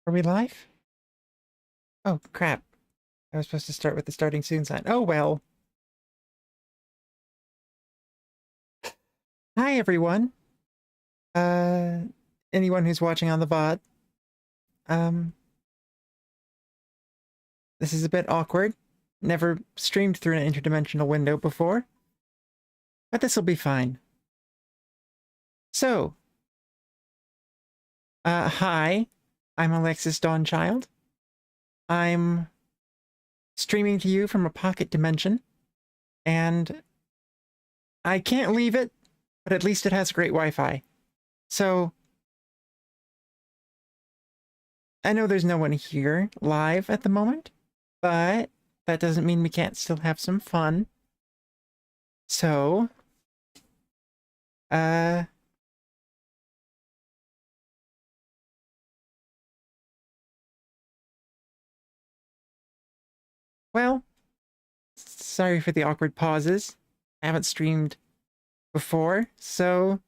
Are we live? Oh, crap. I was supposed to start with the starting soon sign. Oh, well. Hi, everyone. Anyone who's watching on the VOD. This is a bit awkward. Never streamed through an interdimensional window before. But this'll be fine. So. Hi. I'm Elexis Dawnchild. I'm streaming to you from a pocket dimension, and I can't leave it, but at least it has great Wi-Fi. So, I know there's no one here live at the moment, but that doesn't mean we can't still have some fun. So, well, sorry for the awkward pauses. I haven't streamed before, so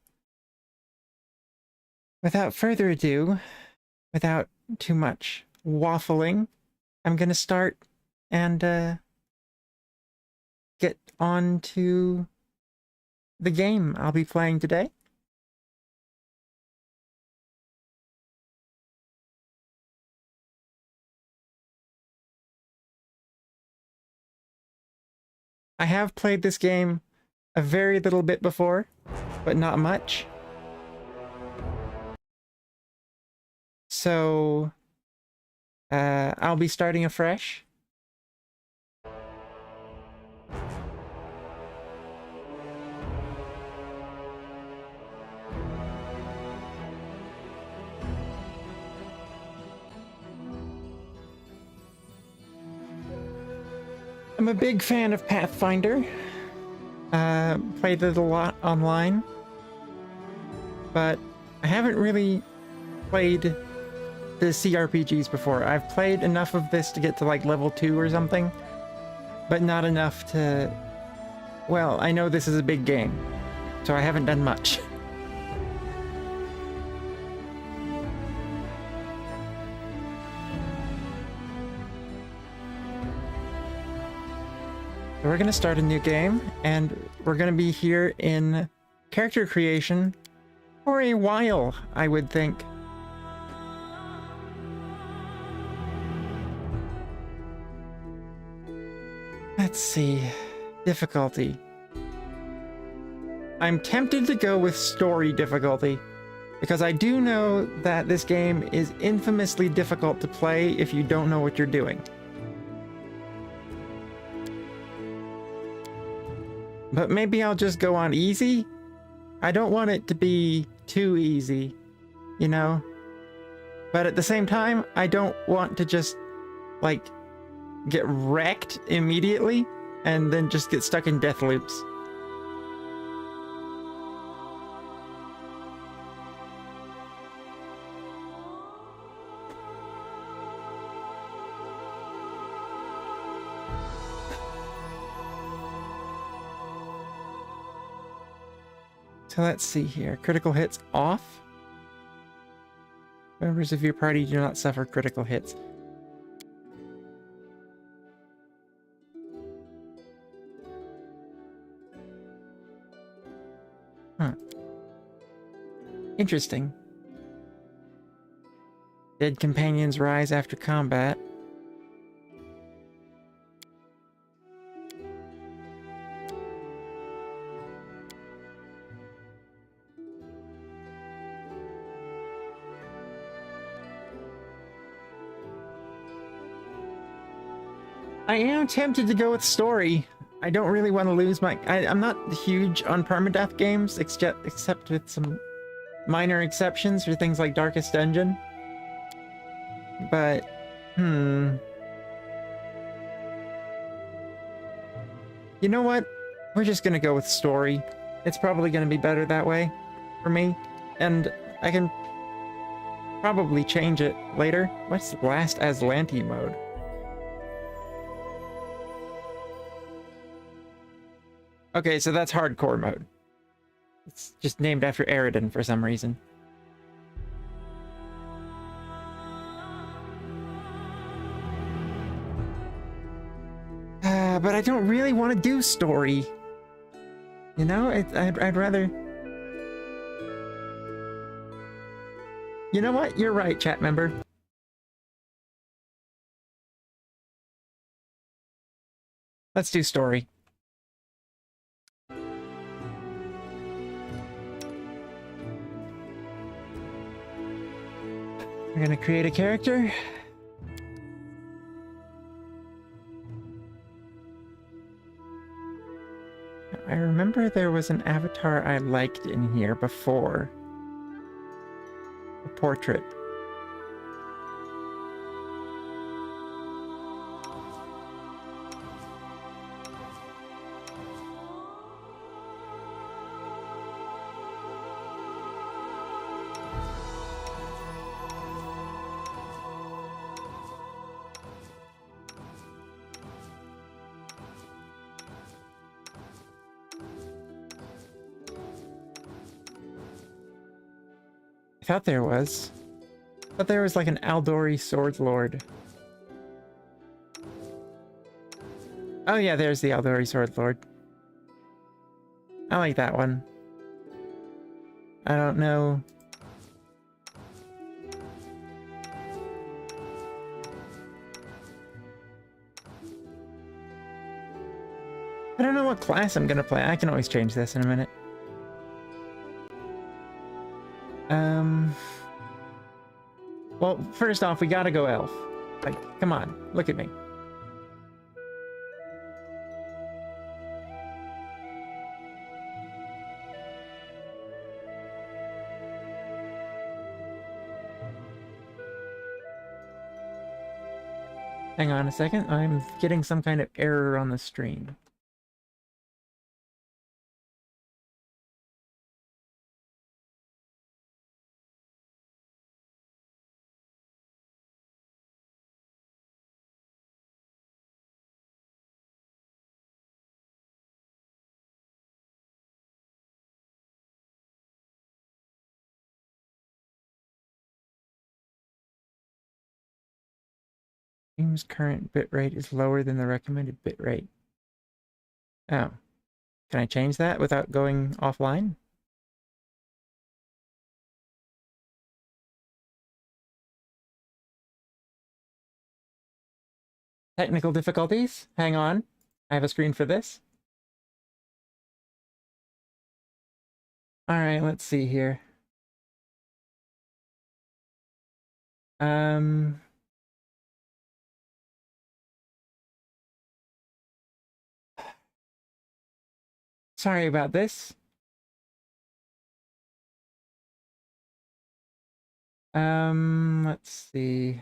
without further ado, without too much waffling, I'm gonna start and get on to the game I'll be playing today. I have played this game a very little bit before, but not much. So, I'll be starting afresh. I'm a big fan of Pathfinder. Played it a lot online, but I haven't really played the CRPGs before. I've played enough of this to get to like level 2 or something, but not enough to... Well, I know this is a big game, so I haven't done much. So we're going to start a new game, and we're going to be here in character creation for a while, I would think. Let's see. Difficulty. I'm tempted to go with story difficulty, because I do know that this game is infamously difficult to play if you don't know what you're doing. But maybe I'll just go on easy. I don't want it to be too easy, you know? But at the same time, I don't want to just, like, get wrecked immediately and then just get stuck in death loops. So let's see here. Critical hits off. Members of your party do not suffer critical hits. Huh. Interesting. Dead companions rise after combat. I am tempted to go with story. I don't really want to lose my... I'm not huge on permadeath games, except with some minor exceptions for things like Darkest Dungeon. But, You know what? We're just gonna go with story. It's probably gonna be better that way for me. And I can probably change it later. What's Last Aslanti mode? Okay, so that's hardcore mode. It's just named after Eridan for some reason. I don't really want to do story. You know, I'd rather... You know what? You're right, chat member. Let's do story. We're gonna create a character. I remember there was an avatar I liked in here before. A portrait. I thought there was. I thought there was like an Aldori Sword Lord. Oh yeah, there's the Aldori Sword Lord. I like that one. I don't know. I don't know what class I'm gonna play. I can always change this in a minute. Well, first off, we gotta go elf. Like, come on, look at me. Hang on a second, I'm getting some kind of error on the stream. Stream's current bitrate is lower than the recommended bitrate. Oh. Can I change that without going offline? Technical difficulties? Hang on. I have a screen for this. Alright, let's see here. Sorry about this. Let's see.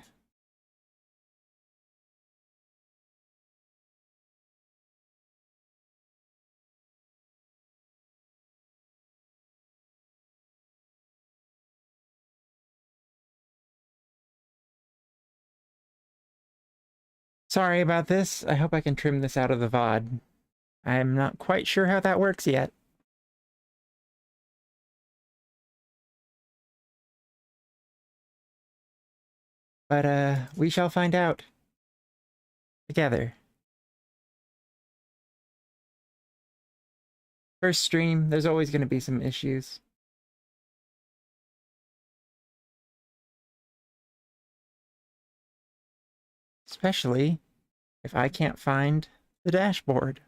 Sorry about this. I hope I can trim this out of the VOD. I'm not quite sure how that works yet. But, we shall find out. Together. First stream, there's always going to be some issues. Especially if I can't find the dashboard.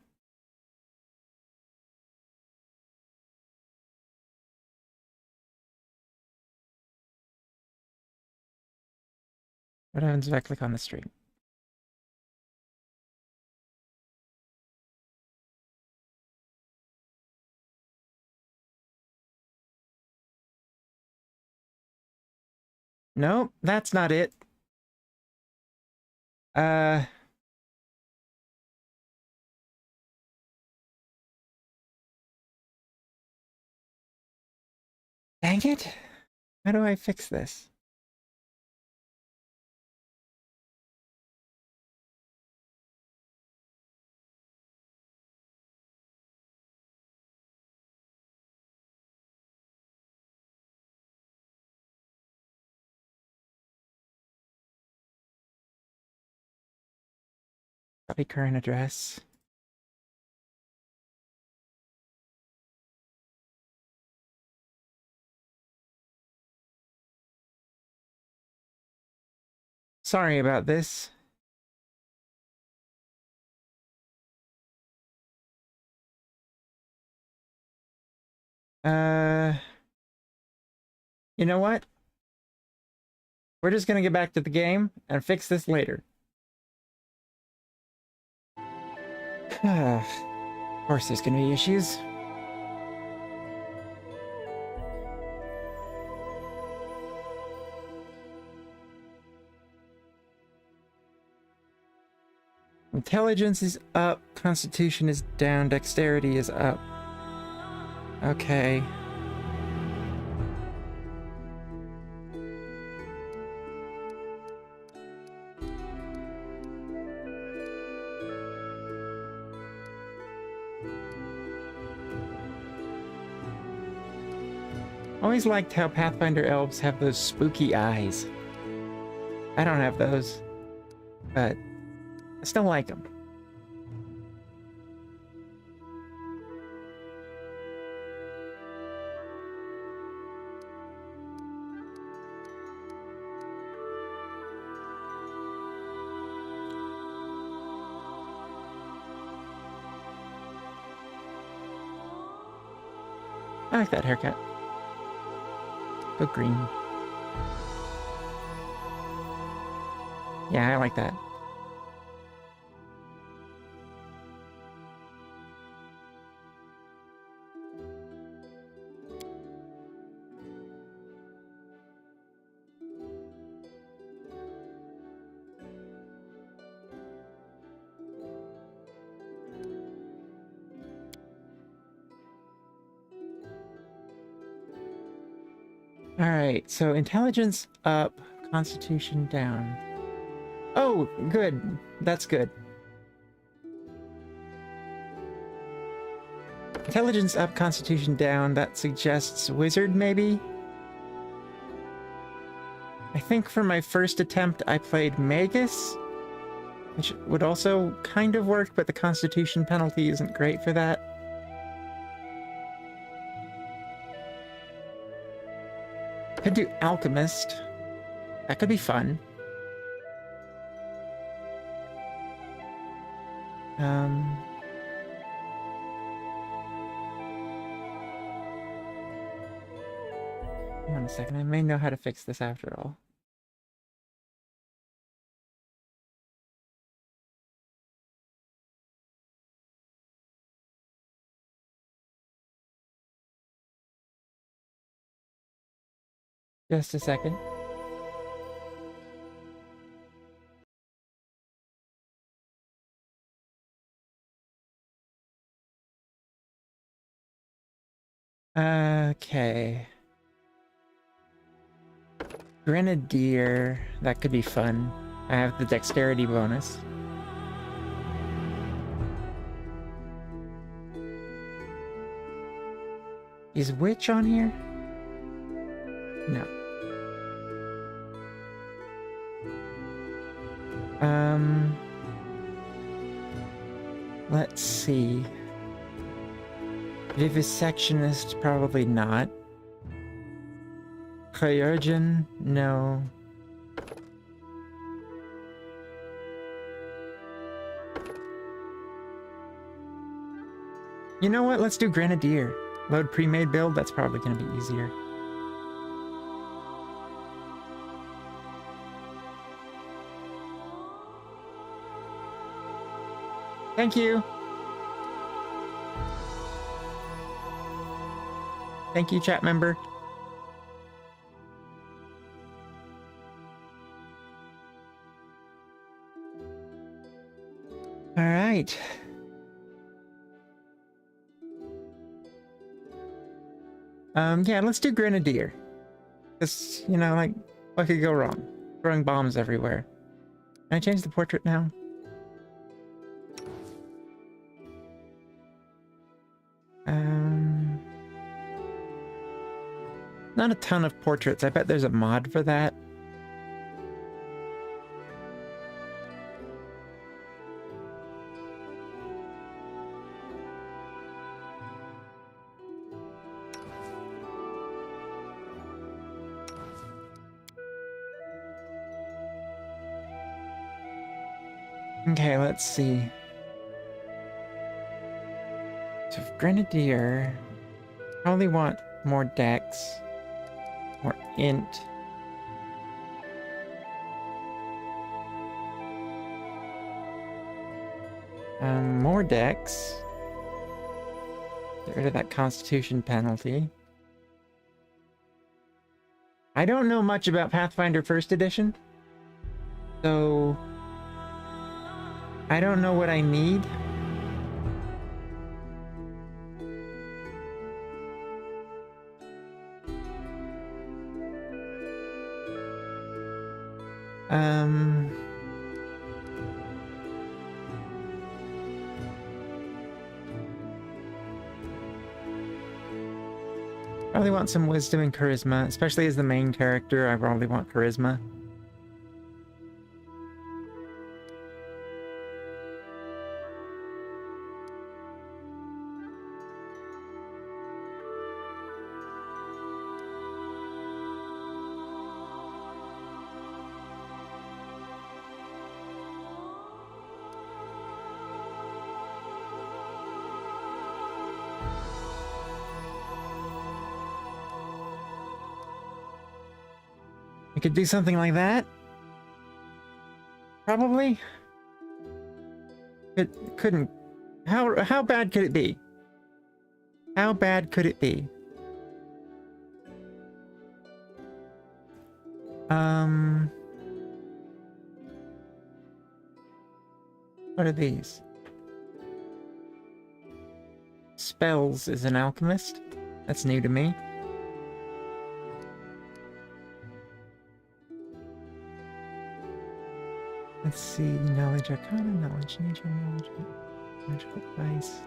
What happens if I click on the stream? Nope, that's not it. Dang it. How do I fix this? Copy current address. Sorry about this. You know what? We're just gonna get back to the game and fix this later. Of course there's gonna be issues. Intelligence is up, Constitution is down, Dexterity is up. Okay. Always liked how Pathfinder elves have those spooky eyes. I don't have those, but I still like them. I like that haircut. Go green. Yeah, I like that. Alright, so intelligence up, constitution down. Oh, good. That's good. Intelligence up, constitution down. That suggests wizard, maybe? I think for my first attempt, I played magus, which would also kind of work, but the constitution penalty isn't great for that. Could do alchemist. That could be fun. Hang on a second, I may know how to fix this after all. Just a second. Okay. Grenadier. That could be fun. I have the dexterity bonus. Is witch on here? No. Let's see. Vivisectionist, probably not. Chirurgeon, no. You know what? Let's do Grenadier. Load pre-made build, that's probably going to be easier. Thank you. Thank you, chat member. All right. Yeah, let's do Grenadier. Because, you know, like, what could go wrong? Throwing bombs everywhere. Can I change the portrait now? Not a ton of portraits. I bet there's a mod for that. Okay, let's see. So Grenadier, probably want more dex, more int. More dex. Get rid of that constitution penalty. I don't know much about Pathfinder First Edition, so I don't know what I need. Probably want some wisdom and charisma, especially as the main character. I probably want charisma. I could do something like that. Probably. It couldn't. How bad could it be? How bad could it be? What are these? Spells is an alchemist. That's new to me. Let's see, knowledge arcana, knowledge nature, knowledge magical device.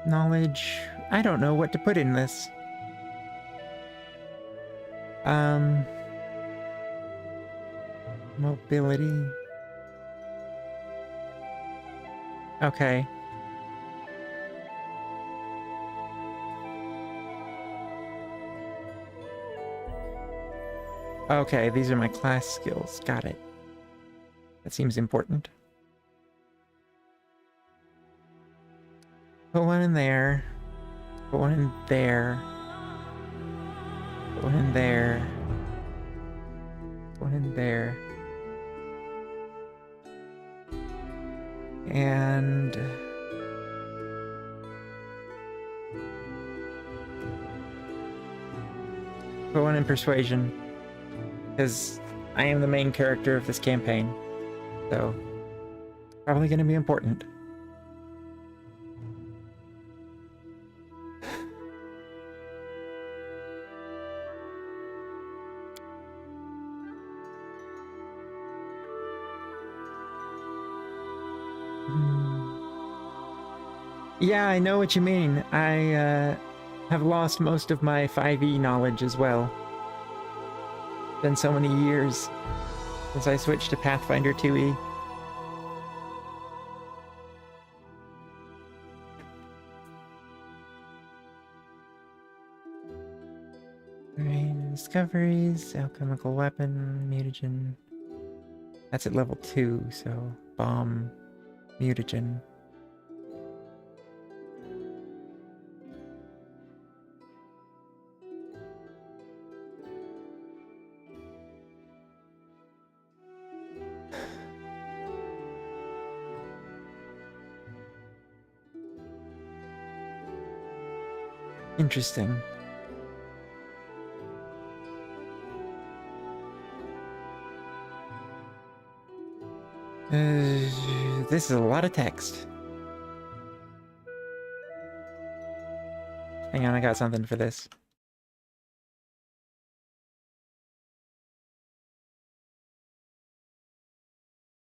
Knowledge, I don't know what to put in this. Mobility. Okay. Okay, these are my class skills. Got it. That seems important. Put one in there. Put one in there. Put one in there. Put one in there. And... put one in persuasion. Because I am the main character of this campaign. So, probably going to be important. Yeah, I know what you mean. I have lost most of my 5e knowledge as well. Been so many years since I switched to Pathfinder 2e. Alright, discoveries, alchemical weapon, mutagen. That's at level 2, so bomb, mutagen. Interesting. This is a lot of text. Hang on, I got something for this.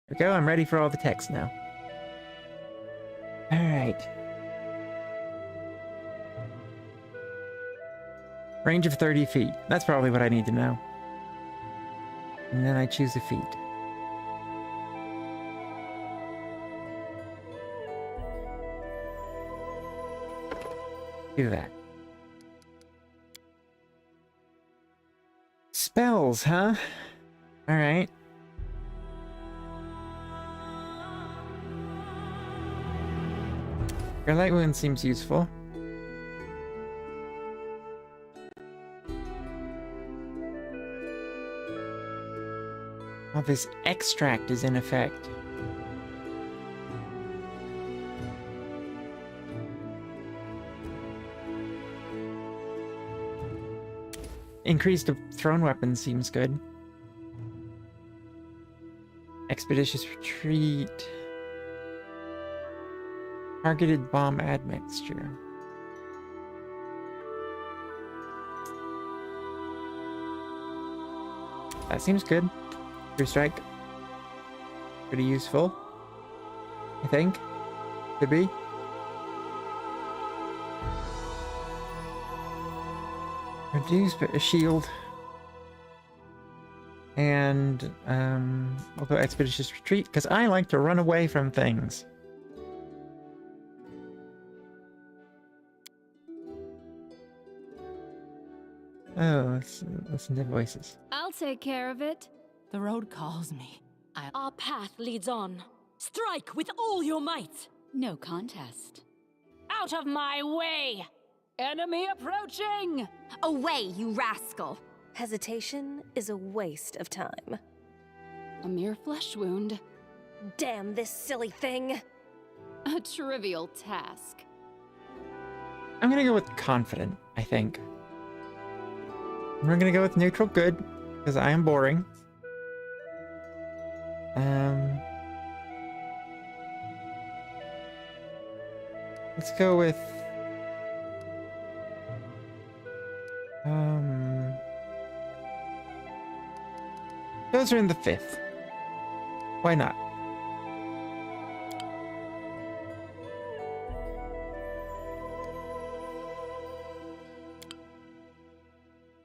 There we go, I'm ready for all the text now. Alright. Range of 30 feet. That's probably what I need to know. And then I choose a feat. Do that. Spells, huh? Alright. Your light wound seems useful. Oh, this extract is in effect. Increased thrown weapon seems good. Expeditious retreat. Targeted bomb admixture. That seems good. True strike. Pretty useful, I think. Could be. Reduce shield. And we'll go expeditious retreat because I like to run away from things. Oh, let's listen to voices. I'll take care of it. The road calls me. Our path leads on. Strike with all your might. No contest. Out of my way! Enemy approaching! Away, you rascal! Hesitation is a waste of time. A mere flesh wound. Damn this silly thing! A trivial task. I'm gonna go with confident, I think. We're gonna go with neutral good, because I am boring. Let's go with those are in the 5th. Why not?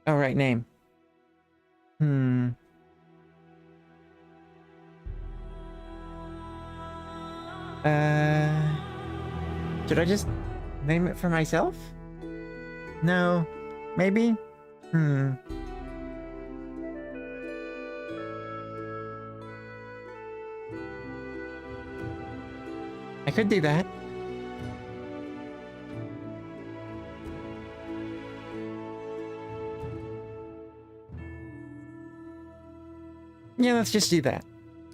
Oh, right, name. Should I just name it for myself? No. Maybe? I could do that. Yeah, let's just do that.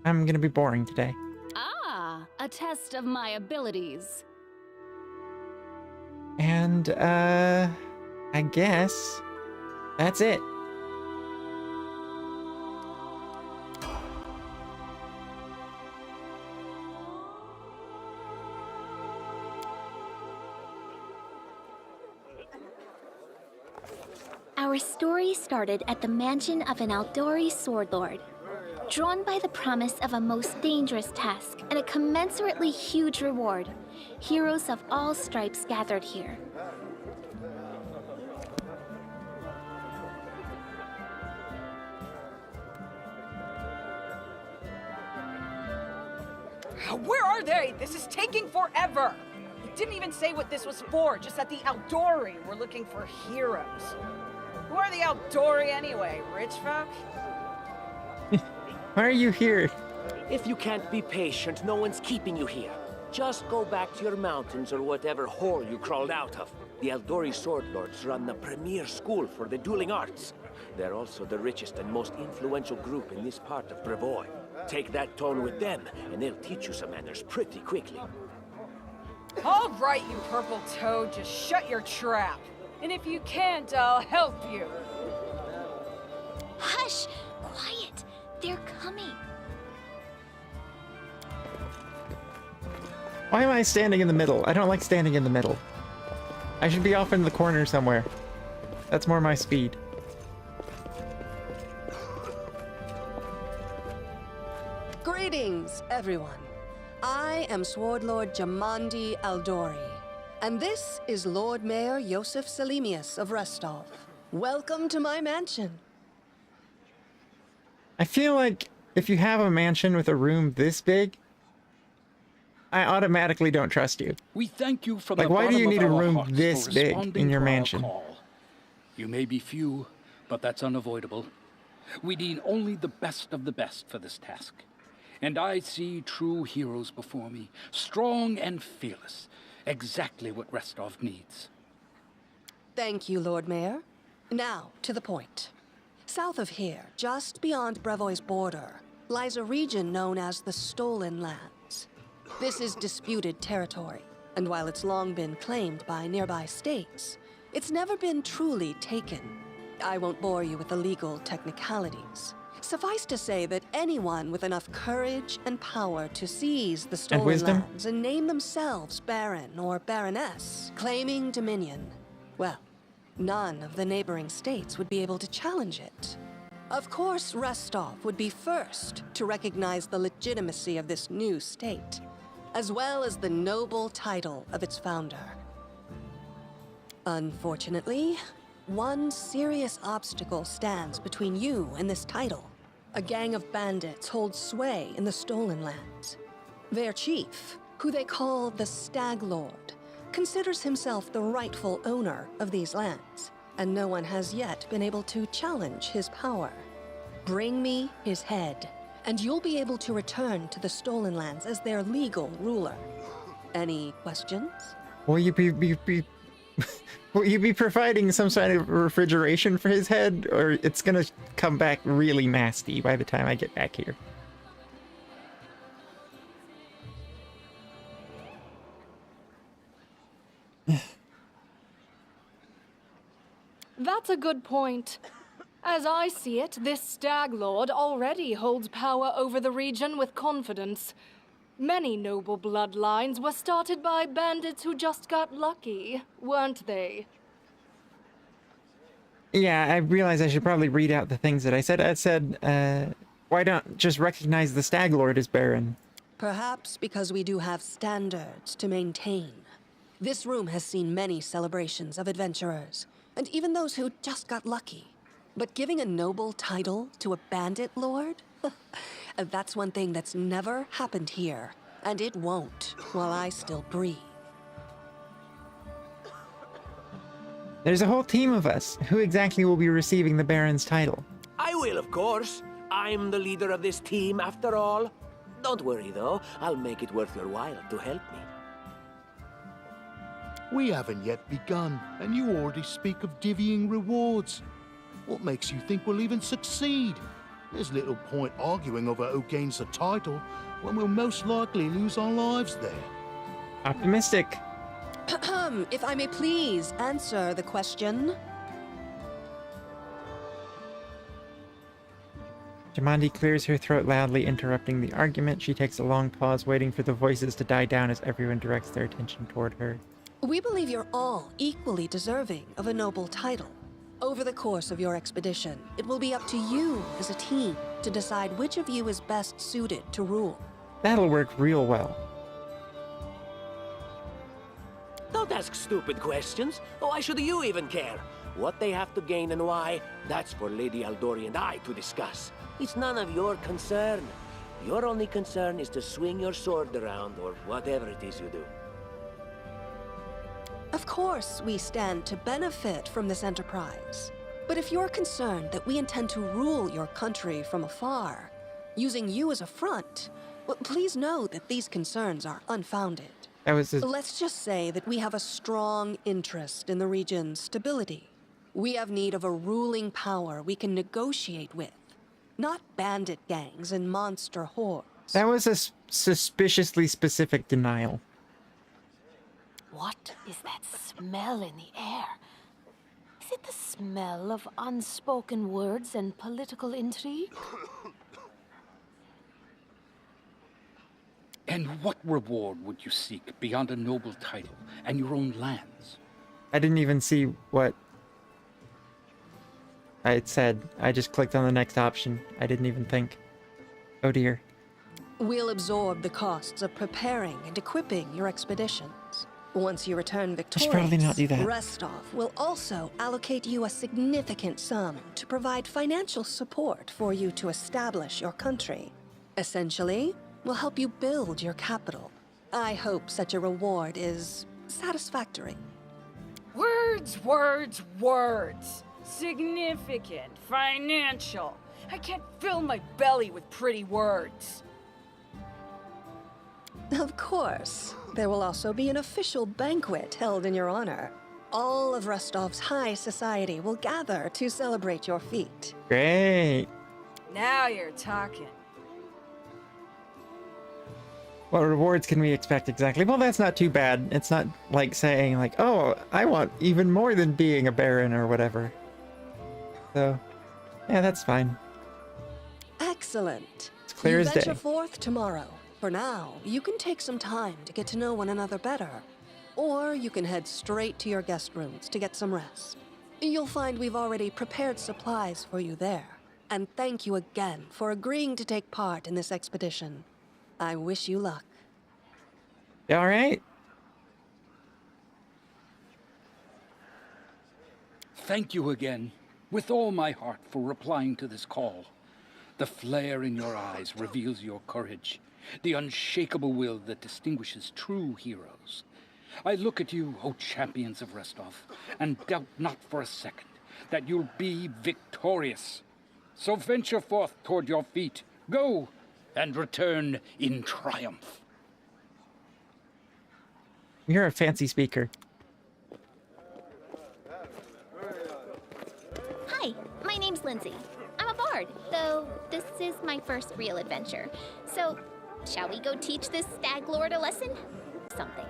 I'm gonna be boring today. Ah, a test of my abilities. And, I guess that's it. Our story started at the mansion of an Aldori sword lord. Drawn by the promise of a most dangerous task and a commensurately huge reward, heroes of all stripes gathered here. Where are they? This is taking forever! You didn't even say what this was for, just that the Aldori were looking for heroes. Who are the Aldori anyway? Rich folk? Why are you here? If you can't be patient, no one's keeping you here. Just go back to your mountains or whatever hole you crawled out of. The Aldori Sword Lords run the premier school for the dueling arts. They're also the richest and most influential group in this part of Brevoy. Take that tone with them, and they'll teach you some manners pretty quickly. All right, you purple toad, just shut your trap. And if you can't, I'll help you. Hush! Quiet! They're coming. Why am I standing in the middle? I don't like standing in the middle. I should be off in the corner somewhere. That's more my speed. Greetings, everyone. I am Sword Lord Jamandi Aldori, and this is Lord Mayor Yosef Selimius of Restov. Welcome to my mansion. I feel like if you have a mansion with a room this big, I automatically don't trust you. We thank you from the Like, why do you bottom need of a our room hearts this for big responding in your to our mansion? call. You may be few, but that's unavoidable. We need only the best of the best for this task. And I see true heroes before me, strong and fearless. Exactly what Restov needs. Thank you, Lord Mayor. Now, to the point. South of here, just beyond Brevoy's border, lies a region known as the Stolen Lands. This is disputed territory, and while it's long been claimed by nearby states, it's never been truly taken. I won't bore you with the legal technicalities. Suffice to say that anyone with enough courage and power to seize the stolen lands and name themselves Baron or Baroness, claiming dominion, well, none of the neighboring states would be able to challenge it. Of course, Restov would be first to recognize the legitimacy of this new state, as well as the noble title of its founder. Unfortunately, one serious obstacle stands between you and this title. A gang of bandits holds sway in the Stolen Lands. Their chief, who they call the Stag Lord, considers himself the rightful owner of these lands, and no one has yet been able to challenge his power. Bring me his head, and you'll be able to return to the Stolen Lands as their legal ruler. Any questions? Will you will you be providing some sort of refrigeration for his head, or it's gonna come back really nasty by the time I get back here? That's a good point. As I see it, this Stag Lord already holds power over the region with confidence. Many noble bloodlines were started by bandits who just got lucky, weren't they? Yeah, I realize I should probably read out the things that I said. I said, why don't just recognize the Stag Lord as Baron? Perhaps because we do have standards to maintain. This room has seen many celebrations of adventurers, and even those who just got lucky. But giving a noble title to a bandit lord? That's one thing that's never happened here, and it won't while I still breathe. There's a whole team of us. Who exactly will be receiving the Baron's title? I will, of course. I'm the leader of this team, after all. Don't worry, though. I'll make it worth your while to help me. We haven't yet begun, and you already speak of divvying rewards. What makes you think we'll even succeed? There's little point arguing over who gains the title when we'll most likely lose our lives there. Optimistic. If I may please answer the question. Jamandi clears her throat loudly, interrupting the argument. She takes a long pause, waiting for the voices to die down as everyone directs their attention toward her. We believe you're all equally deserving of a noble title. Over the course of your expedition, it will be up to you as a team to decide which of you is best suited to rule. That'll work real well. Don't ask stupid questions. Why should you even care? What they have to gain and why, that's for Lady Aldori and I to discuss. It's none of your concern. Your only concern is to swing your sword around, or whatever it is you do. Of course, we stand to benefit from this enterprise. But if you're concerned that we intend to rule your country from afar, using you as a front, well, please know that these concerns are unfounded. Let's just say that we have a strong interest in the region's stability. We have need of a ruling power we can negotiate with, not bandit gangs and monster hordes. That was a suspiciously specific denial. What is that smell in the air? Is it the smell of unspoken words and political intrigue? And what reward would you seek beyond a noble title and your own lands? I didn't even see what it said. I just clicked on the next option. I didn't even think. Oh dear. We'll absorb the costs of preparing and equipping your expeditions. Once you return victorious, I should probably not do that. Restov will also allocate you a significant sum to provide financial support for you to establish your country. Essentially, we'll help you build your capital. I hope such a reward is satisfactory. Words, words, words. Significant, financial. I can't fill my belly with pretty words. Of course. There will also be an official banquet held in your honor. All of Rostov's high society will gather to celebrate your feat. Great. Now you're talking. What rewards can we expect exactly? Well, that's not too bad. It's not like saying like, oh, I want even more than being a baron or whatever. So, yeah, that's fine. Excellent. It's clear as day. Venture forth tomorrow. For now, you can take some time to get to know one another better. Or you can head straight to your guest rooms to get some rest. You'll find we've already prepared supplies for you there. And thank you again for agreeing to take part in this expedition. I wish you luck. You all right? Thank you again, with all my heart, for replying to this call. The flare in your eyes reveals your courage, the unshakable will that distinguishes true heroes. I look at you, O champions of Rostov, and doubt not for a second that you'll be victorious. So venture forth toward your feet. Go, and return in triumph. You're a fancy speaker. Hi, my name's Lindsay. I'm a bard, though this is my first real adventure. So, shall we go teach this stag lord a lesson? Something.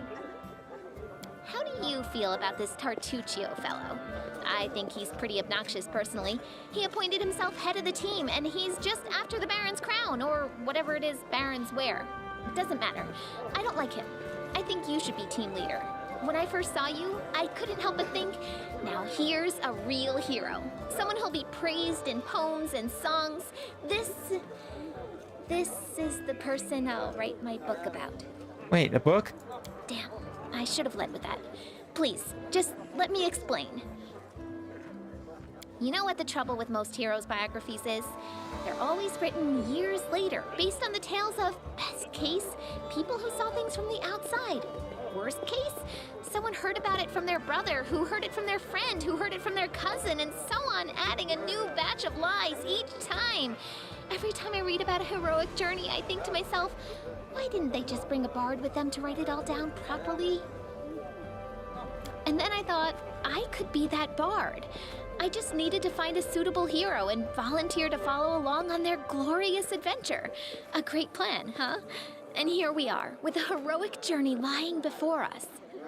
How do you feel about this Tartuccio fellow? I think he's pretty obnoxious personally. He appointed himself head of the team, and he's just after the Baron's crown, or whatever it is barons wear. Doesn't matter. I don't like him. I think you should be team leader. When I first saw you, I couldn't help but think, now here's a real hero. Someone who'll be praised in poems and songs. This is the person I'll write my book about. Wait, a book? Damn, I should have led with that. Please, just let me explain. You know what the trouble with most heroes' biographies is? They're always written years later, based on the tales of, best case, people who saw things from the outside. Worst case, someone heard about it from their brother, who heard it from their friend, who heard it from their cousin, and so on, adding a new batch of lies each time. Every time I read about a heroic journey, I think to myself, why didn't they just bring a bard with them to write it all down properly? And then I thought, I could be that bard. I just needed to find a suitable hero and volunteer to follow along on their glorious adventure. A great plan, huh? And here we are, with a heroic journey lying before us.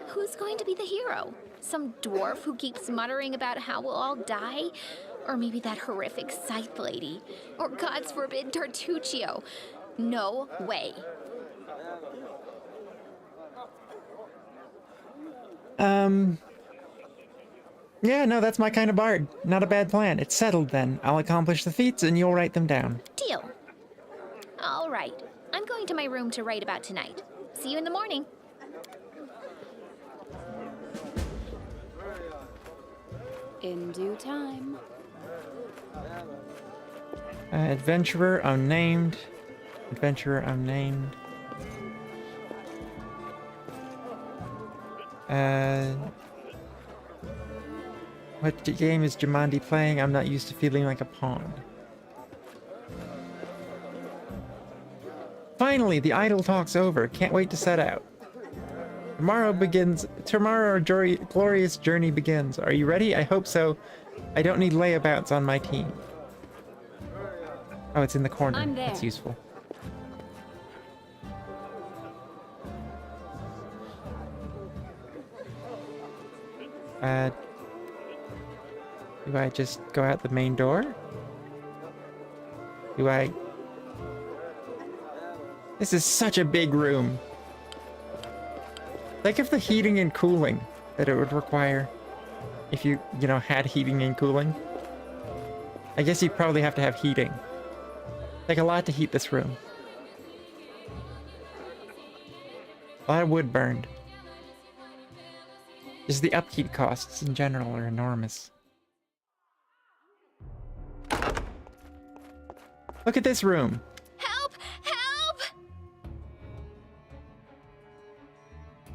Who's going to be the hero? Some dwarf who keeps muttering about how we'll all die? Or maybe that horrific scythe lady? Or, God's forbid, Tartuccio? No way. Yeah, no, that's my kind of bard. Not a bad plan. It's settled then. I'll accomplish the feats and you'll write them down. Deal. All right. I'm going to my room to write about tonight. See you in the morning. In due time. Adventurer unnamed. Adventurer unnamed. What game is Jamandi playing? I'm not used to feeling like a pawn. Finally, the idle talk's over. Can't wait to set out. Tomorrow our glorious journey begins. Are you ready? I hope so. I don't need layabouts on my team. Oh, it's in the corner. I'm there. That's useful. Do I just go out the main door? Do I... This is such a big room. Think of the heating and cooling that it would require if you had heating and cooling. I guess you'd probably have to have heating. Like a lot to heat this room. A lot of wood burned. Just the upkeep costs in general are enormous. Look at this room. Help! Help!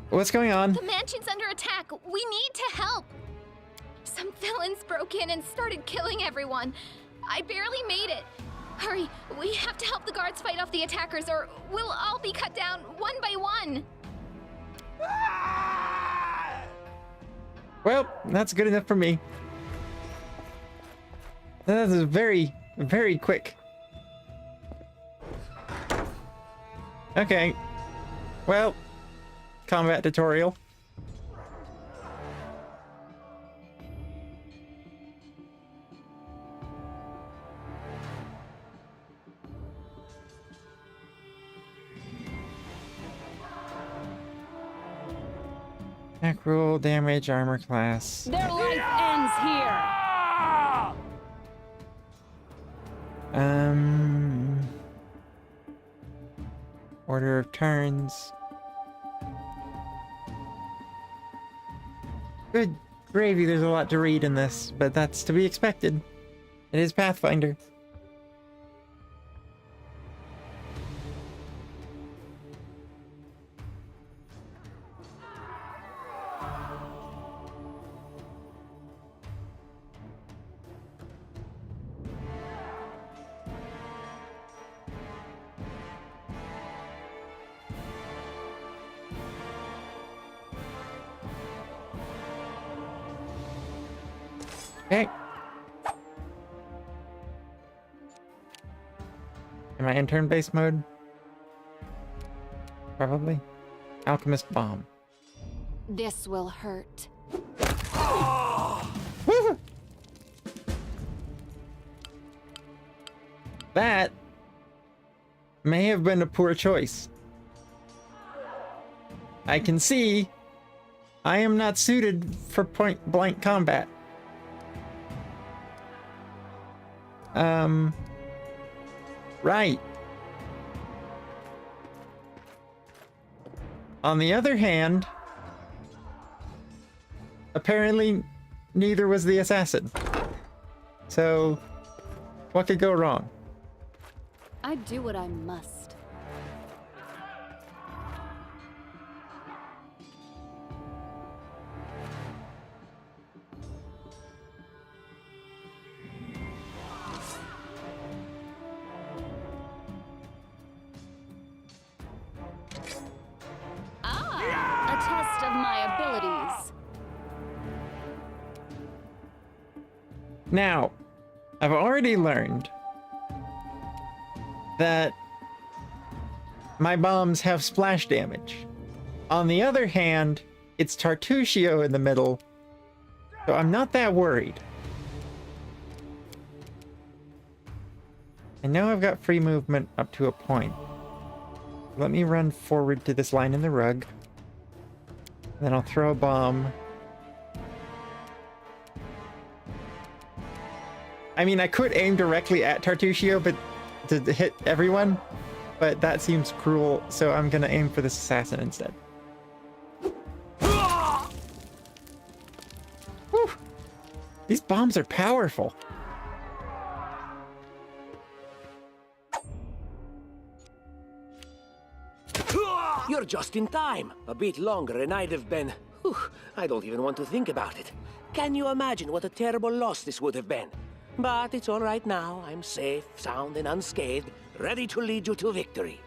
What's going on? The mansion's under attack. We need to help. Some villains broke in and started killing everyone. I barely made it. Hurry! We have to help the guards fight off the attackers, or we'll all be cut down one by one! Well, that's good enough for me. That is very, very quick. Okay. Well, combat tutorial. Attack rule, damage, armor class. Their life ends here. Order of turns. Good gravy, there's a lot to read in this, but that's to be expected. It is Pathfinder. Okay. Am I in turn-based mode? Probably. Alchemist Bomb. This will hurt. That may have been a poor choice. I can see I am not suited for point-blank combat. Right. On the other hand, apparently neither was the assassin. So, what could go wrong? I do what I must. A test of my abilities. Now, I've already learned that my bombs have splash damage. On the other hand, it's Tartuccio in the middle, so I'm not that worried. I know I've got free movement up to a point. Let me run forward to this line in the rug. Then I'll throw a bomb. I mean, I could aim directly at Tartuccio, but to hit everyone, but that seems cruel, so I'm gonna aim for this assassin instead. Whew. These bombs are powerful. You're just in time. A bit longer and I'd have been... Whew, I don't even want to think about it. Can you imagine what a terrible loss this would have been? But it's all right now. I'm safe, sound, and unscathed, ready to lead you to victory.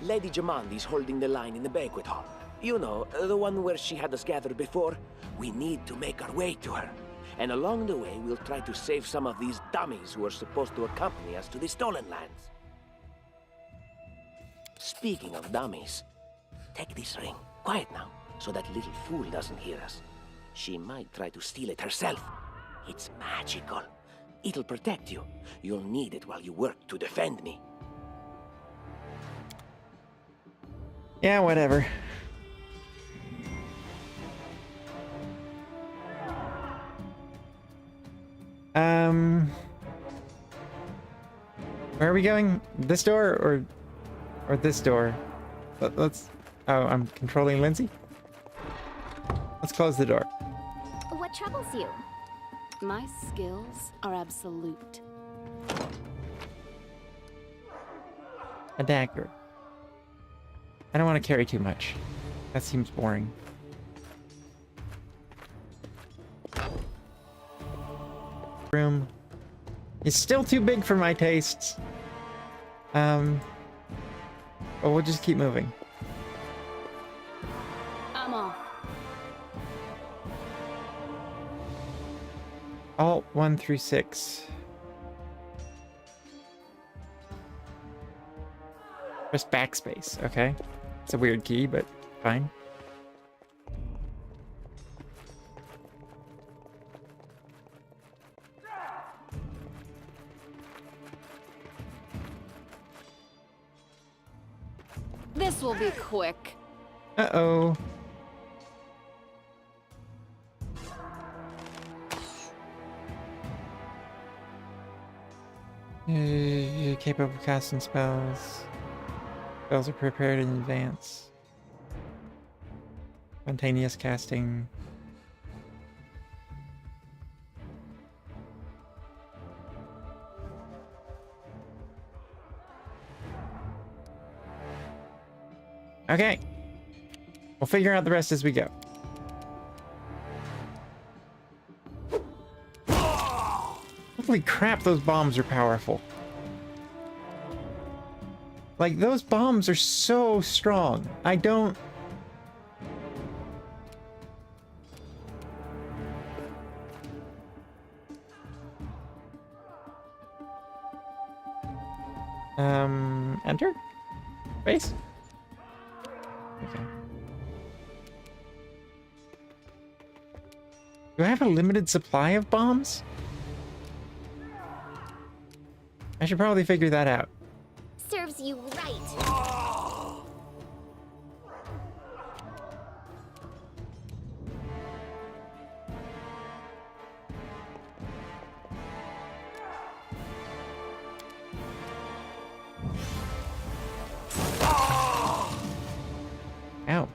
Lady Jamandi's holding the line in the banquet hall. You know, the one where she had us gathered before. We need to make our way to her. And along the way, we'll try to save some of these dummies who are supposed to accompany us to the Stolen Lands. Speaking of dummies, take this ring. Quiet now, so that little fool doesn't hear us. She might try to steal it herself. It's magical. It'll protect you. You'll need it while you work to defend me. Yeah, whatever. Where are we going? This door or this door? Let's... Oh, I'm controlling Lindsay? Let's close the door. What troubles you? My skills are absolute. A dagger. I don't want to carry too much. That seems boring. Room is still too big for my tastes. But we'll just keep moving. I'm off. Alt 1 through 6. Press backspace, okay. It's a weird key, but fine. This will be quick. Uh-oh. You're capable of casting spells. Spells are prepared in advance. Spontaneous casting. Okay. We'll figure out the rest as we go. Holy crap, those bombs are powerful. Like, those bombs are so strong. I don't... Enter? Space? Okay. Do I have a limited supply of bombs? I should probably figure that out. Serves you right. Ow.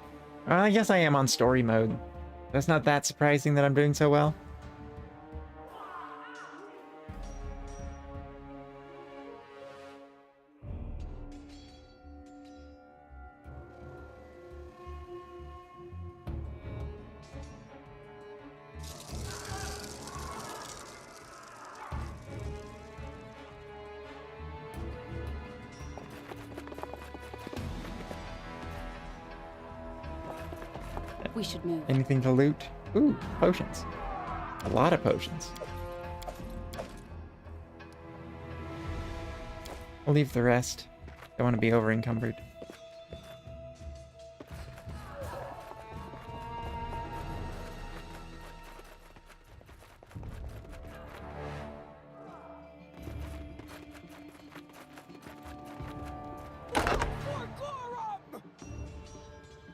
Well, I guess I am on story mode. That's not that surprising that I'm doing so well. We should move. Anything to loot? Ooh, potions. A lot of potions. I'll leave the rest. Don't want to be over encumbered.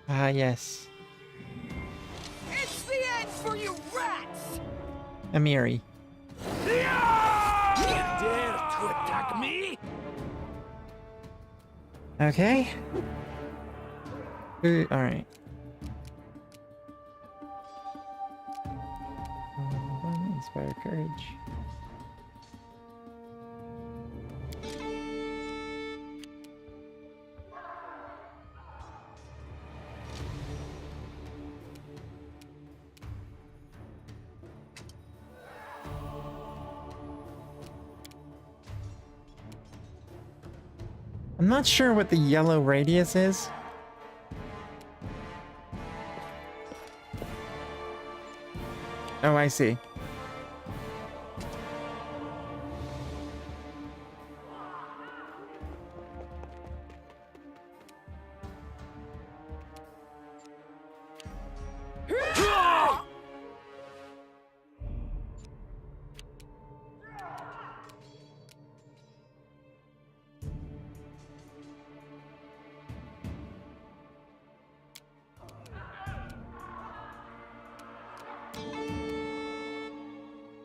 Ah, yes. It's the end for you rats! Amiri. You dare to attack me? Okay. Alright. Inspire courage. I'm not sure what the yellow radius is. Oh, I see.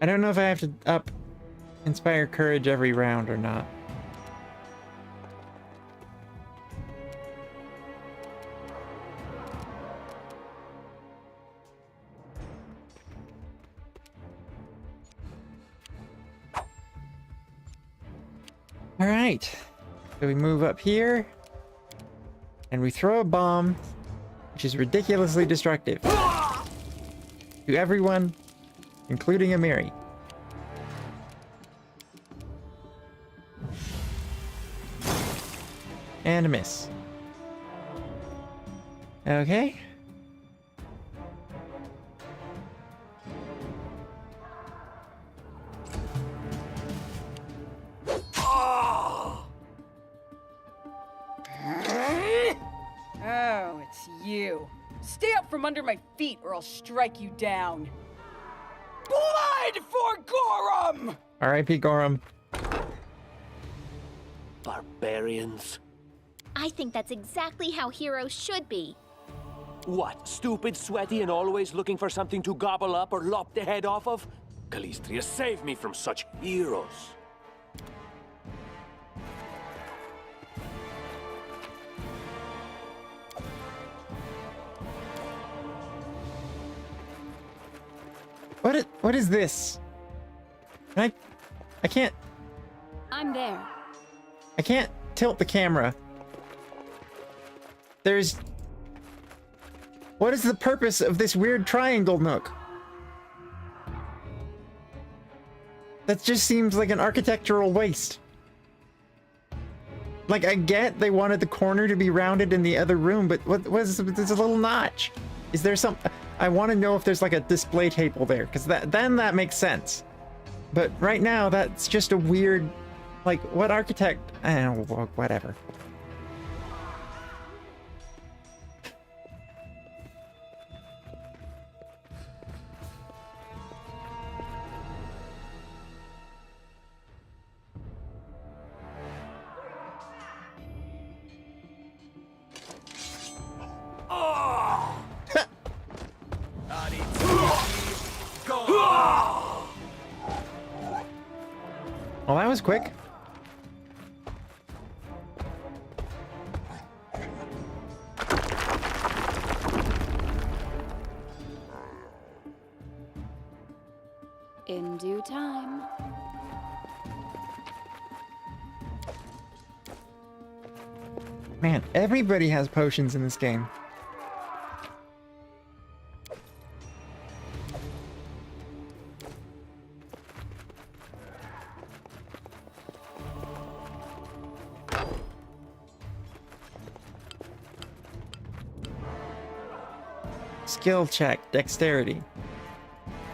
I don't know if I have to up Inspire Courage every round or not. All right, so we move up here and we throw a bomb, which is ridiculously destructive to everyone, including Amiri. And a miss. Okay. Oh, it's you. Stay up from under my feet or I'll strike you down. Blood for Gorham! R.I.P. Gorham. Barbarians. I think that's exactly how heroes should be. What, stupid, sweaty, and always looking for something to gobble up or lop the head off of? Calistria, save me from such heroes. What is this? I can't... I'm there. I can't tilt the camera. There's... What is the purpose of this weird triangle nook? That just seems like an architectural waste. Like, I get they wanted the corner to be rounded in the other room, but what was there's a little notch? Is there some... I want to know if there's like a display table there, because then that makes sense. But right now, that's just a weird... Like, what architect... I don't know, whatever. Well, that was quick. In due time. Man, everybody has potions in this game. Skill check, dexterity.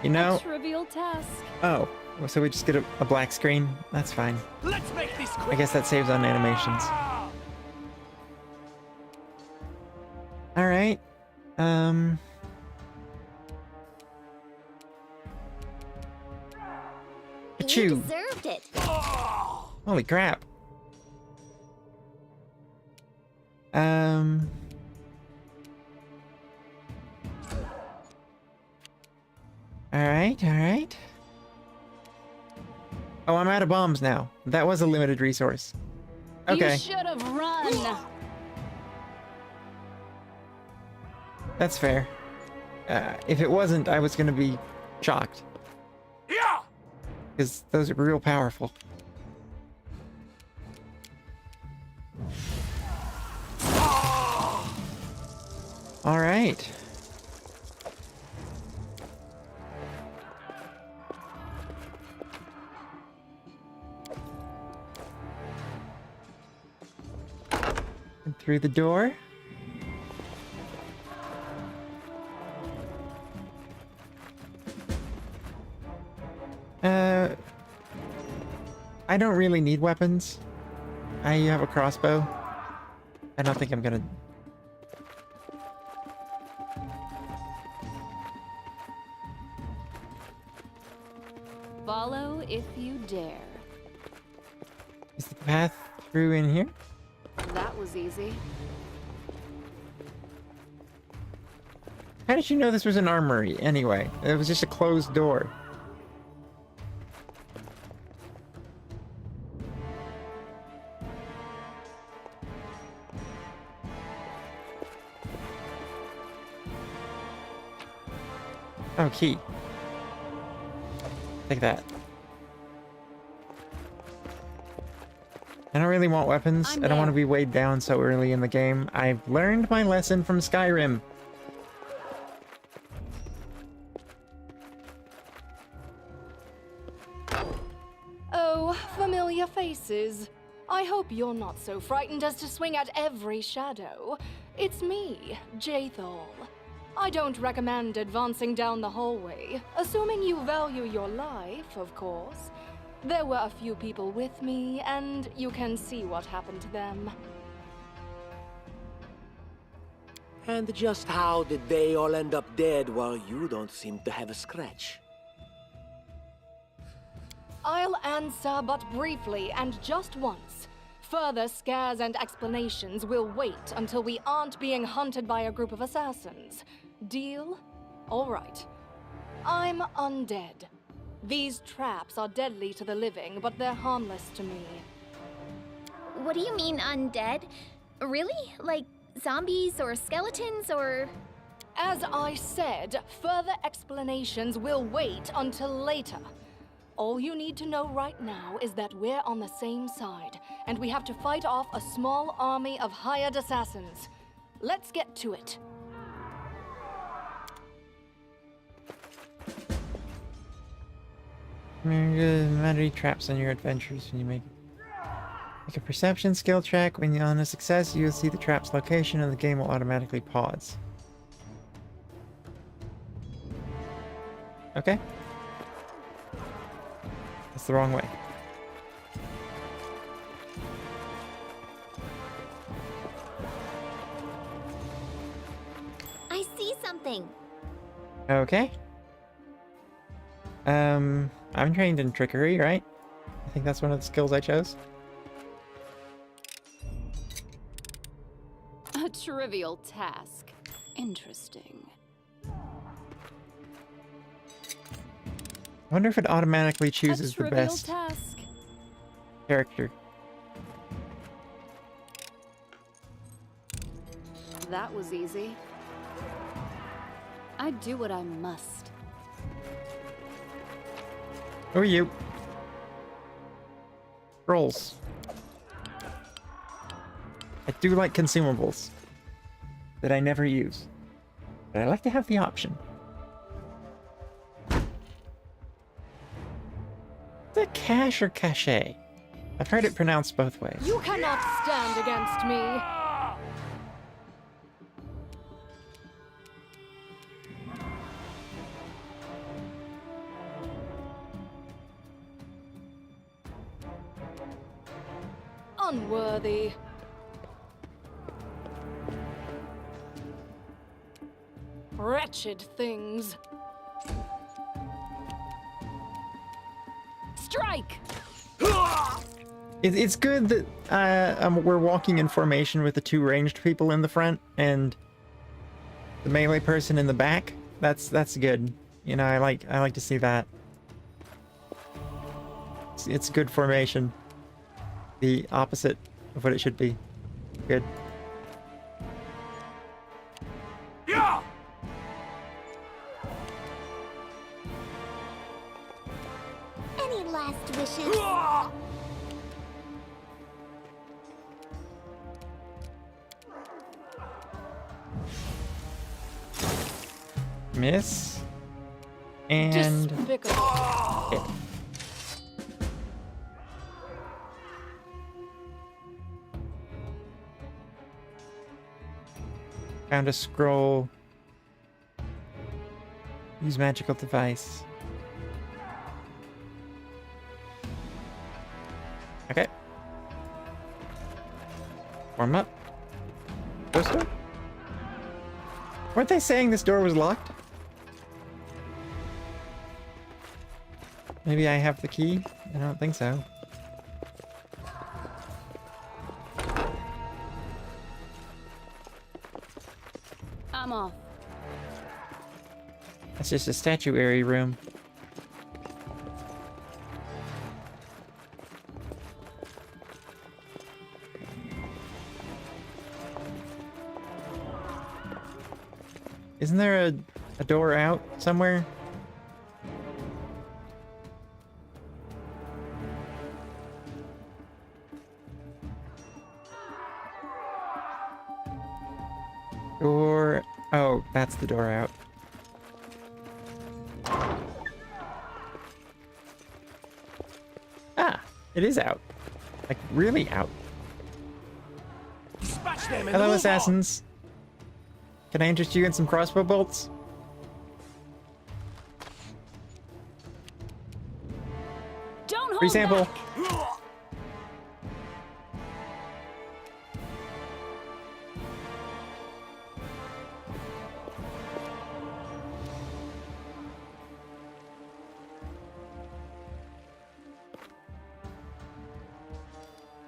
You know? A trivial task. Oh, so we just get a black screen? That's fine. Let's make this quick. I guess that saves on animations. Alright. You Achoo. deserved it. Holy crap. Alright. Oh, I'm out of bombs now. That was a limited resource. Okay. You should have run. That's fair. If it wasn't, I was gonna be shocked. Yeah. Because those are real powerful. Alright. And through the door. I don't really need weapons. I have a crossbow. I don't think I'm gonna... Follow if you dare. Is the path through in here? That was easy. How did you know this was an armory, anyway? It was just a closed door. Oh, key. Take that. I don't really want weapons. I don't want to be weighed down so early in the game. I've learned my lesson from Skyrim. Oh, familiar faces. I hope you're not so frightened as to swing at every shadow. It's me, Jathal. I don't recommend advancing down the hallway, assuming you value your life, of course. There were a few people with me, and you can see what happened to them. And just how did they all end up dead while you don't seem to have a scratch? I'll answer, but briefly and just once. Further scares and explanations will wait until we aren't being hunted by a group of assassins. Deal? All right. I'm undead. These traps are deadly to the living, but they're harmless to me. What do you mean undead? Really? Like zombies or skeletons or... As I said, further explanations will wait until later. All you need to know right now is that we're on the same side, and we have to fight off a small army of hired assassins. Let's get to it. Many traps on your adventures when you make a perception skill check. When you're on a success, you'll see the trap's location and the game will automatically pause. Okay. That's the wrong way. I see something. Okay. I'm trained in trickery, right? I think that's one of the skills I chose. A trivial task. Interesting. I wonder if it automatically chooses the best task. character. That was easy. I do what I must. Who are you? Rolls. I do like consumables that I never use, but I like to have the option. Is it cash or cachet? I've heard it pronounced both ways. You cannot stand against me. Unworthy. Wretched things. Strike! It's good that we're walking in formation with the two ranged people in the front and the melee person in the back. That's good. You know, I like to see that. It's good formation. The opposite of what it should be. Good. Yeah! Any last wishes? Miss. And Despicable. hit. Found a scroll. Use magical device. Okay. Warm up. Close door. Weren't they saying this door was locked? Maybe I have the key? I don't think so. I'm off. That's just a statuary room. Isn't there a door out somewhere? Door... Oh, that's the door out. Ah, it is out. Like, really out. Dispatch them and Hello, move on. assassins. Can I interest you in some crossbow bolts? Don't Free hold sample. back.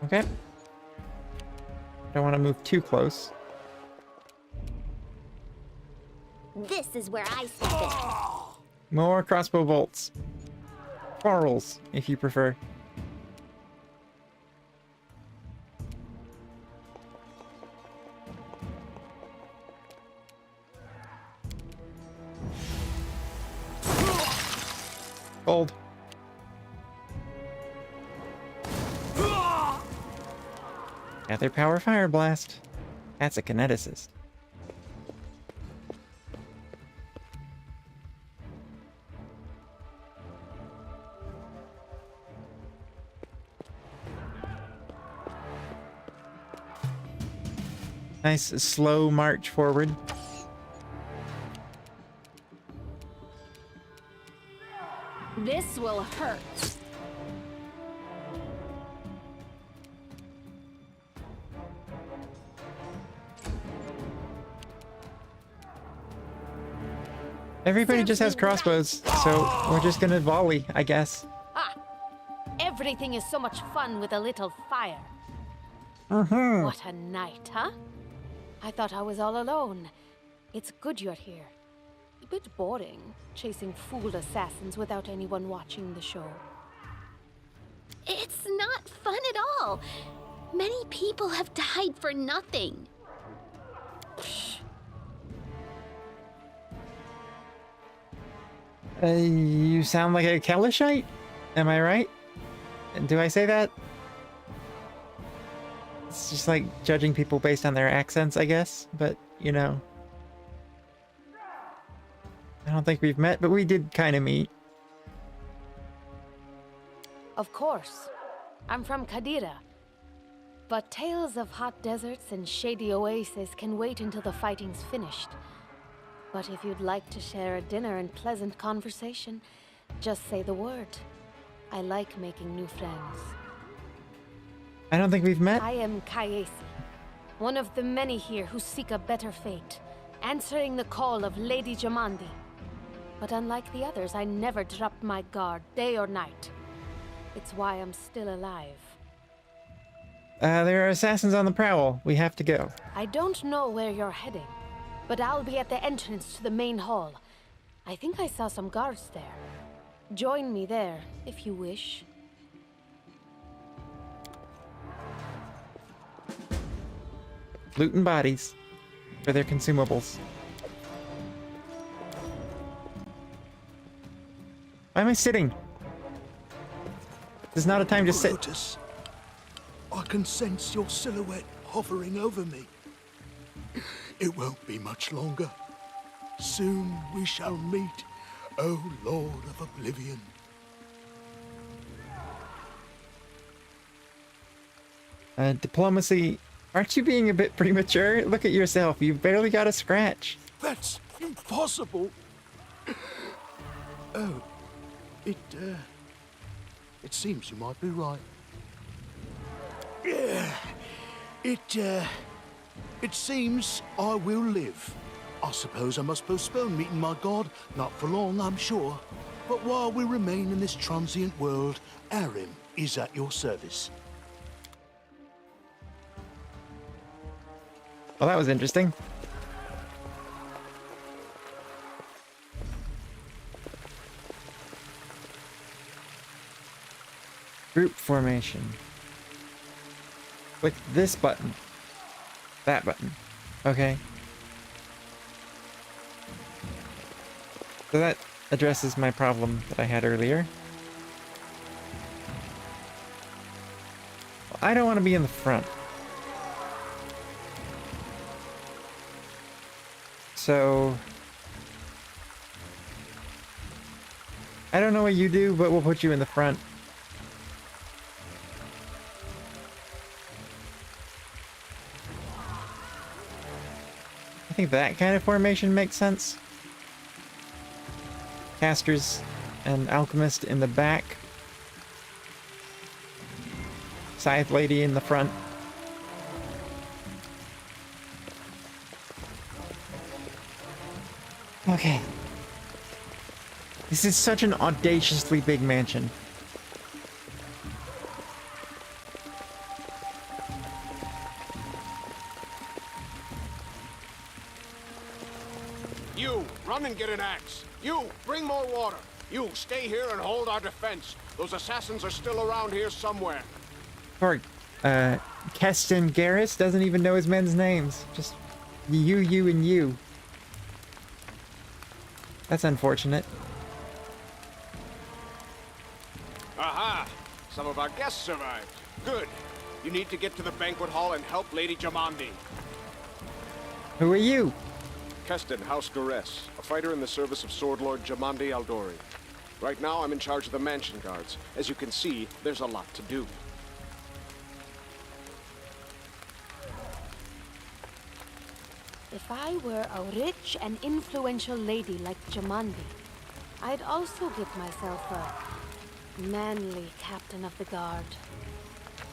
Okay. Don't want to move too close. This is where I step in. More crossbow bolts. Quarrels, if you prefer. Gold. Gather power fire blast. That's a kineticist. Nice slow march forward. This will hurt. Everybody just has crossbows, so we're just gonna volley, I guess. Ah, everything is so much fun with a little fire. What a night, huh? I thought I was all alone. It's good you're here. A bit boring, chasing fool assassins without anyone watching the show. It's not fun at all. Many people have died for nothing. You sound like a Kelishite? Am I right? Do I say that? It's just like judging people based on their accents, I guess. But, you know. I don't think we've met, but we did kind of meet. Of course. I'm from Kadira. But tales of hot deserts and shady oases can wait until the fighting's finished. But if you'd like to share a dinner and pleasant conversation, just say the word. I like making new friends. I don't think we've met. I am Kayesi, one of the many here who seek a better fate, answering the call of Lady Jamandi. But unlike the others, I never dropped my guard, day or night. It's why I'm still alive. There are assassins on the prowl. We have to go. I don't know where you're heading, but I'll be at the entrance to the main hall. I think I saw some guards there. Join me there, if you wish. Looting bodies for their consumables. Why am I sitting? This is not a time to sit. Brutus, I can sense your silhouette hovering over me. It won't be much longer. Soon we shall meet, O Lord of Oblivion. Diplomacy. Aren't you being a bit premature? Look at yourself. You've barely got a scratch. That's impossible. Oh, it seems you might be right. It seems I will live. I suppose I must postpone meeting my god, not for long, I'm sure. But while we remain in this transient world, Arim is at your service. Well, that was interesting. Group formation. Click this button. That button. Okay. So that addresses my problem that I had earlier. Well, I don't want to be in the front. So I don't know what you do, but we'll put you in the front. I think that kind of formation makes sense. Casters and alchemist in the back. Scythe lady in the front. Okay. This is such an audaciously big mansion. You, run and get an axe. You, bring more water. You, stay here and hold our defense. Those assassins are still around here somewhere. Poor, Keston Garrus doesn't even know his men's names. Just you, and you. That's unfortunate. Aha! Some of our guests survived. Good. You need to get to the banquet hall and help Lady Jamandi. Who are you? Keston, House Garess, a fighter in the service of Sword Lord Jamandi Aldori. Right now, I'm in charge of the mansion guards. As you can see, there's a lot to do. If I were a rich and influential lady like Jamandi, I'd also give myself a manly captain of the guard.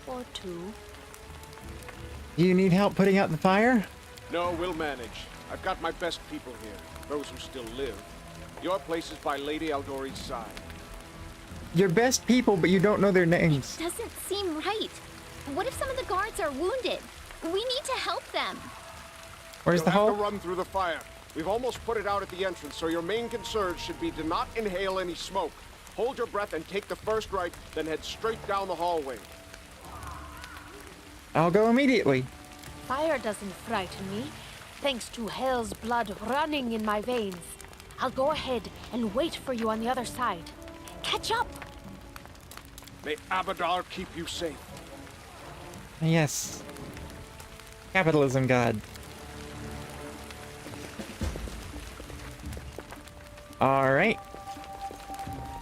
Or two. Do you need help putting out the fire? No, we'll manage. I've got my best people here, those who still live. Your place is by Lady Aldori's side. Your best people, but you don't know their names. Doesn't seem right. What if some of the guards are wounded? We need to help them. Where's the You'll hole? have to run through the fire. We've almost put it out at the entrance, so your main concern should be to not inhale any smoke. Hold your breath and take the first right, then head straight down the hallway. I'll go immediately. Fire doesn't frighten me, thanks to hell's blood running in my veins. I'll go ahead and wait for you on the other side. Catch up! May Abadar keep you safe. Yes. Capitalism god. Alright.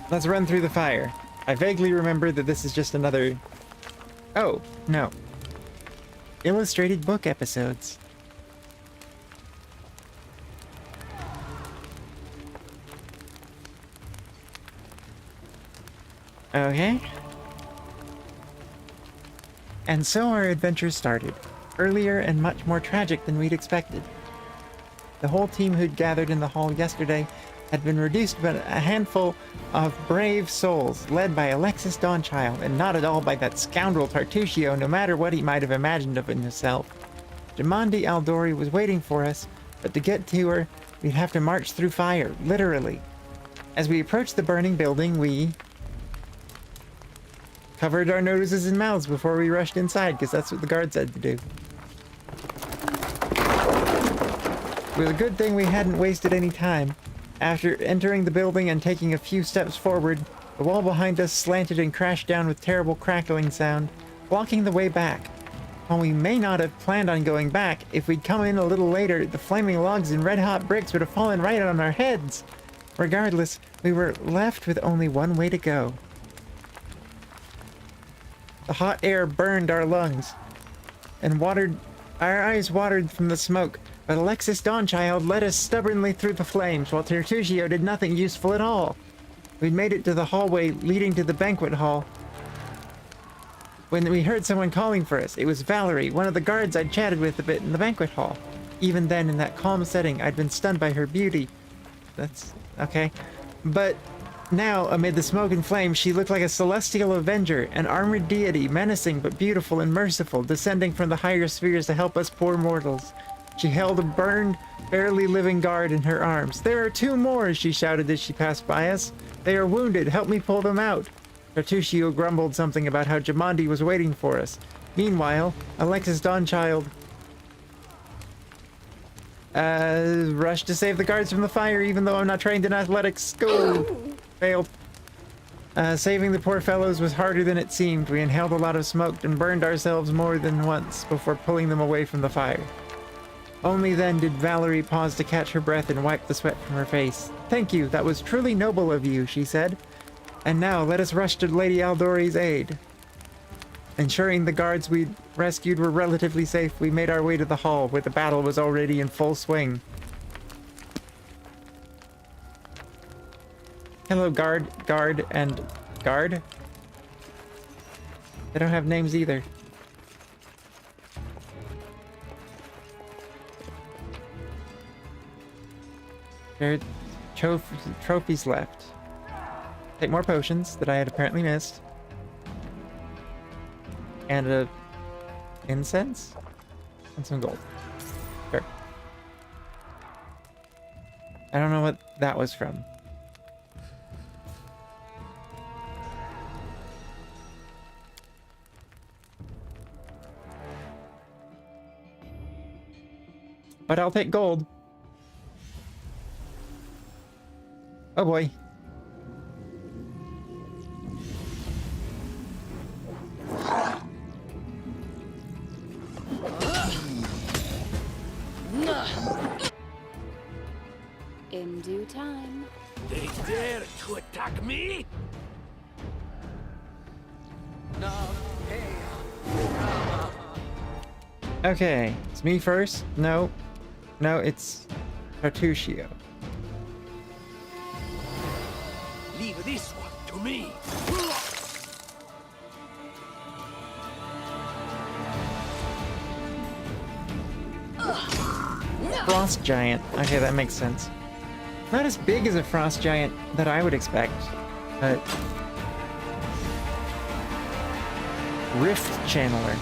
Let's run through the fire. I vaguely remember that this is just another... Oh, no. Illustrated book episodes. Okay. And so our adventure started. Earlier and much more tragic than we'd expected. The whole team who'd gathered in the hall yesterday had been reduced by a handful of brave souls, led by Elexis Dawnchild, and not at all by that scoundrel Tartuccio, no matter what he might have imagined of himself. Jamandi Aldori was waiting for us, but to get to her, we'd have to march through fire, literally. As we approached the burning building, we covered our noses and mouths before we rushed inside, because that's what the guard said to do. It was a good thing we hadn't wasted any time. After entering the building and taking a few steps forward, the wall behind us slanted and crashed down with terrible crackling sound, blocking the way back. While we may not have planned on going back, if we'd come in a little later, the flaming logs and red-hot bricks would have fallen right on our heads. Regardless, we were left with only one way to go. The hot air burned our lungs, and our eyes watered from the smoke, but Elexis Dawnchild led us stubbornly through the flames, while Tartuccio did nothing useful at all. We'd made it to the hallway leading to the banquet hall when we heard someone calling for us. It was Valerie, one of the guards I'd chatted with a bit in the banquet hall. Even then, in that calm setting, I'd been stunned by her beauty. That's okay. But now, amid the smoke and flames, she looked like a celestial avenger, an armored deity, menacing but beautiful and merciful, descending from the higher spheres to help us poor mortals. She held a burned, barely living guard in her arms. "There are two more," she shouted as she passed by us. "They are wounded. Help me pull them out." Tartuccio grumbled something about how Jamandi was waiting for us. Meanwhile, Elexis Dawnchild rushed to save the guards from the fire, even though I'm not trained in athletics. Go! Failed. Saving the poor fellows was harder than it seemed. We inhaled a lot of smoke and burned ourselves more than once before pulling them away from the fire. Only then did Valerie pause to catch her breath and wipe the sweat from her face. "Thank you, that was truly noble of you," she said. "And now let us rush to Lady Aldori's aid." Ensuring the guards we rescued were relatively safe, we made our way to the hall, where the battle was already in full swing. Hello, guard, and guard? They don't have names either. There are trophies left. Take more potions that I had apparently missed. And a incense? And some gold. Sure. I don't know what that was from. But I'll take gold. Oh boy. In due time. They dare to attack me? Okay, it's me first. No, it's Tartuccio. Leave this one to me. Frost giant. Okay, that makes sense. Not as big as a frost giant that I would expect, but Rift Channeler.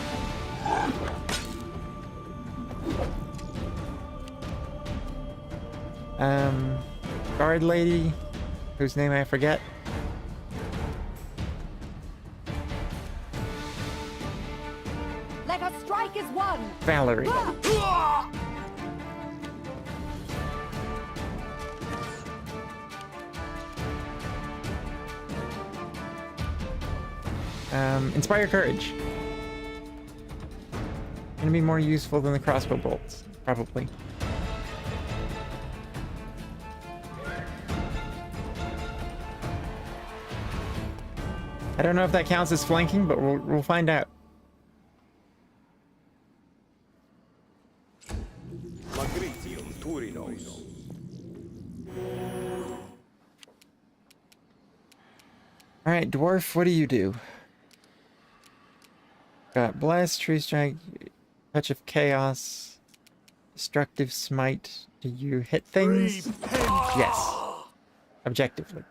Guard lady, whose name I forget. Let us strike as one. Valerie. Inspire courage. Gonna be more useful than the crossbow bolts, probably. I don't know if that counts as flanking, but we'll find out. All right, dwarf, what do you do? Got blast, tree strike, touch of chaos, destructive smite. Do you hit things? Yes. Objectively.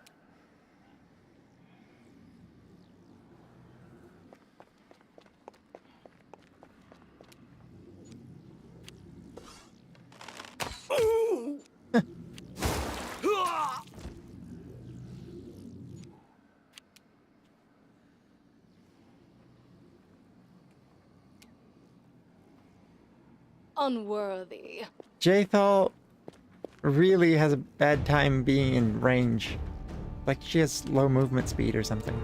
Unworthy. Jaethal really has a bad time being in range. Like she has low movement speed or something.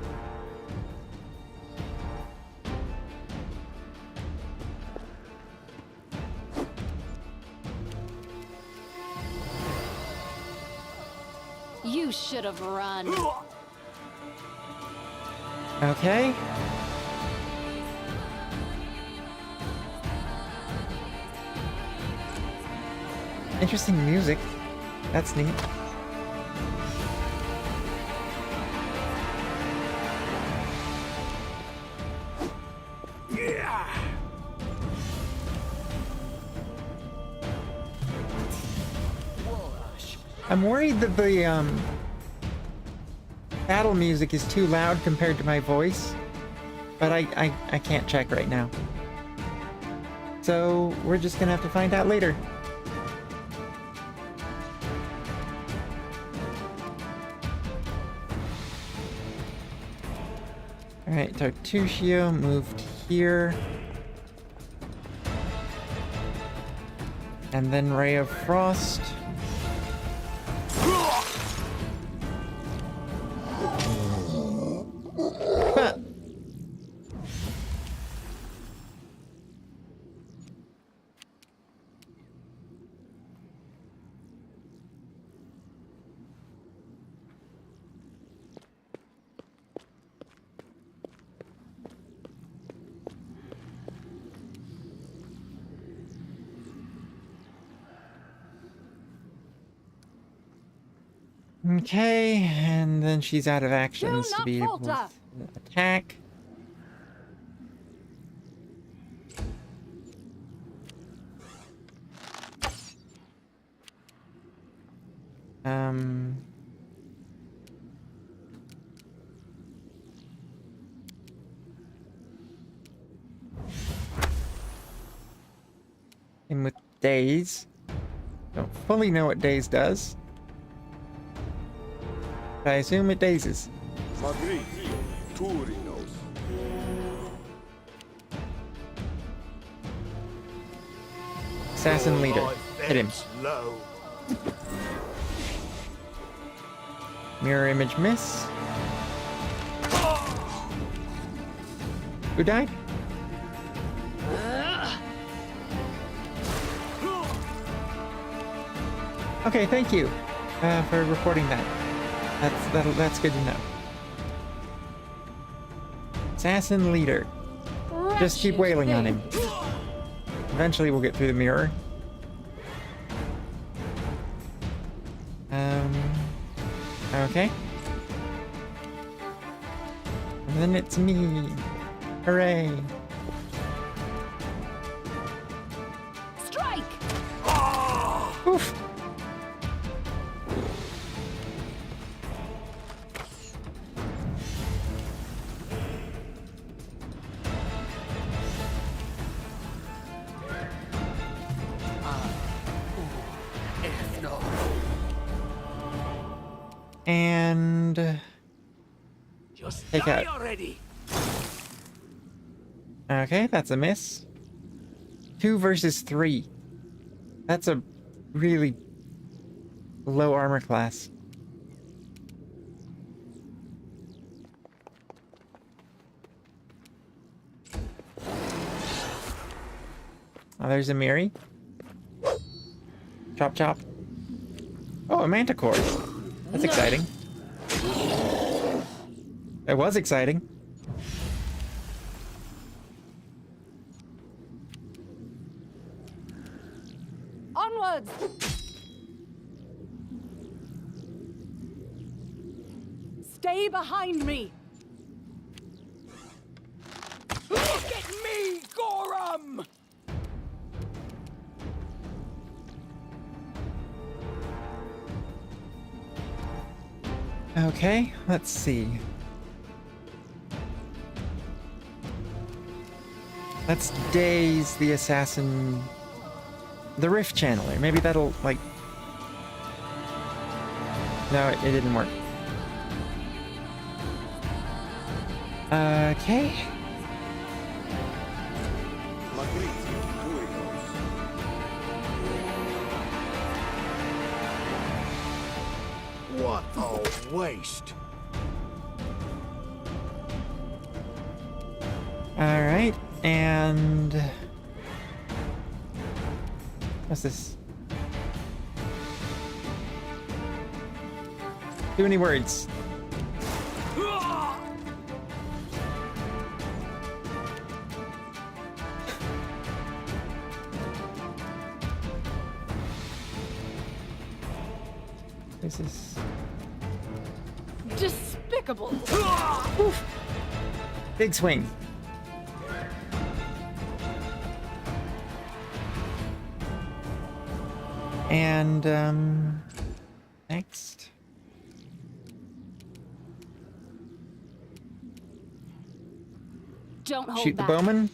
You should have run. Okay. Interesting music. That's neat. I'm worried that the battle music is too loud compared to my voice, but I can't check right now. So we're just gonna have to find out later. Alright, Tartuccio moved here. And then Ray of Frost. Huh. Okay, and then she's out of actions Do to be able not to attack. And with Daze, don't fully know what Daze does, but I assume it dazes. Assassin leader, hit him. Mirror image miss. Who died? Okay, thank you for reporting that. That's good to know. Assassin leader. Just keep wailing on him. Eventually we'll get through the mirror. Okay. And then it's me. Hooray. Strike! Oof. And Just take die out. already. Okay, that's a miss. 2 versus 3. That's a really low armor class. Oh, there's a Miri. Chop chop. Oh, a manticore. That's exciting. It was exciting. Onwards! Stay behind me! Look at me, Gorum! Okay, let's see. Let's daze the assassin. The Rift Channeler. Maybe that'll, like... No, it didn't work. Okay. What a waste. Alright, and... What's this? Too many words. This is Despicable! Oof. Big swing. And next. Don't hold Shoot the back. bowman.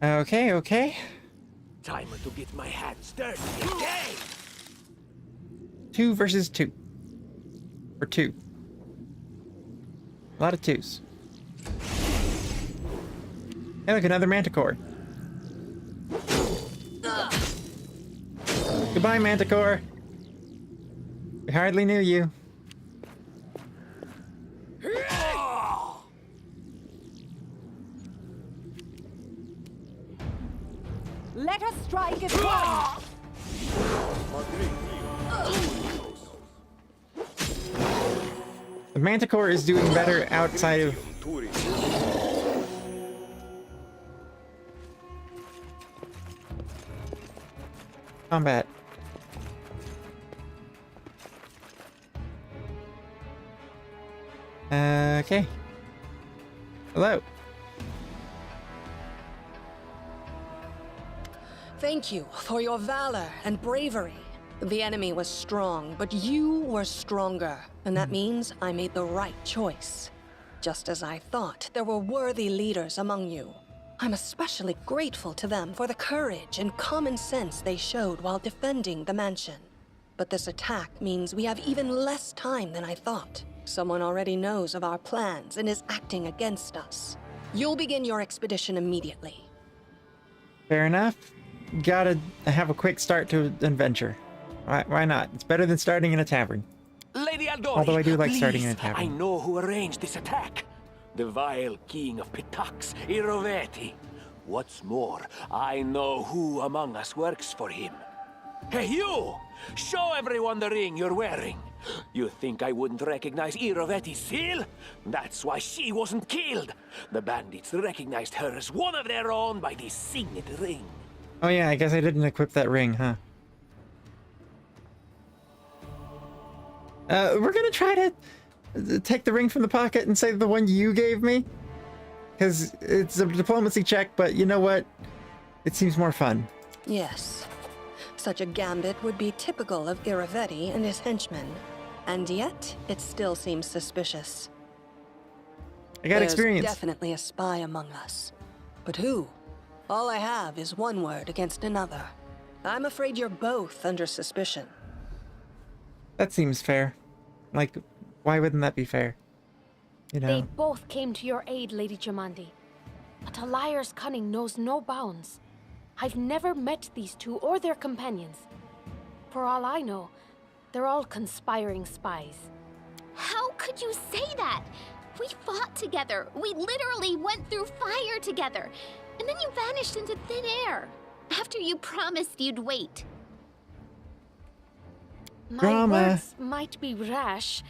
Okay, okay. Time to get my hands dirty again. 2 versus 2. Or 2. A lot of 2s. Hey, look, another manticore. Goodbye, manticore. We hardly knew you. Let us strike as one! The Manticore is doing better outside of combat. Okay. Hello. Thank you for your valor and bravery. The enemy was strong, but you were stronger, and that means I made the right choice. Just as I thought, there were worthy leaders among you. I'm especially grateful to them for the courage and common sense they showed while defending the mansion. But this attack means we have even less time than I thought. Someone already knows of our plans and is acting against us. You'll begin your expedition immediately. Fair enough. Gotta have a quick start to an adventure. Why not? It's better than starting in a tavern. Lady Aldori, Although I do like please, starting in a tavern. I know who arranged this attack. The vile king of Pitax, Iroveti. What's more, I know who among us works for him. Hey, you! Show everyone the ring you're wearing. You think I wouldn't recognize Iroveti's seal? That's why she wasn't killed. The bandits recognized her as one of their own by this signet ring. Oh yeah, I guess I didn't equip that ring, huh? We're gonna try to take the ring from the pocket and say the one you gave me. Because it's a diplomacy check, but you know what? It seems more fun. Yes. Such a gambit would be typical of Iroveti and his henchmen. And yet, it still seems suspicious. I got experience. There's definitely a spy among us. But who? All I have is one word against another. I'm afraid you're both under suspicion. That seems fair. Like, why wouldn't that be fair? You know. They both came to your aid, Lady Jamandi. But a liar's cunning knows no bounds. I've never met these two or their companions. For all I know, they're all conspiring spies. How could you say that? We fought together. We literally went through fire together. And then you vanished into thin air. After you promised you'd wait. My words might be rash.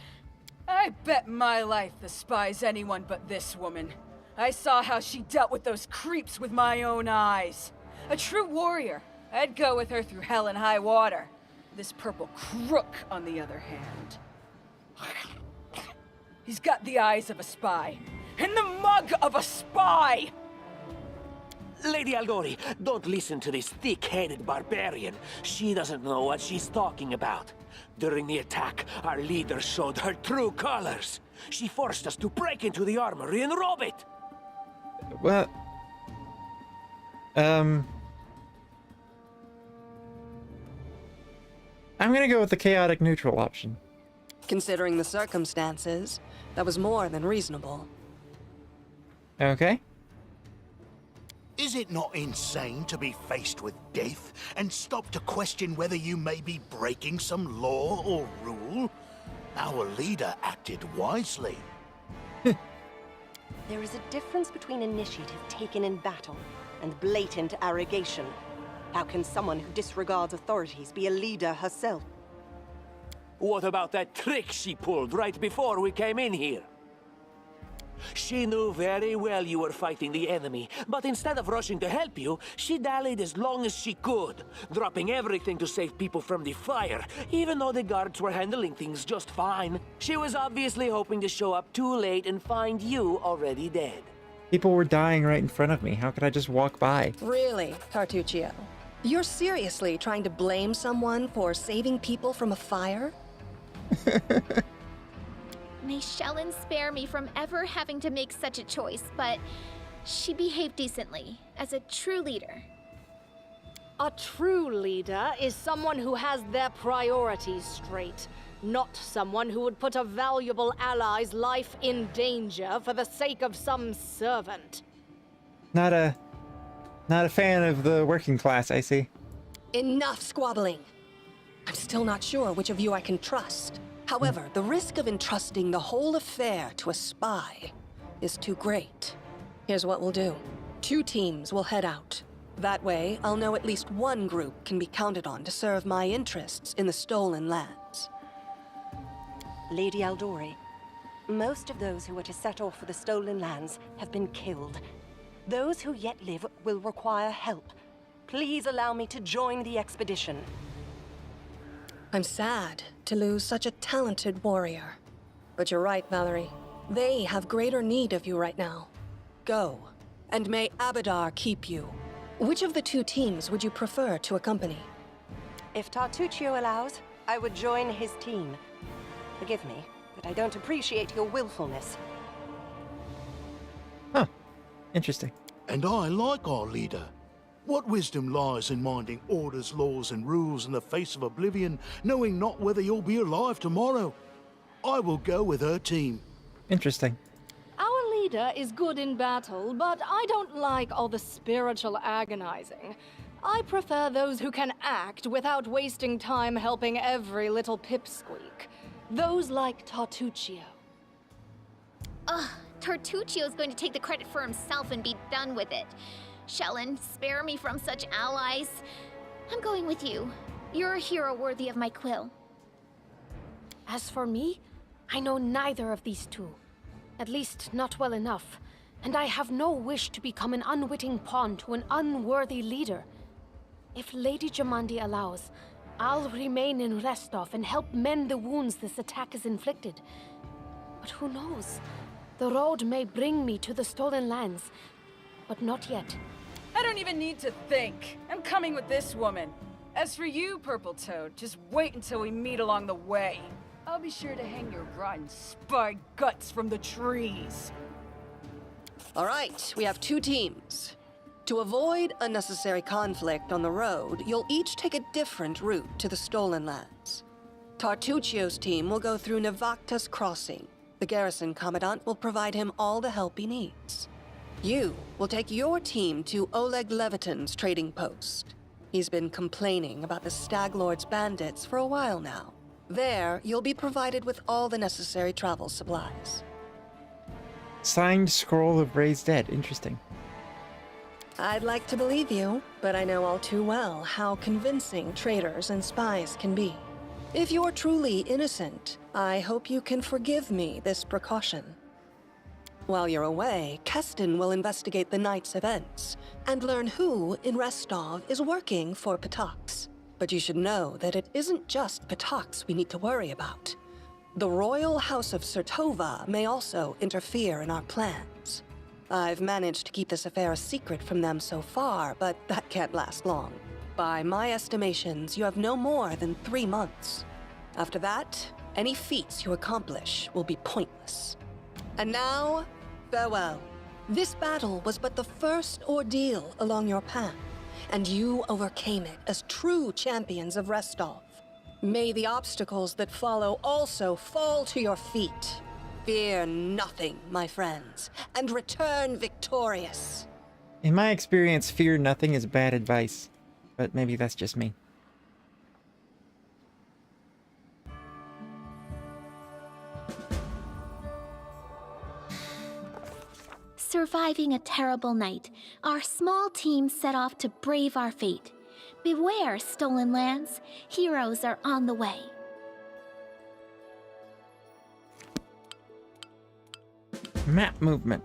I bet my life the spy's anyone but this woman. I saw how she dealt with those creeps with my own eyes. A true warrior. I'd go with her through hell and high water. This purple crook, on the other hand. He's got the eyes of a spy. And the mug of a spy! Lady Aldori, don't listen to this thick-headed barbarian. She doesn't know what she's talking about. During the attack, our leader showed her true colors. She forced us to break into the armory and rob it. Well, I'm gonna go with the chaotic neutral option. Considering the circumstances, that was more than reasonable. Okay. Is it not insane to be faced with death and stop to question whether you may be breaking some law or rule? Our leader acted wisely. There is a difference between initiative taken in battle and blatant arrogation. How can someone who disregards authorities be a leader herself? What about that trick she pulled right before we came in here? She knew very well you were fighting the enemy, but instead of rushing to help you, she dallied as long as she could, dropping everything to save people from the fire, even though the guards were handling things just fine. She was obviously hoping to show up too late and find you already dead. People were dying right in front of me. How could I just walk by? Really, Tartuccio? You're seriously trying to blame someone for saving people from a fire? May Shellen spare me from ever having to make such a choice, but she behaved decently, as a true leader. A true leader is someone who has their priorities straight, not someone who would put a valuable ally's life in danger for the sake of some servant. Not a fan of the working class, I see. Enough squabbling. I'm still not sure which of you I can trust. However, the risk of entrusting the whole affair to a spy is too great. Here's what we'll do. 2 teams will head out. That way, I'll know at least one group can be counted on to serve my interests in the stolen lands. Lady Aldori, Most of those who were to set off for the stolen lands have been killed. Those who yet live will require help. Please allow me to join the expedition. I'm sad to lose such a talented warrior. But you're right, Valerie. They have greater need of you right now. Go, and may Abadar keep you. Which of the two teams would you prefer to accompany? If Tartuccio allows, I would join his team. Forgive me, but I don't appreciate your willfulness. Huh. Interesting. And I like our leader. What wisdom lies in minding orders, laws, and rules in the face of oblivion, knowing not whether you'll be alive tomorrow? I will go with her team. Interesting. Our leader is good in battle, but I don't like all the spiritual agonizing. I prefer those who can act without wasting time helping every little pipsqueak. Those like Tartuccio. Ugh, Tartuccio's going to take the credit for himself and be done with it. Shellen, spare me from such allies. I'm going with you. You're a hero worthy of my quill. As for me, I know neither of these two. At least not well enough. And I have no wish to become an unwitting pawn to an unworthy leader. If Lady Jamandi allows, I'll remain in Restov and help mend the wounds this attack has inflicted. But who knows? The road may bring me to the stolen lands, but not yet. I don't even need to think. I'm coming with this woman. As for you, Purple Toad, just wait until we meet along the way. I'll be sure to hang your rotten spy guts from the trees. All right, we have two teams. To avoid unnecessary conflict on the road, you'll each take a different route to the stolen lands. Tartuccio's team will go through Navakta's crossing. The garrison commandant will provide him all the help he needs. You will take your team to Oleg Levitin's trading post. He's been complaining about the Stag Lord's bandits for a while now. There, you'll be provided with all the necessary travel supplies. Signed Scroll of Raised Dead. Interesting. I'd like to believe you, but I know all too well how convincing traitors and spies can be. If you're truly innocent, I hope you can forgive me this precaution. While you're away, Keston will investigate the night's events and learn who in Restov is working for Patox. But you should know that it isn't just Patox we need to worry about. The Royal House of Sertova may also interfere in our plans. I've managed to keep this affair a secret from them so far, but that can't last long. By my estimations, you have no more than 3 months. After that, any feats you accomplish will be pointless. And now, farewell. This battle was but the first ordeal along your path, and you overcame it as true champions of Restov. May the obstacles that follow also fall to your feet. Fear nothing, my friends, and return victorious. In my experience, fear nothing is bad advice, but maybe that's just me. Surviving a terrible night, our small team set off to brave our fate. Beware, stolen lands. Heroes are on the way. Map movement.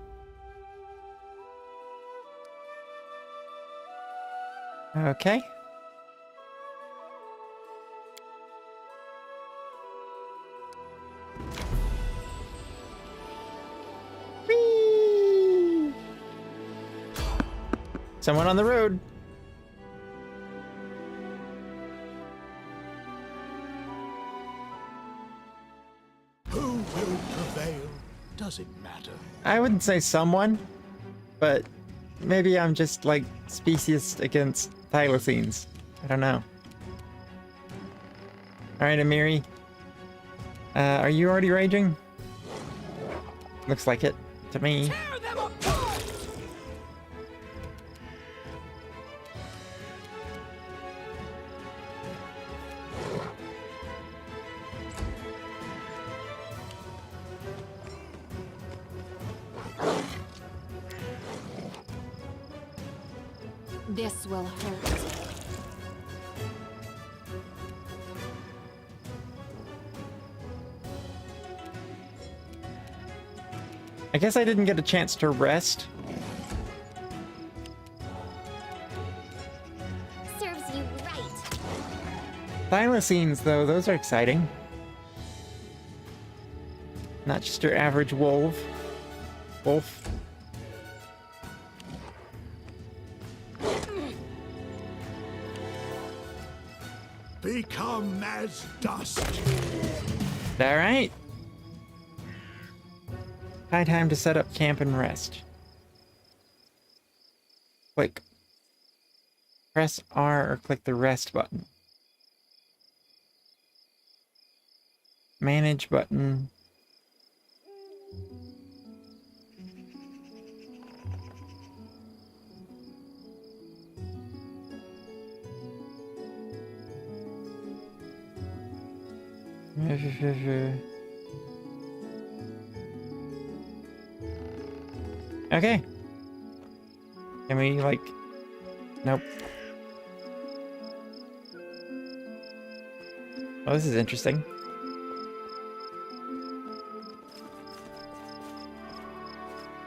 Okay. Whee! Someone on the road. Who will prevail? Does it matter? I wouldn't say someone, but maybe I'm just like speciest against thylacines. I don't know. Alright, Amiri. Are you already raging? Looks like it to me. This will hurt. I guess I didn't get a chance to rest. Serves you right. Thylacines, though, those are exciting. Not just your average wolf. Become as dust. All right. High time to set up camp and rest. Click. Press R or click the rest button. Manage button. Okay. Can we, like... Nope. Oh, this is interesting.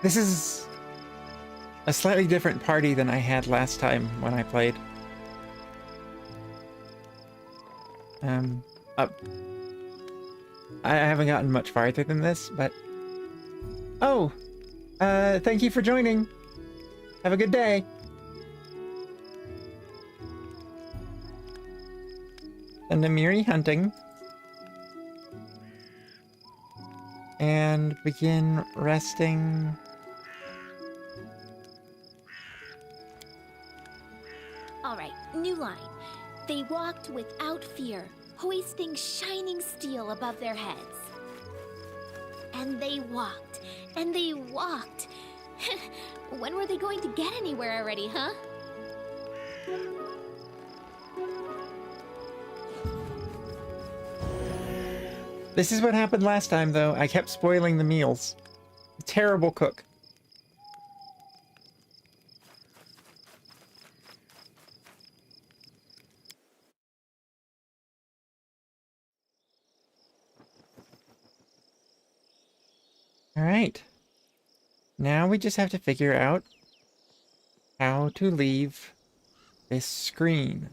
This is a slightly different party than I had last time when I played. I haven't gotten much farther than this, but... Oh! Thank you for joining! Have a good day! And Amiri hunting. And begin resting. Alright, new line. They walked without fear, hoisting shining steel above their heads. And they walked, and they walked. When were they going to get anywhere already, huh? This is what happened last time, though. I kept spoiling the meals. Terrible cook. All right. Now we just have to figure out how to leave this screen.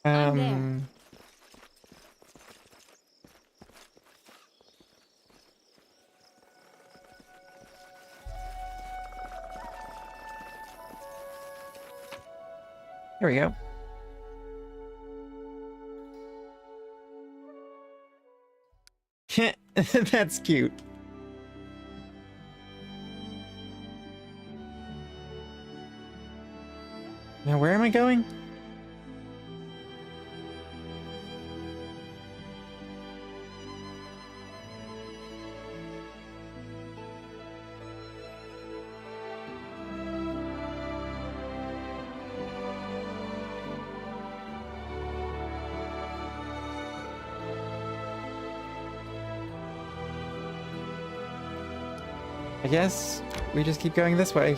I'm there. Here we go. That's cute. Now, where am I going? I guess we just keep going this way,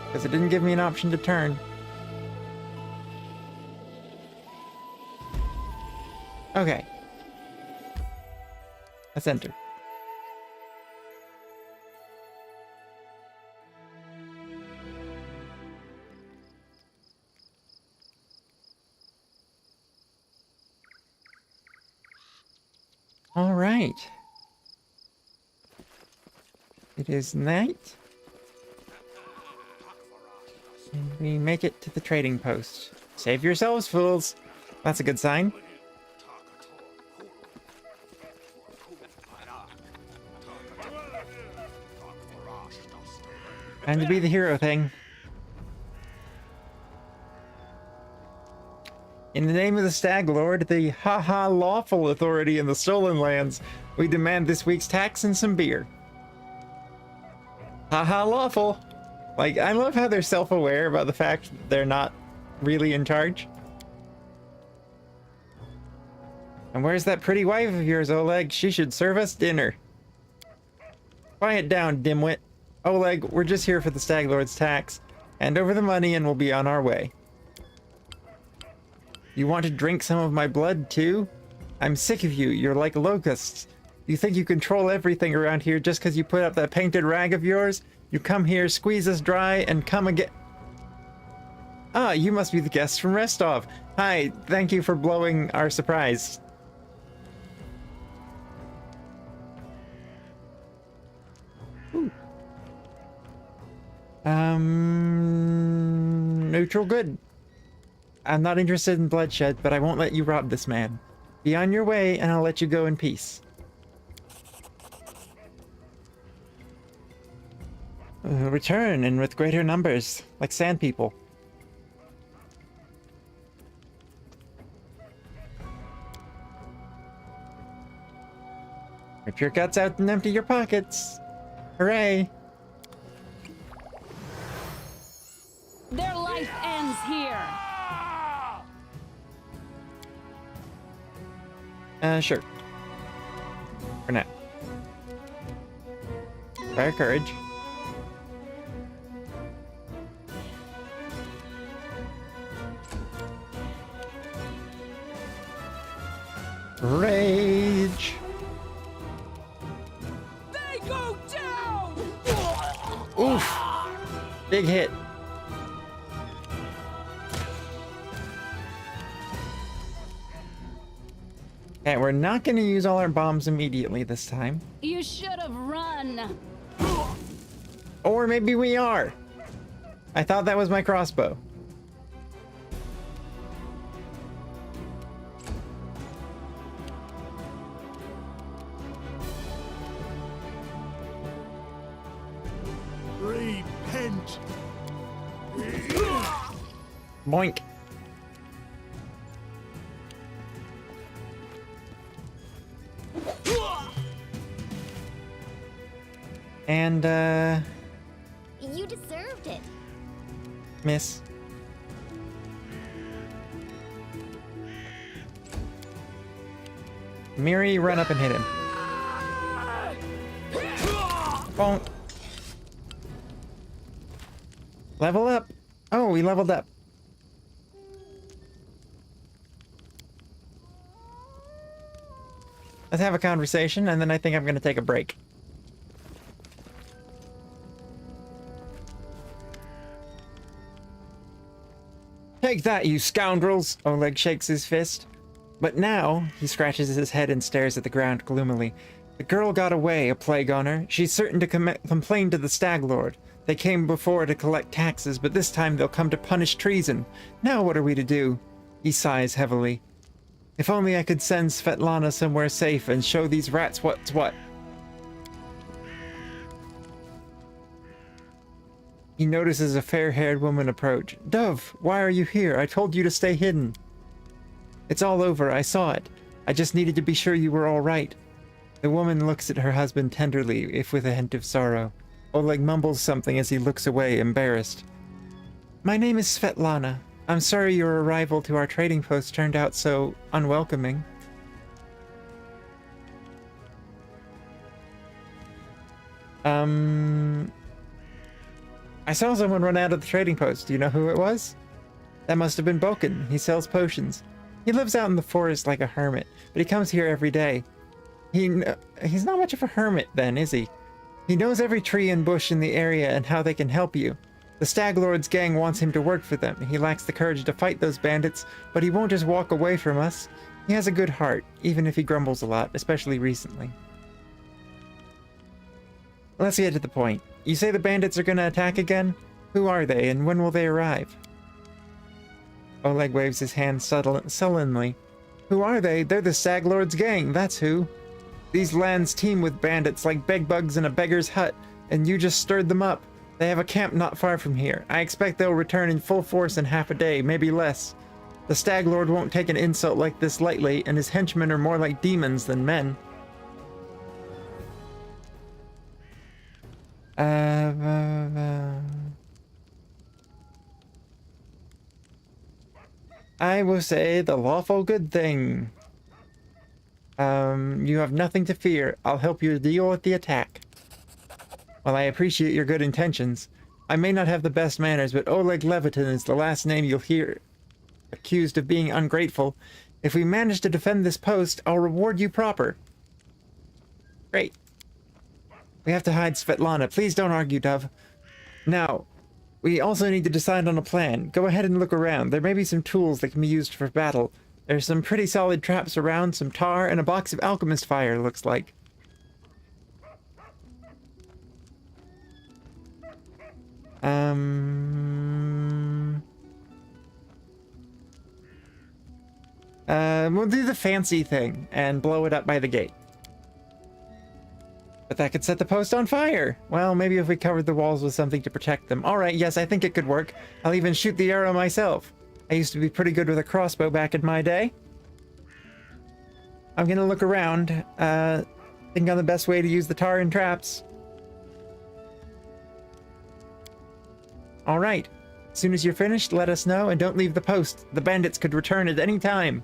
because it didn't give me an option to turn. Okay. Let's enter. All right. It is night. And we make it to the trading post. Save yourselves, fools. That's a good sign. Time to be the hero thing. In the name of the Stag Lord, the haha lawful authority in the stolen lands, we demand this week's tax and some beer. Haha lawful. Like, I love how they're self-aware about the fact that they're not really in charge. And where's that pretty wife of yours, Oleg? She should serve us dinner. Quiet down, dimwit. Oleg, we're just here for the Stag Lord's tax. Hand over the money and we'll be on our way. You want to drink some of my blood, too? I'm sick of you. You're like locusts. You think you control everything around here just because you put up that painted rag of yours? You come here, squeeze us dry, and come again. Ah, you must be the guests from Restov. Hi, thank you for blowing our surprise. Ooh. Neutral good. I'm not interested in bloodshed, but I won't let you rob this man. Be on your way, and I'll let you go in peace. Return, and with greater numbers, like sand people. Rip your guts out and empty your pockets. Hooray! Their life ends here. Sure. For now. Fire courage. Rage. They go down! Oof. Big hit. Okay, we're not going to use all our bombs immediately this time. You should have run. Or maybe we are. I thought that was my crossbow. Repent. Boink. And, You deserved it. miss. Miri, run up and hit him. Bonk. Level up. Oh, we leveled up. Let's have a conversation, and then I think I'm going to take a break. Take that, you scoundrels! Oleg shakes his fist. But now, he scratches his head and stares at the ground gloomily. The girl got away, a plague on her. She's certain to complain to the Stag Lord. They came before to collect taxes, but this time they'll come to punish treason. Now what are we to do? He sighs heavily. If only I could send Svetlana somewhere safe and show these rats what's what. He notices a fair-haired woman approach. Dove, why are you here? I told you to stay hidden. It's all over. I saw it. I just needed to be sure you were all right. The woman looks at her husband tenderly, if with a hint of sorrow. Oleg mumbles something as he looks away, embarrassed. My name is Svetlana. I'm sorry your arrival to our trading post turned out so unwelcoming. I saw someone run out of the trading post. Do you know who it was? That must have been Boken. He sells potions. He lives out in the forest like a hermit, but he comes here every day. He's not much of a hermit then, is he? He knows every tree and bush in the area and how they can help you. The Stag Lord's gang wants him to work for them. He lacks the courage to fight those bandits, but he won't just walk away from us. He has a good heart, even if he grumbles a lot, especially recently. Let's get to the point. You say the bandits are gonna attack again? Who are they, and when will they arrive? Oleg waves his hand sullenly. Who are they? They're the Stag Lord's gang, that's who. These lands teem with bandits like bedbugs in a beggar's hut, and you just stirred them up. They have a camp not far from here. I expect they'll return in full force in half a day, maybe less. The Stag Lord won't take an insult like this lightly, and his henchmen are more like demons than men. I will say the lawful good thing. You have nothing to fear. I'll help you deal with the attack. While I appreciate your good intentions, I may not have the best manners, but Oleg Levitin is the last name you'll hear accused of being ungrateful. If we manage to defend this post, I'll reward you proper. Great. We have to hide Svetlana. Please don't argue, Dove. Now, we also need to decide on a plan. Go ahead and look around. There may be some tools that can be used for battle. There's some pretty solid traps around, some tar, and a box of alchemist fire, looks like. We'll do the fancy thing and blow it up by the gate. But that could set the post on fire. Well, maybe if we covered the walls with something to protect them. Alright, yes, I think it could work. I'll even shoot the arrow myself. I used to be pretty good with a crossbow back in my day. I'm gonna look around, think on the best way to use the tar and traps. Alright. As soon as you're finished, let us know, and don't leave the post. The bandits could return at any time.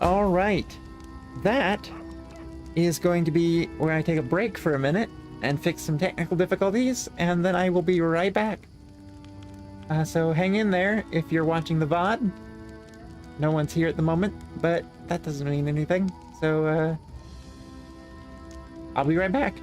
Alright. That is going to be where I take a break for a minute and fix some technical difficulties, and then I will be right back. So hang in there if you're watching the VOD. No one's here at the moment, but that doesn't mean anything. So, I'll be right back.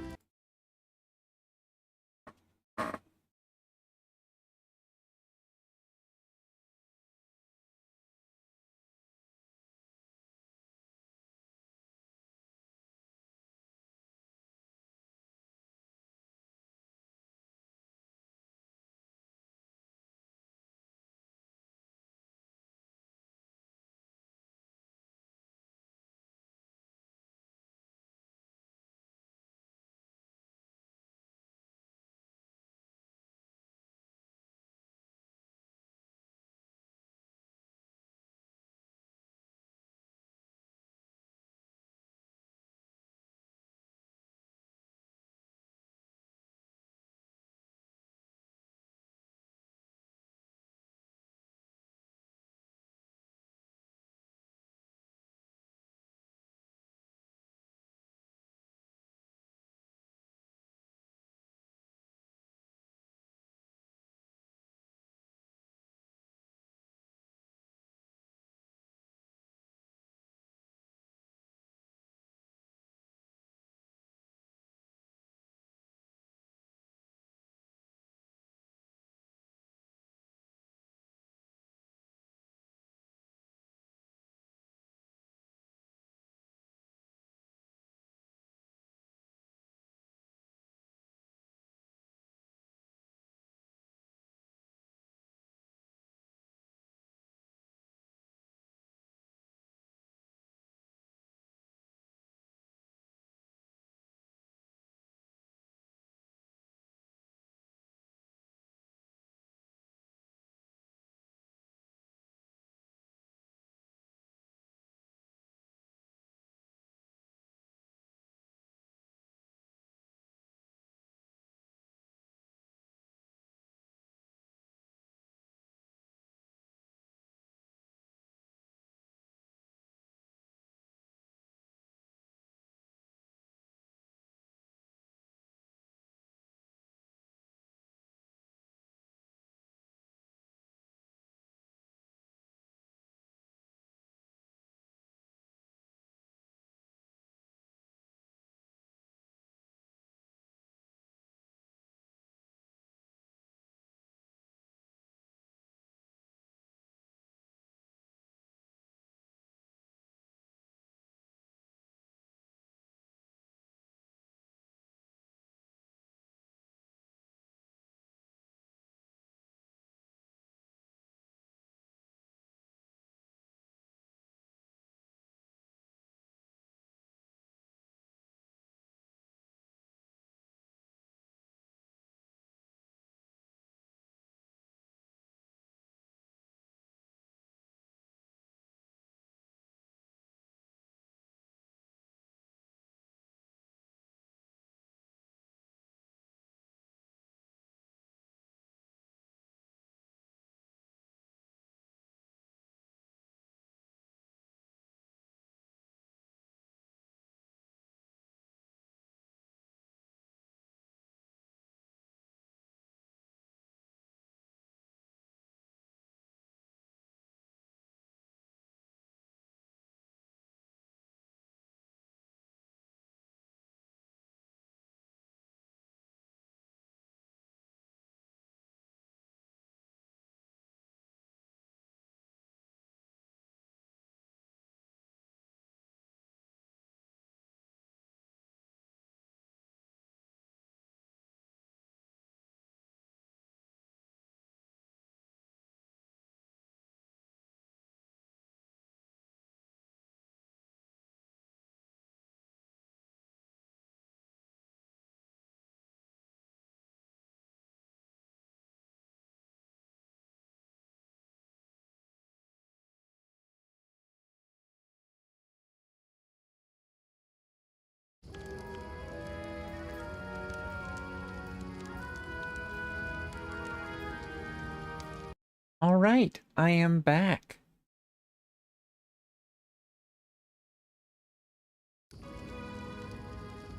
All right, I am back.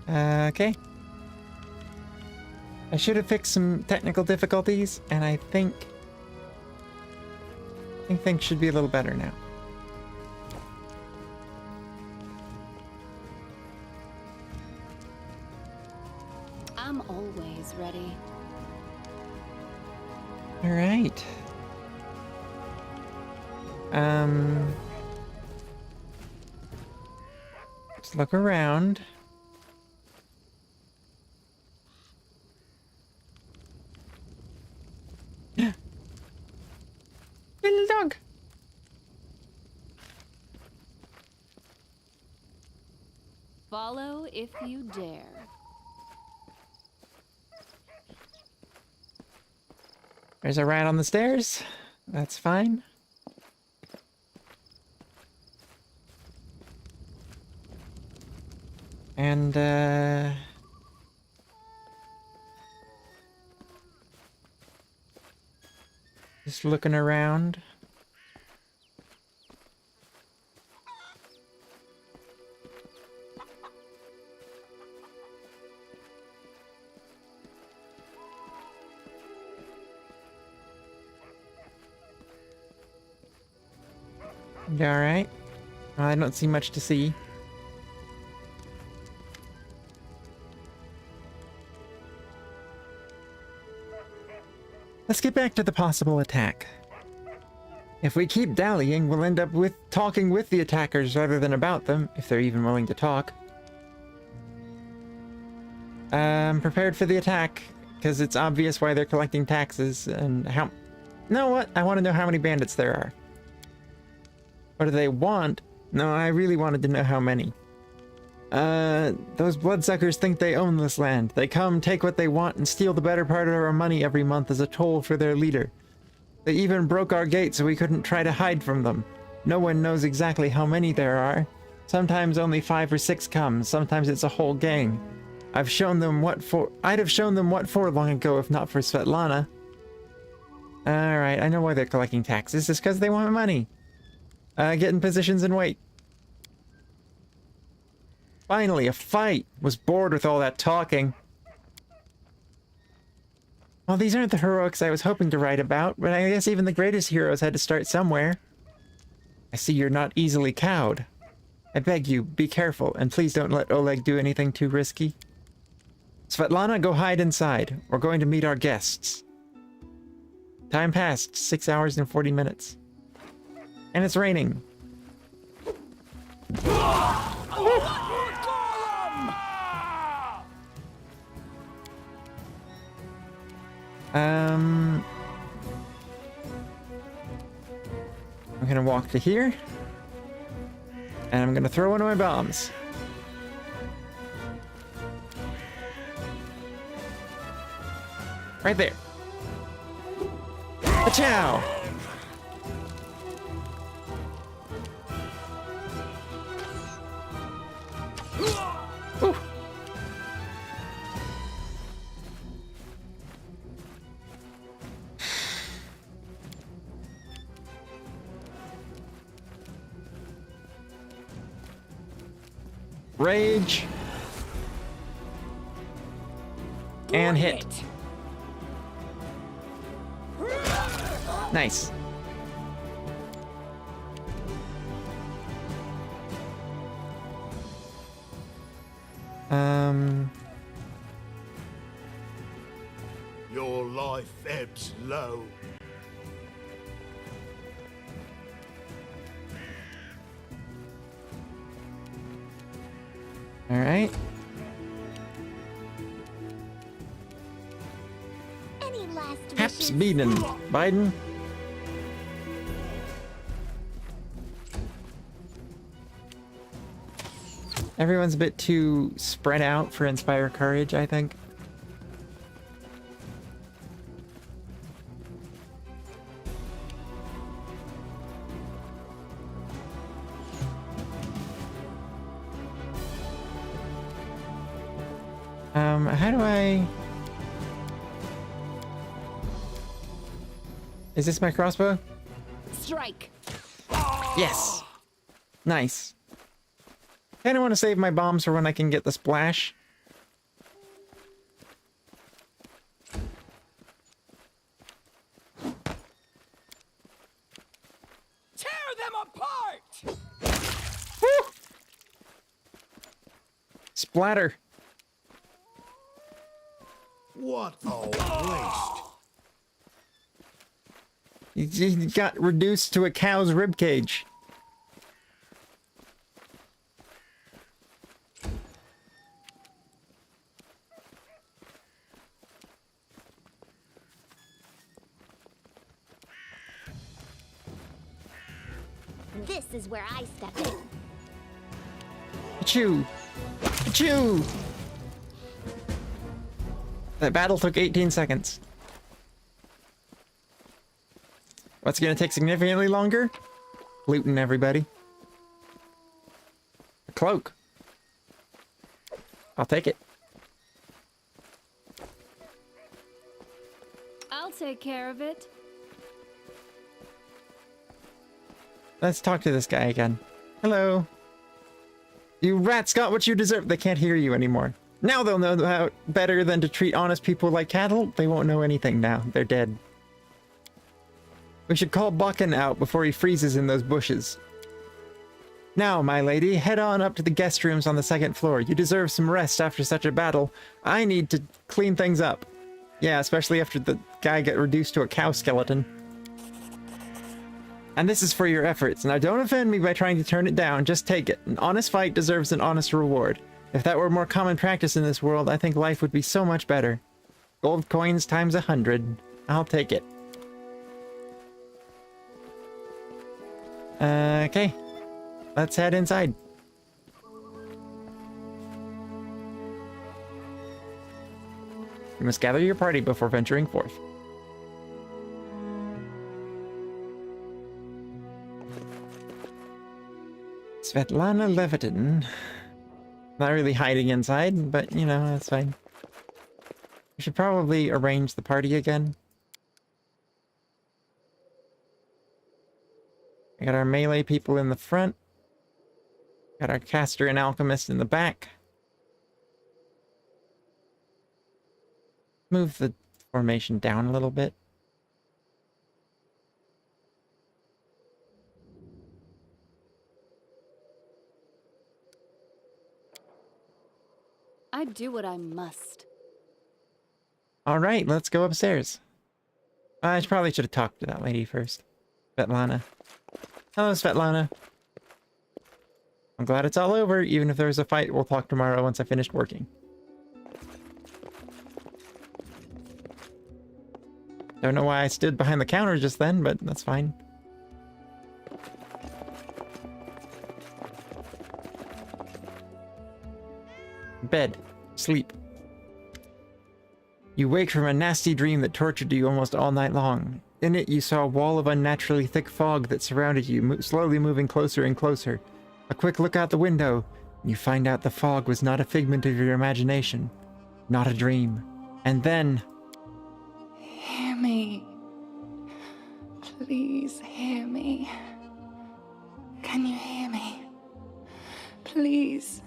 Okay. I should have fixed some technical difficulties, and I think things should be a little better now. I'm always ready. All right. Let's look around. Little dog. Follow if you dare. There's a rat on the stairs. That's fine. And, just looking around. You alright? I don't see much to see. Let's get back to the possible attack. If we keep dallying, we'll end up talking with the attackers rather than about them, if they're even willing to talk. I'm prepared for the attack, because it's obvious why they're collecting taxes, and how... You know what? I want to know how many bandits there are. What do they want? No, I really wanted to know how many. Those bloodsuckers think they own this land. They come, take what they want, and steal the better part of our money every month as a toll for their leader. They even broke our gate so we couldn't try to hide from them. No one knows exactly how many there are. Sometimes only 5 or 6 come, sometimes it's a whole gang. I'd have shown them what for long ago if not for Svetlana. Alright, I know why they're collecting taxes. It's because they want money. Get in positions and wait. Finally, a fight! Was bored with all that talking. Well, these aren't the heroics I was hoping to write about, but I guess even the greatest heroes had to start somewhere. I see you're not easily cowed. I beg you, be careful, and please don't let Oleg do anything too risky. Svetlana, go hide inside. We're going to meet our guests. Time passed, 6 hours and 40 minutes. And it's raining. I'm gonna walk to here. And I'm gonna throw one of my bombs. Right there. A-chow! Ooh. Rage. And hit. Nice. Your life ebbs low. All right. Any last Haps wishes? Biden. Biden. Everyone's a bit too spread out for Inspire Courage, I think. How do I... Is this my crossbow? Strike. Yes. Nice. Kinda want to save my bombs for when I can get the splash. Tear them apart! Woo! Splatter. What a waste. He got reduced to a cow's ribcage. This is where I step in. Achoo! Achoo! That battle took 18 seconds. What's gonna take significantly longer? Looting everybody. A cloak. I'll take it. I'll take care of it. Let's talk to this guy again. Hello. You rats got what you deserve. They can't hear you anymore. Now they'll know how better than to treat honest people like cattle. They won't know anything now. They're dead. We should call Buchan out before he freezes in those bushes. Now, my lady, head on up to the guest rooms on the second floor. You deserve some rest after such a battle. I need to clean things up. Yeah, especially after the guy got reduced to a cow skeleton. And this is for your efforts. Now don't offend me by trying to turn it down, just take it. An honest fight deserves an honest reward. If that were more common practice in this world, I think life would be so much better. Gold coins times 100. I'll take it. Okay. Let's head inside. You must gather your party before venturing forth. Svetlana Levitin. Not really hiding inside, but you know, that's fine. We should probably arrange the party again. We got our melee people in the front. Got our caster and alchemist in the back. Move the formation down a little bit. I do what I must. All right, let's go upstairs. I probably should have talked to that lady first. Svetlana. Hello, Svetlana. I'm glad it's all over. Even if there's a fight, we'll talk tomorrow once I finished working. Don't know why I stood behind the counter just then, but that's fine. Bed. Sleep. You wake from a nasty dream that tortured you almost all night long. In it, you saw a wall of unnaturally thick fog that surrounded you, slowly moving closer and closer. A quick look out the window, and you find out the fog was not a figment of your imagination, not a dream. And then... Hear me. Please hear me. Can you hear me? Please.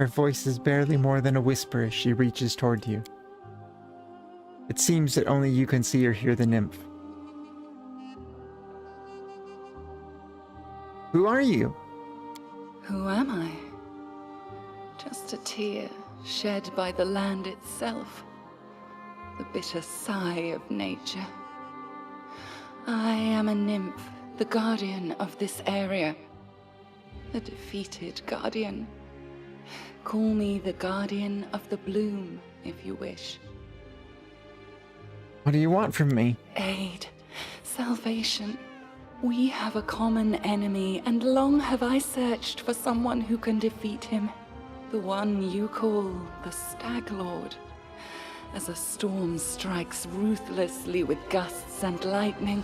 Her voice is barely more than a whisper as she reaches toward you. It seems that only you can see or hear the nymph. Who are you? Who am I? Just a tear shed by the land itself. The bitter sigh of nature. I am a nymph, the guardian of this area. The defeated guardian. Call me the guardian of the bloom, if you wish. What do you want from me? Aid. Salvation. We have a common enemy, and long have I searched for someone who can defeat him. The one you call the Stag Lord. As a storm strikes ruthlessly with gusts and lightning,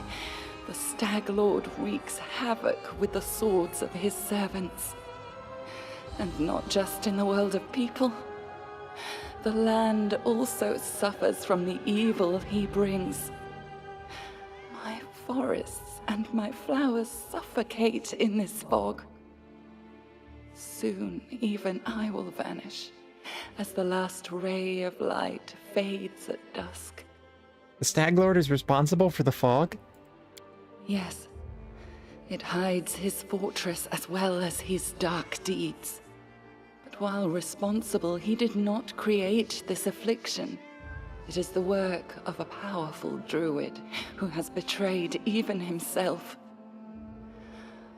the Stag Lord wreaks havoc with the swords of his servants. And not just in the world of people. The land also suffers from the evil he brings. forests and my flowers suffocate in this fog. Soon, even I will vanish, as the last ray of light fades at dusk. The Stag Lord is responsible for the fog? Yes. It hides his fortress as well as his dark deeds. But while responsible, he did not create this affliction. It is the work of a powerful druid who has betrayed even himself.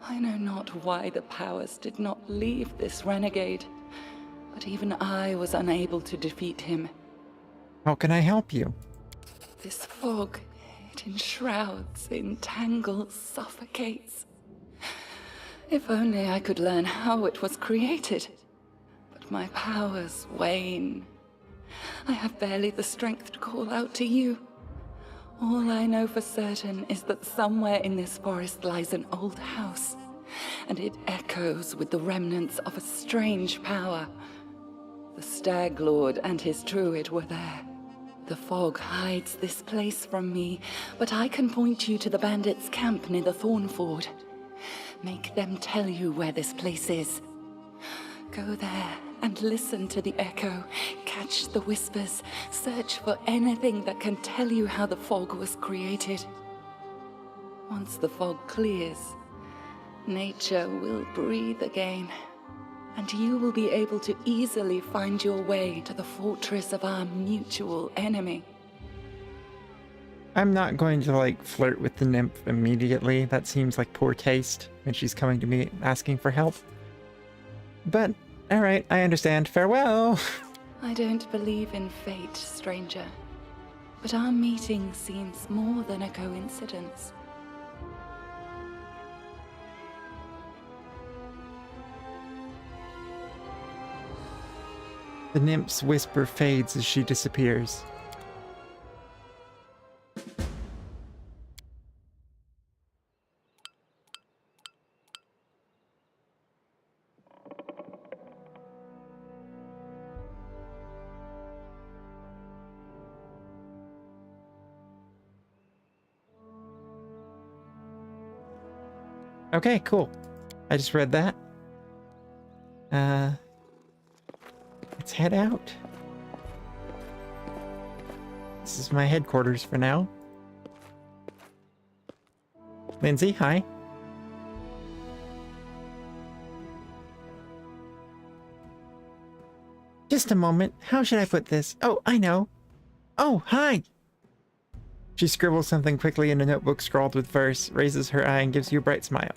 I know not why the powers did not leave this renegade, but even I was unable to defeat him. How can I help you? This fog, it enshrouds, entangles, suffocates. If only I could learn how it was created. But my powers wane. I have barely the strength to call out to you. All I know for certain is that somewhere in this forest lies an old house, and it echoes with the remnants of a strange power. The Stag Lord and his druid were there. The fog hides this place from me, but I can point you to the bandits' camp near the Thornford. Make them tell you where this place is. Go there and listen to the echo, catch the whispers, search for anything that can tell you how the fog was created. Once the fog clears, nature will breathe again, and you will be able to easily find your way to the fortress of our mutual enemy. I'm not going to, like, flirt with the nymph immediately. That seems like poor taste when she's coming to me asking for help. But, alright, I understand. Farewell! I don't believe in fate, stranger, but our meeting seems more than a coincidence. The nymph's whisper fades as she disappears. Okay, cool. I just read that. Let's head out. This is my headquarters for now. Lindsay, hi. Just a moment. How should I put this? Oh, I know. Oh, hi! She scribbles something quickly in a notebook scrawled with verse, raises her eye, and gives you a bright smile.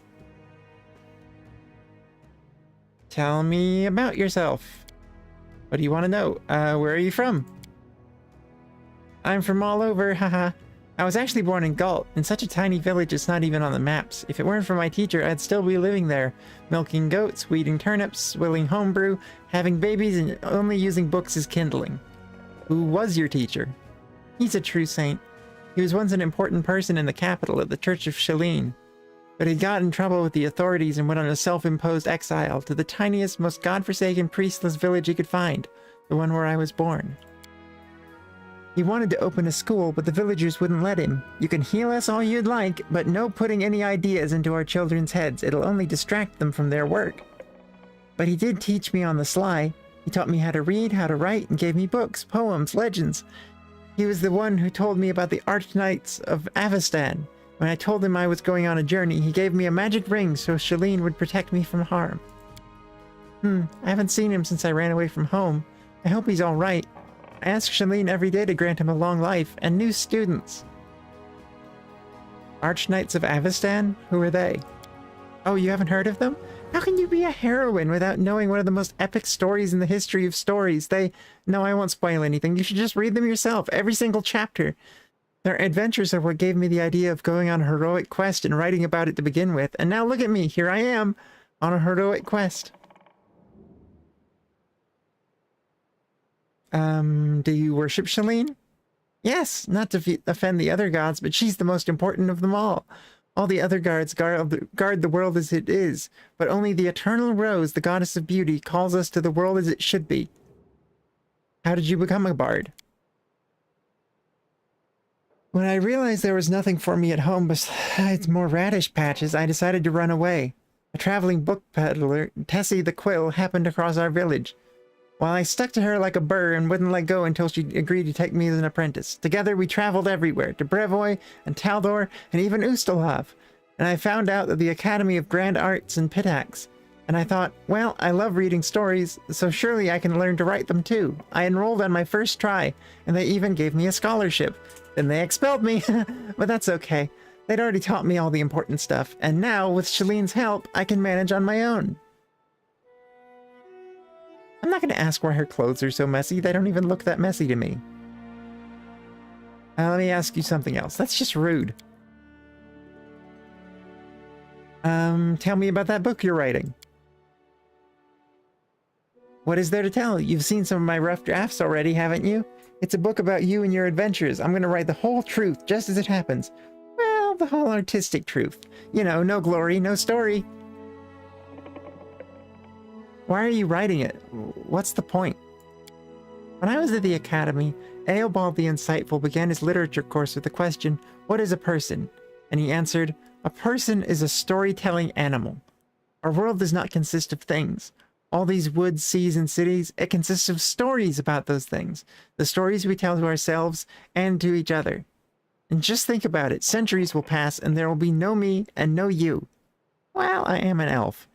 Tell me about yourself. What do you want to know? Where are you from? I'm from all over, haha. I was actually born in Galt, in such a tiny village it's not even on the maps. If it weren't for my teacher, I'd still be living there, milking goats, weeding turnips, swilling homebrew, having babies, and only using books as kindling. Who was your teacher? He's a true saint. He was once an important person in the capital at the Church of Shalene, but he got in trouble with the authorities and went on a self-imposed exile to the tiniest, most godforsaken, priestless village he could find, the one where I was born. He wanted to open a school, but the villagers wouldn't let him. You can heal us all you'd like, but no putting any ideas into our children's heads. It'll only distract them from their work. But he did teach me on the sly. He taught me how to read, how to write, and gave me books, poems, legends. He was the one who told me about the Archknights of Avestan. When I told him I was going on a journey, he gave me a magic ring so Shalene would protect me from harm. I haven't seen him since I ran away from home. I hope he's all right. I ask Shalene every day to grant him a long life and new students. Archknights of Avestan? Who are they? Oh, you haven't heard of them? How can you be a heroine without knowing one of the most epic stories in the history of stories? No, I won't spoil anything. You should just read them yourself, every single chapter. Their adventures are what gave me the idea of going on a heroic quest and writing about it to begin with. And now look at me, here I am, on a heroic quest. Do you worship Shalene? Yes, not to offend the other gods, but she's the most important of them all. All the other gods guard the world as it is, but only the eternal Rose, the goddess of beauty, calls us to the world as it should be. How did you become a bard? When I realized there was nothing for me at home besides more radish patches, I decided to run away. A traveling book peddler, Tessie the Quill, happened across our village. While I stuck to her like a burr and wouldn't let go until she agreed to take me as an apprentice. Together we traveled everywhere, to Brevoy and Taldor and even Ustalhav. And I found out that the Academy of Grand Arts in Pitax. And I thought, well, I love reading stories, so surely I can learn to write them too. I enrolled on my first try, and they even gave me a scholarship. Then they expelled me, but that's okay. They'd already taught me all the important stuff, and now, with Shalene's help, I can manage on my own. I'm not going to ask why her clothes are so messy. They don't even look that messy to me. Let me ask you something else. That's just rude. Tell me about that book you're writing. What is there to tell? You've seen some of my rough drafts already, haven't you? It's a book about you and your adventures. I'm going to write the whole truth, just as it happens. Well, the whole artistic truth. You know, no glory, no story. Why are you writing it? What's the point? When I was at the academy, Eobald the Insightful began his literature course with the question, what is a person? And he answered, a person is a storytelling animal. Our world does not consist of things. All these woods, seas, and cities, it consists of stories about those things. The stories we tell to ourselves and to each other. And just think about it. Centuries will pass and there will be no me and no you. Well, I am an elf.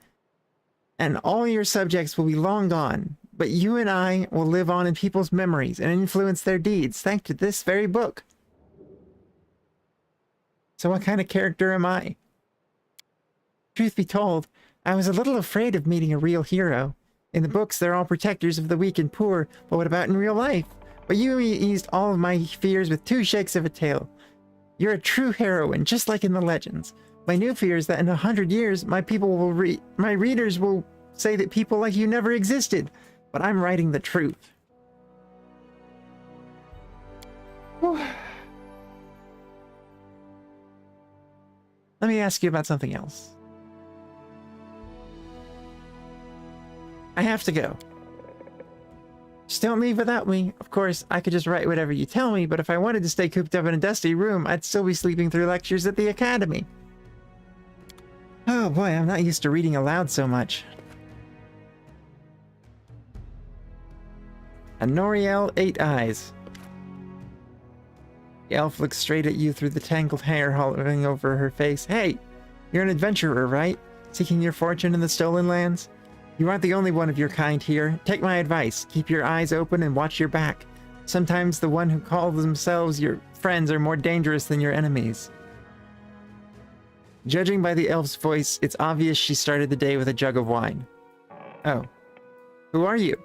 And all your subjects will be long gone. But you and I will live on in people's memories and influence their deeds thanks to this very book. So what kind of character am I? Truth be told, I was a little afraid of meeting a real hero. In the books, they're all protectors of the weak and poor, but what about in real life? But you eased all of my fears with 2 shakes of a tail. You're a true heroine, just like in the legends. My new fear is that in 100 years, my readers will say that people like you never existed, but I'm writing the truth. Whew. Let me ask you about something else. I have to go. Just don't leave without me. Of course, I could just write whatever you tell me, but if I wanted to stay cooped up in a dusty room, I'd still be sleeping through lectures at the academy. Oh boy, I'm not used to reading aloud so much. Noriel 8 Eyes. The elf looks straight at you through the tangled hair hovering over her face. Hey, you're an adventurer, right? Seeking your fortune in the Stolen Lands? You aren't the only one of your kind here. Take my advice. Keep your eyes open and watch your back. Sometimes the one who call themselves your friends are more dangerous than your enemies. Judging by the elf's voice, it's obvious she started the day with a jug of wine. Oh. Who are you?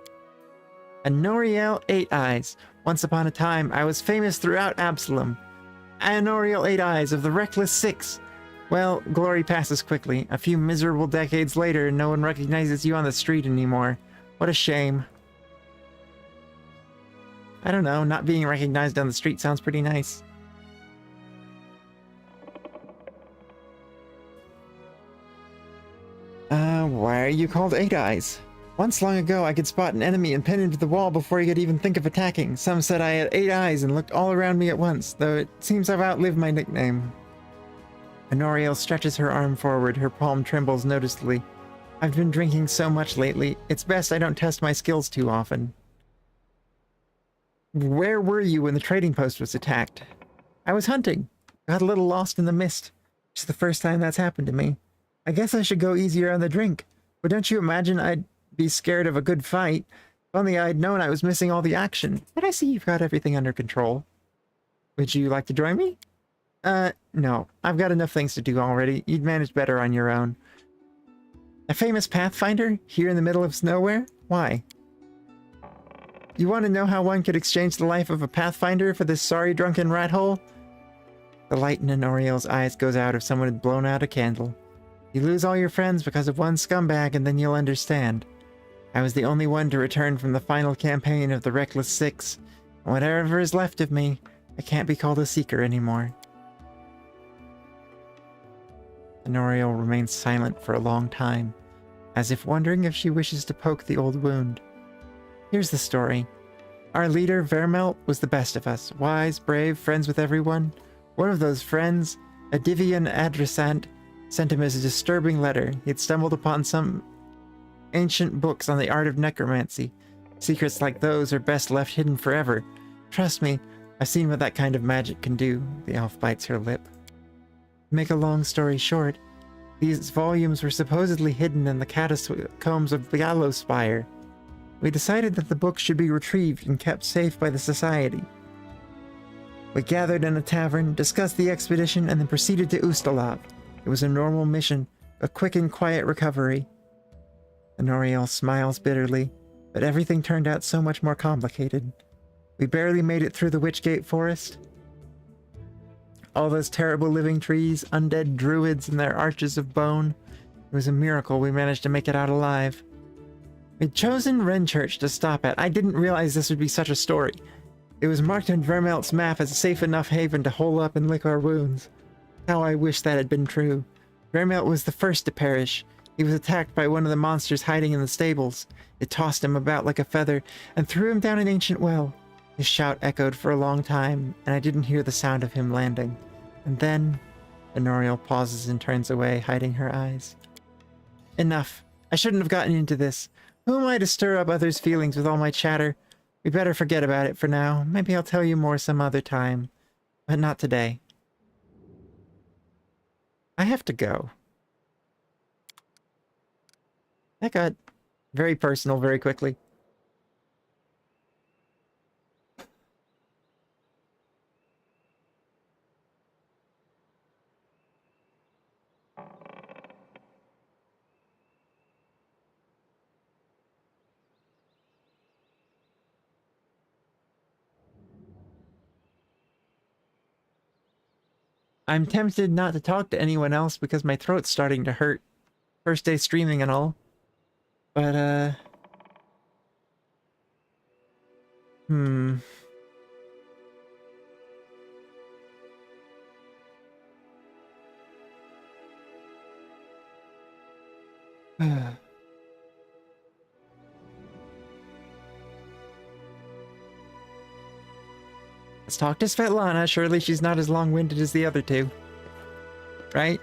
Noriel 8 Eyes. Once upon a time, I was famous throughout Absalom. Noriel 8 Eyes of the Reckless 6. Well, glory passes quickly. A few miserable decades later, no one recognizes you on the street anymore. What a shame. I don't know, not being recognized on the street sounds pretty nice. Why are you called 8 Eyes? Once long ago, I could spot an enemy and pin him to the wall before he could even think of attacking. Some said I had 8 eyes and looked all around me at once, though it seems I've outlived my nickname. Noriel stretches her arm forward, her palm trembles noticeably. I've been drinking so much lately, it's best I don't test my skills too often. Where were you when the trading post was attacked? I was hunting. Got a little lost in the mist. It's the first time that's happened to me. I guess I should go easier on the drink. But don't you imagine I'd be scared of a good fight? If only I'd known I was missing all the action. But I see you've got everything under control. Would you like to join me? No. I've got enough things to do already. You'd manage better on your own. A famous Pathfinder? Here in the middle of nowhere? Why? You want to know how one could exchange the life of a Pathfinder for this sorry drunken rat hole? The light in Noriel's eyes goes out if someone had blown out a candle. You lose all your friends because of one scumbag and then you'll understand. I was the only one to return from the final campaign of the Reckless 6. And whatever is left of me, I can't be called a seeker anymore. Noriel remains silent for a long time, as if wondering if she wishes to poke the old wound. Here's the story. Our leader, Vermelt, was the best of us. Wise, brave, friends with everyone. One of those friends, a Divian adressant, sent him as a disturbing letter. He had stumbled upon some ancient books on the art of necromancy. Secrets like those are best left hidden forever. Trust me, I've seen what that kind of magic can do. The elf bites her lip. To make a long story short, these volumes were supposedly hidden in the catacombs of Gallowspire. We decided that the books should be retrieved and kept safe by the Society. We gathered in a tavern, discussed the expedition, and then proceeded to Ustalav. It was a normal mission, a quick and quiet recovery. Honoriel smiles bitterly, but everything turned out so much more complicated. We barely made it through the Witchgate Forest. All those terrible living trees, undead druids and their arches of bone. It was a miracle we managed to make it out alive. We'd chosen Wrenchurch to stop at. I didn't realize this would be such a story. It was marked on Vermelt's map as a safe enough haven to hole up and lick our wounds. How I wish that had been true. Vermelt was the first to perish. He was attacked by one of the monsters hiding in the stables. It tossed him about like a feather and threw him down an ancient well. His shout echoed for a long time, and I didn't hear the sound of him landing. And then, Honoriel pauses and turns away, hiding her eyes. Enough. I shouldn't have gotten into this. Who am I to stir up others' feelings with all my chatter? We better forget about it for now. Maybe I'll tell you more some other time. But not today. I have to go. That got very personal very quickly. I'm tempted not to talk to anyone else because my throat's starting to hurt. First day streaming and all. But, Let's talk to Svetlana. Surely she's not as long-winded as the other two. Right?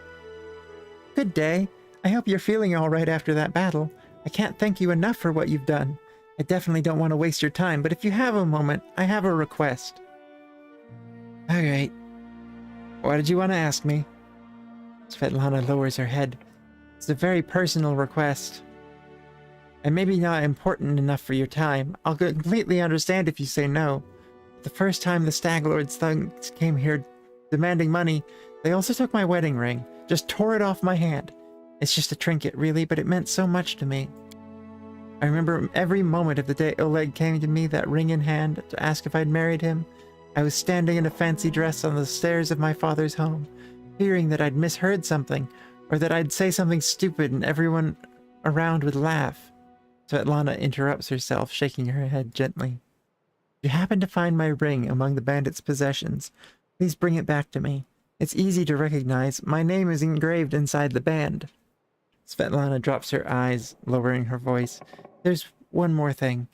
Good day. I hope you're feeling all right after that battle. I can't thank you enough for what you've done. I definitely don't want to waste your time, but if you have a moment, I have a request. Alright. What did you want to ask me? Svetlana lowers her head. It's a very personal request. And maybe not important enough for your time. I'll completely understand if you say no. The first time the Stag Lord's thugs came here demanding money, they also took my wedding ring. Just tore it off my hand. It's just a trinket, really, but it meant so much to me. I remember every moment of the day Oleg came to me, that ring in hand, to ask if I'd married him. I was standing in a fancy dress on the stairs of my father's home, fearing that I'd misheard something, or that I'd say something stupid and everyone around would laugh. Svetlana interrupts herself, shaking her head gently. If you happen to find my ring among the bandits' possessions, please bring it back to me. It's easy to recognize. My name is engraved inside the band. Svetlana drops her eyes, lowering her voice. There's one more thing.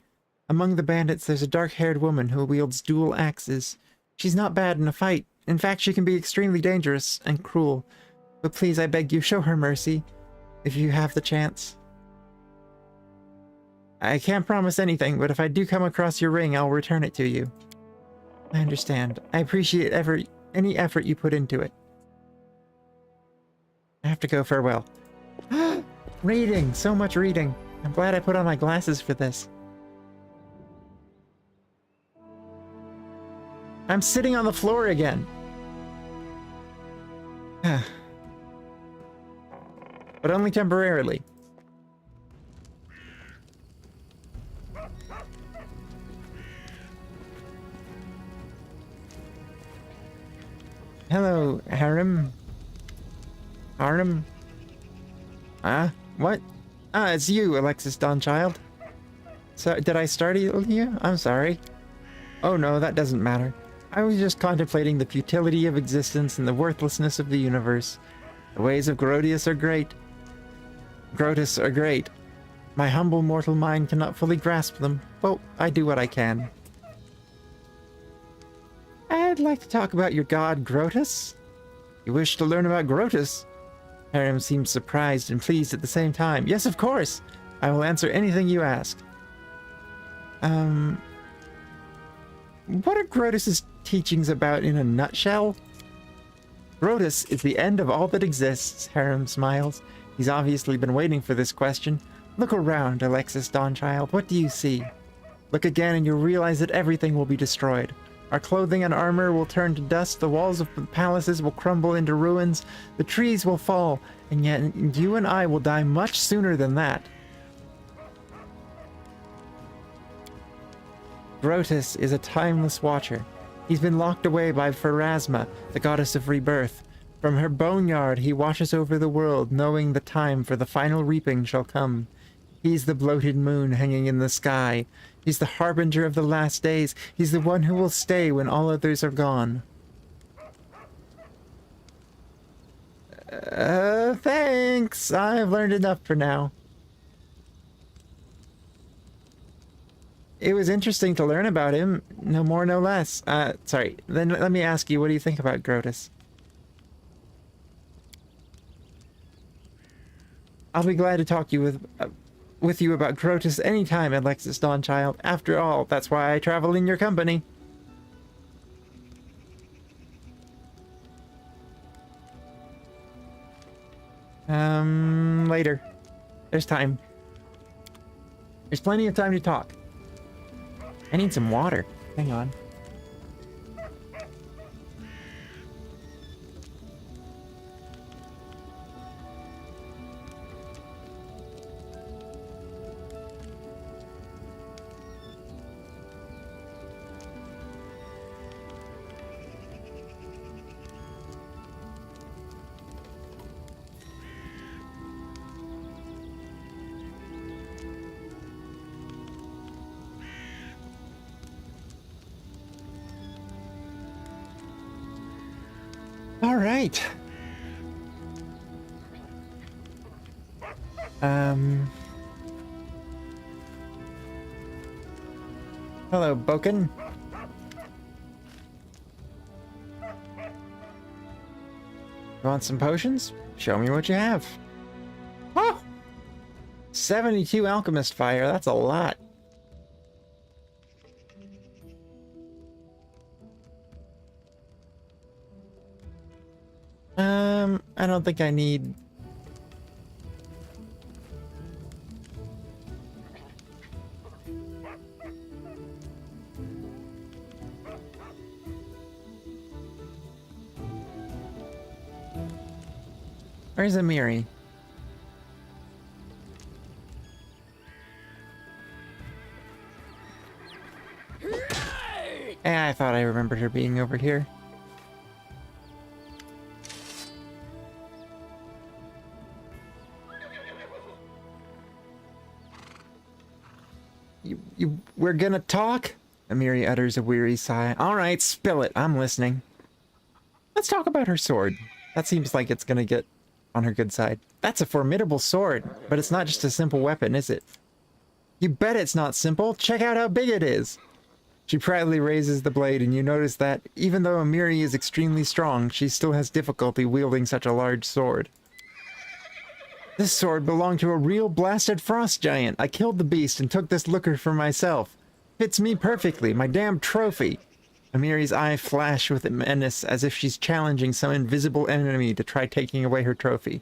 Among the bandits, there's a dark-haired woman who wields dual axes. She's not bad in a fight. In fact, she can be extremely dangerous and cruel. But please, I beg you, show her mercy, if you have the chance. I can't promise anything, but if I do come across your ring, I'll return it to you. I understand. I appreciate any effort you put into it. I have to go. Farewell. Reading! So much reading. I'm glad I put on my glasses for this. I'm sitting on the floor again. But only temporarily. Hello, Harem. Harem? What? It's you, Elexis Dawnchild. So, did I startle you? I'm sorry. Oh no, that doesn't matter. I was just contemplating the futility of existence and the worthlessness of the universe. The ways of Grotius are great. Grotus are great. My humble mortal mind cannot fully grasp them, but I do what I can. I'd like to talk about your god, Grotus. You wish to learn about Grotus? Harem seems surprised and pleased at the same time. Yes, of course. I will answer anything you ask. What are Grotus's teachings about in a nutshell? Grotus is the end of all that exists, Harem smiles. He's obviously been waiting for this question. Look around, Elexis Dawnchild. What do you see? Look again and you'll realize that everything will be destroyed. Our clothing and armor will turn to dust, the walls of the palaces will crumble into ruins, the trees will fall, and yet you and I will die much sooner than that. Grotus is a timeless watcher. He's been locked away by Pharasma, the goddess of rebirth. From her boneyard he watches over the world, knowing the time for the final reaping shall come. He's the bloated moon hanging in the sky. He's the harbinger of the last days. He's the one who will stay when all others are gone. Thanks. I've learned enough for now. It was interesting to learn about him. No more, no less. Sorry. Then let me ask you, what do you think about Grotus? I'll be glad to talk with you about Grotus anytime, Elexis Dawnchild. After all, that's why I travel in your company. Later. There's time. There's plenty of time to talk. I need some water. Hang on. All right. Hello, Boken. You want some potions? Show me what you have. Oh! 72 alchemist fire, that's a lot. I don't think I need... Where's Amiri? I thought I remembered her being over here. We're gonna talk? Amiri utters a weary sigh. Alright, spill it. I'm listening. Let's talk about her sword. That seems like it's gonna get on her good side. That's a formidable sword, but it's not just a simple weapon, is it? You bet it's not simple. Check out how big it is. She proudly raises the blade, and you notice that, even though Amiri is extremely strong, she still has difficulty wielding such a large sword. This sword belonged to a real blasted frost giant. I killed the beast and took this looker for myself. Fits me perfectly, my damn trophy. Amiri's eye flashed with menace, as if she's challenging some invisible enemy to try taking away her trophy.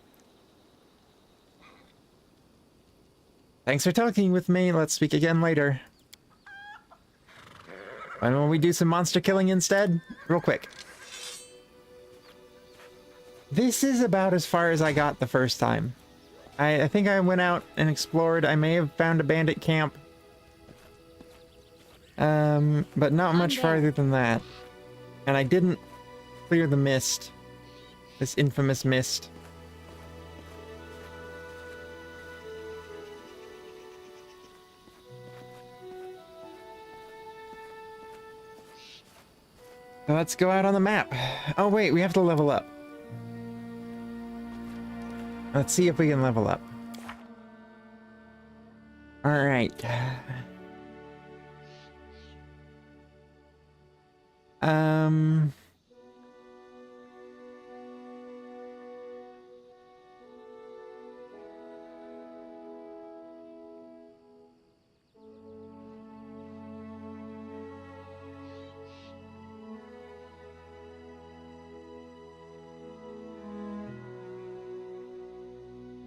Thanks for talking with me. Let's speak again later. Why don't we do some monster killing instead? Real quick. This is about as far as I got the first time. I think I went out and explored. I may have found a bandit camp. But not much farther than that. And I didn't clear the mist. This infamous mist. So let's go out on the map. Oh wait, we have to level up. Let's see if we can level up. Alright.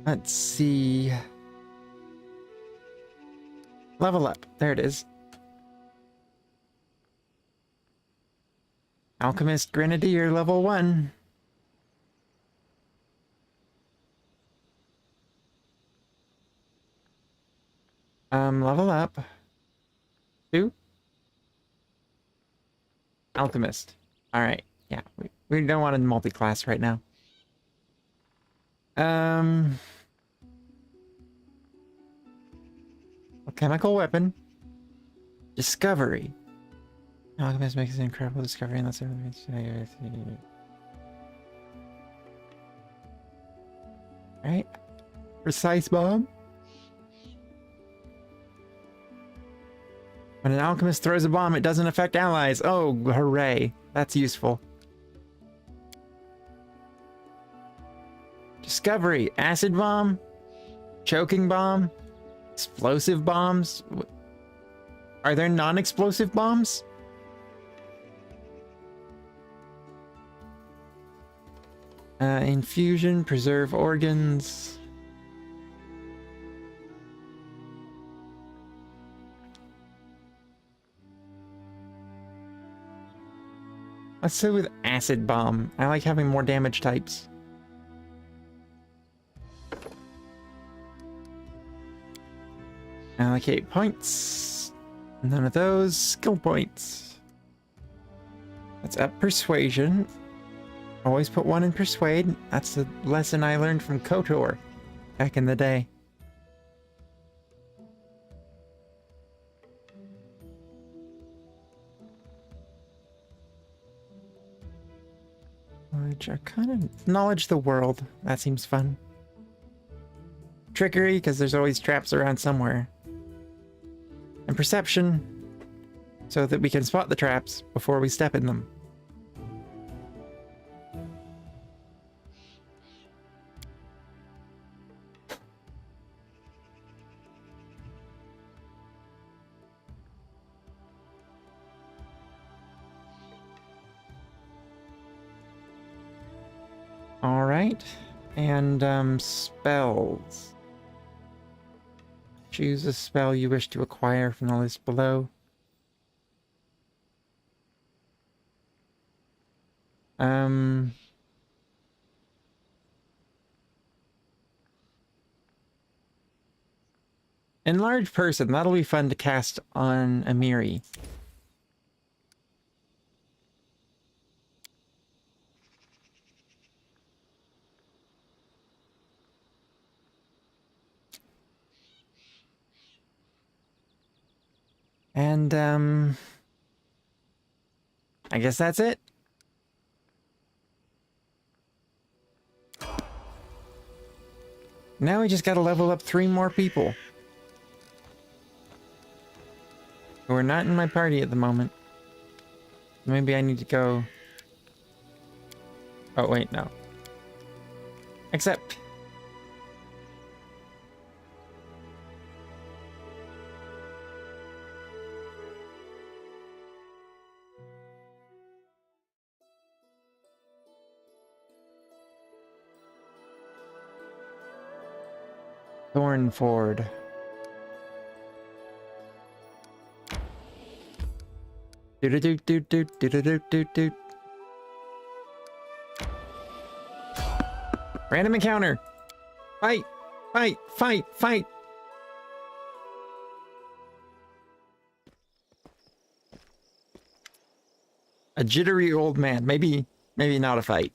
Let's see. Level up. There it is. Alchemist Grenadier level 1. Level up. 2. Alchemist. Alright, yeah. We don't want a multi-class right now. A chemical weapon. Discovery. Alchemist makes an incredible discovery unless Right. Precise bomb. When an alchemist throws a bomb, it doesn't affect allies. Oh, hooray. That's useful. Discovery. Acid bomb. Choking bomb. Explosive bombs. Are there non-explosive bombs? Infusion. Preserve organs. Let's go with acid bomb. I like having more damage types. Allocate points. None of those. Skill points. Let's up persuasion. Always put 1 in persuade. That's the lesson I learned from KOTOR back in the day. Knowledge the world. That seems fun. Trickery, because there's always traps around somewhere. And perception, so that we can spot the traps before we step in them. Alright, and spells. Choose a spell you wish to acquire from the list below. Enlarged person, that'll be fun to cast on Amiri. And, I guess that's it. Now we just gotta level up 3 more people who are not in my party at the moment. Maybe I need to go... Oh, wait, no. Accept. Thornford. Do-do-do-do-do-do-do-do-do. Random encounter. Fight! Fight! Fight! Fight! A jittery old man. Maybe not a fight.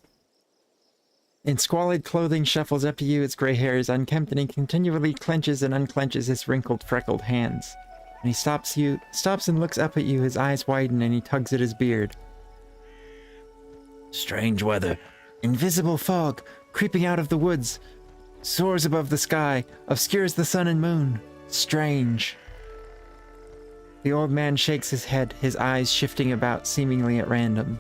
In squalid clothing shuffles up to you, its gray hair is unkempt, and he continually clenches and unclenches his wrinkled, freckled hands. When he stops and looks up at you, his eyes widen and he tugs at his beard. Strange weather. Invisible fog, creeping out of the woods, soars above the sky, obscures the sun and moon. Strange. The old man shakes his head, his eyes shifting about seemingly at random.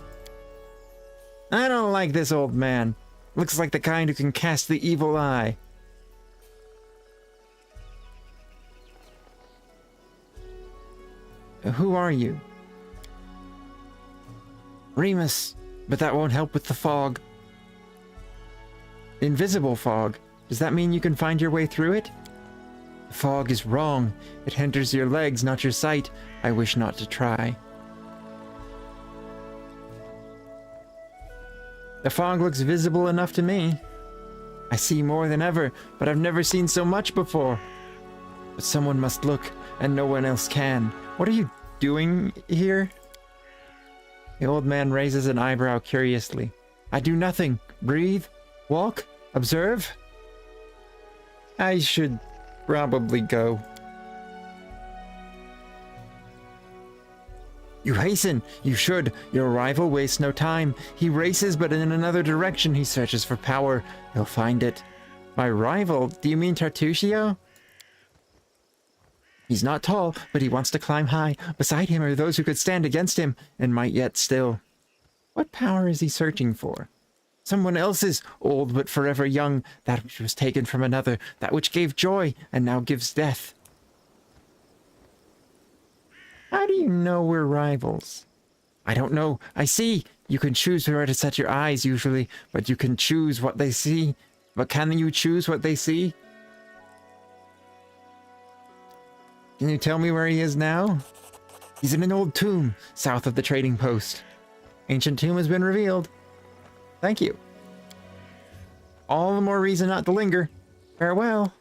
I don't like this old man. Looks like the kind who can cast the evil eye. Who are you? Remus, but that won't help with the fog. Invisible fog. Does that mean you can find your way through it? The fog is wrong. It hinders your legs, not your sight. I wish not to try. The fog looks visible enough to me. I see more than ever, but I've never seen so much before. But someone must look, and no one else can. What are you doing here? The old man raises an eyebrow curiously. I do nothing. Breathe, walk, observe. I should probably go. You hasten. You should. Your rival wastes no time. He races, but in another direction. He searches for power. He'll find it. My rival? Do you mean Tartusio? He's not tall, but he wants to climb high. Beside him are those who could stand against him, and might yet still. What power is he searching for? Someone else's, old but forever young, that which was taken from another, that which gave joy, and now gives death. How do you know we're rivals? I don't know. I see. You can choose where to set your eyes, usually, but you can choose what they see. But can you choose what they see? Can you tell me where he is now? He's in an old tomb, south of the trading post. Ancient tomb has been revealed. Thank you. All the more reason not to linger. Farewell.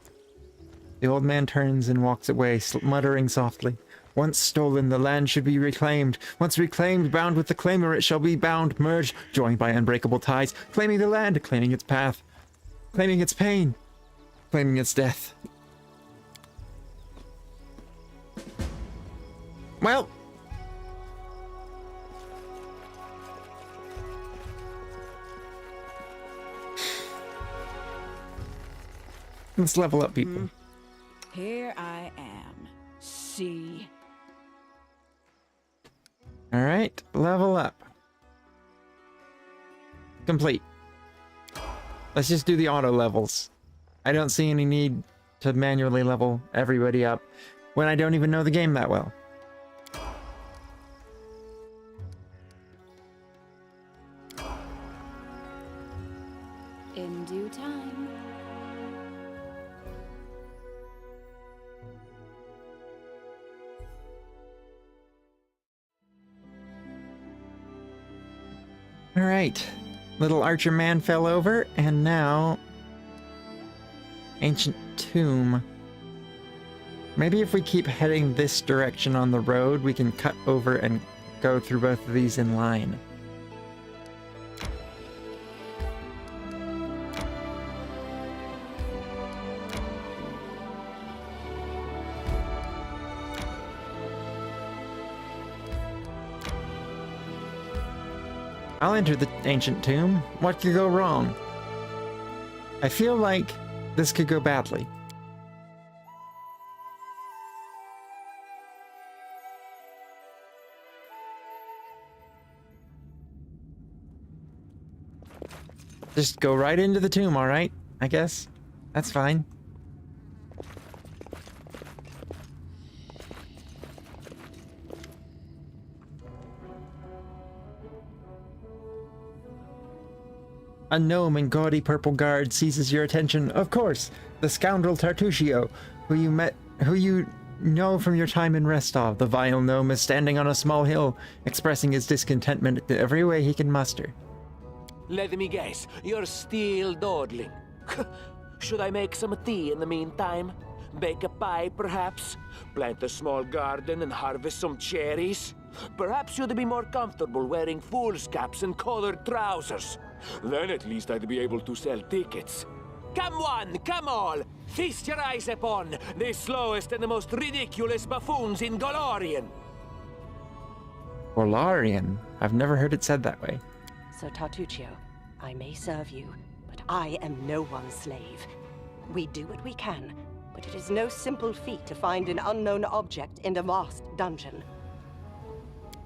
The old man turns and walks away, muttering softly. Once stolen, the land should be reclaimed. Once reclaimed, bound with the claimer, it shall be bound, merged, joined by unbreakable ties, claiming the land, claiming its path, claiming its pain, claiming its death. Well, let's level up, people. Here I am. See. All right, level up. Complete. Let's just do the auto levels. I don't see any need to manually level everybody up when I don't even know the game that well. In due time. All right, little archer man fell over, and now ancient tomb. Maybe if we keep heading this direction on the road, we can cut over and go through both of these in line. I'll enter the ancient tomb. What could go wrong? I feel like this could go badly. Just go right into the tomb, all right? I guess. That's fine. A gnome in gaudy purple guard seizes your attention. Of course, the scoundrel Tartusio, who you know from your time in Restov. The vile gnome is standing on a small hill, expressing his discontentment in every way he can muster. Let me guess, you're still dawdling. Should I make some tea in the meantime? Bake a pie, perhaps? Plant a small garden and harvest some cherries? Perhaps you'd be more comfortable wearing foolscaps and colored trousers. Then at least I'd be able to sell tickets. Come one, come all! Feast your eyes upon the slowest and the most ridiculous buffoons in Golarion! Golarion? I've never heard it said that way. Sir Tartuccio, I may serve you, but I am no one's slave. We do what we can, but it is no simple feat to find an unknown object in a vast dungeon.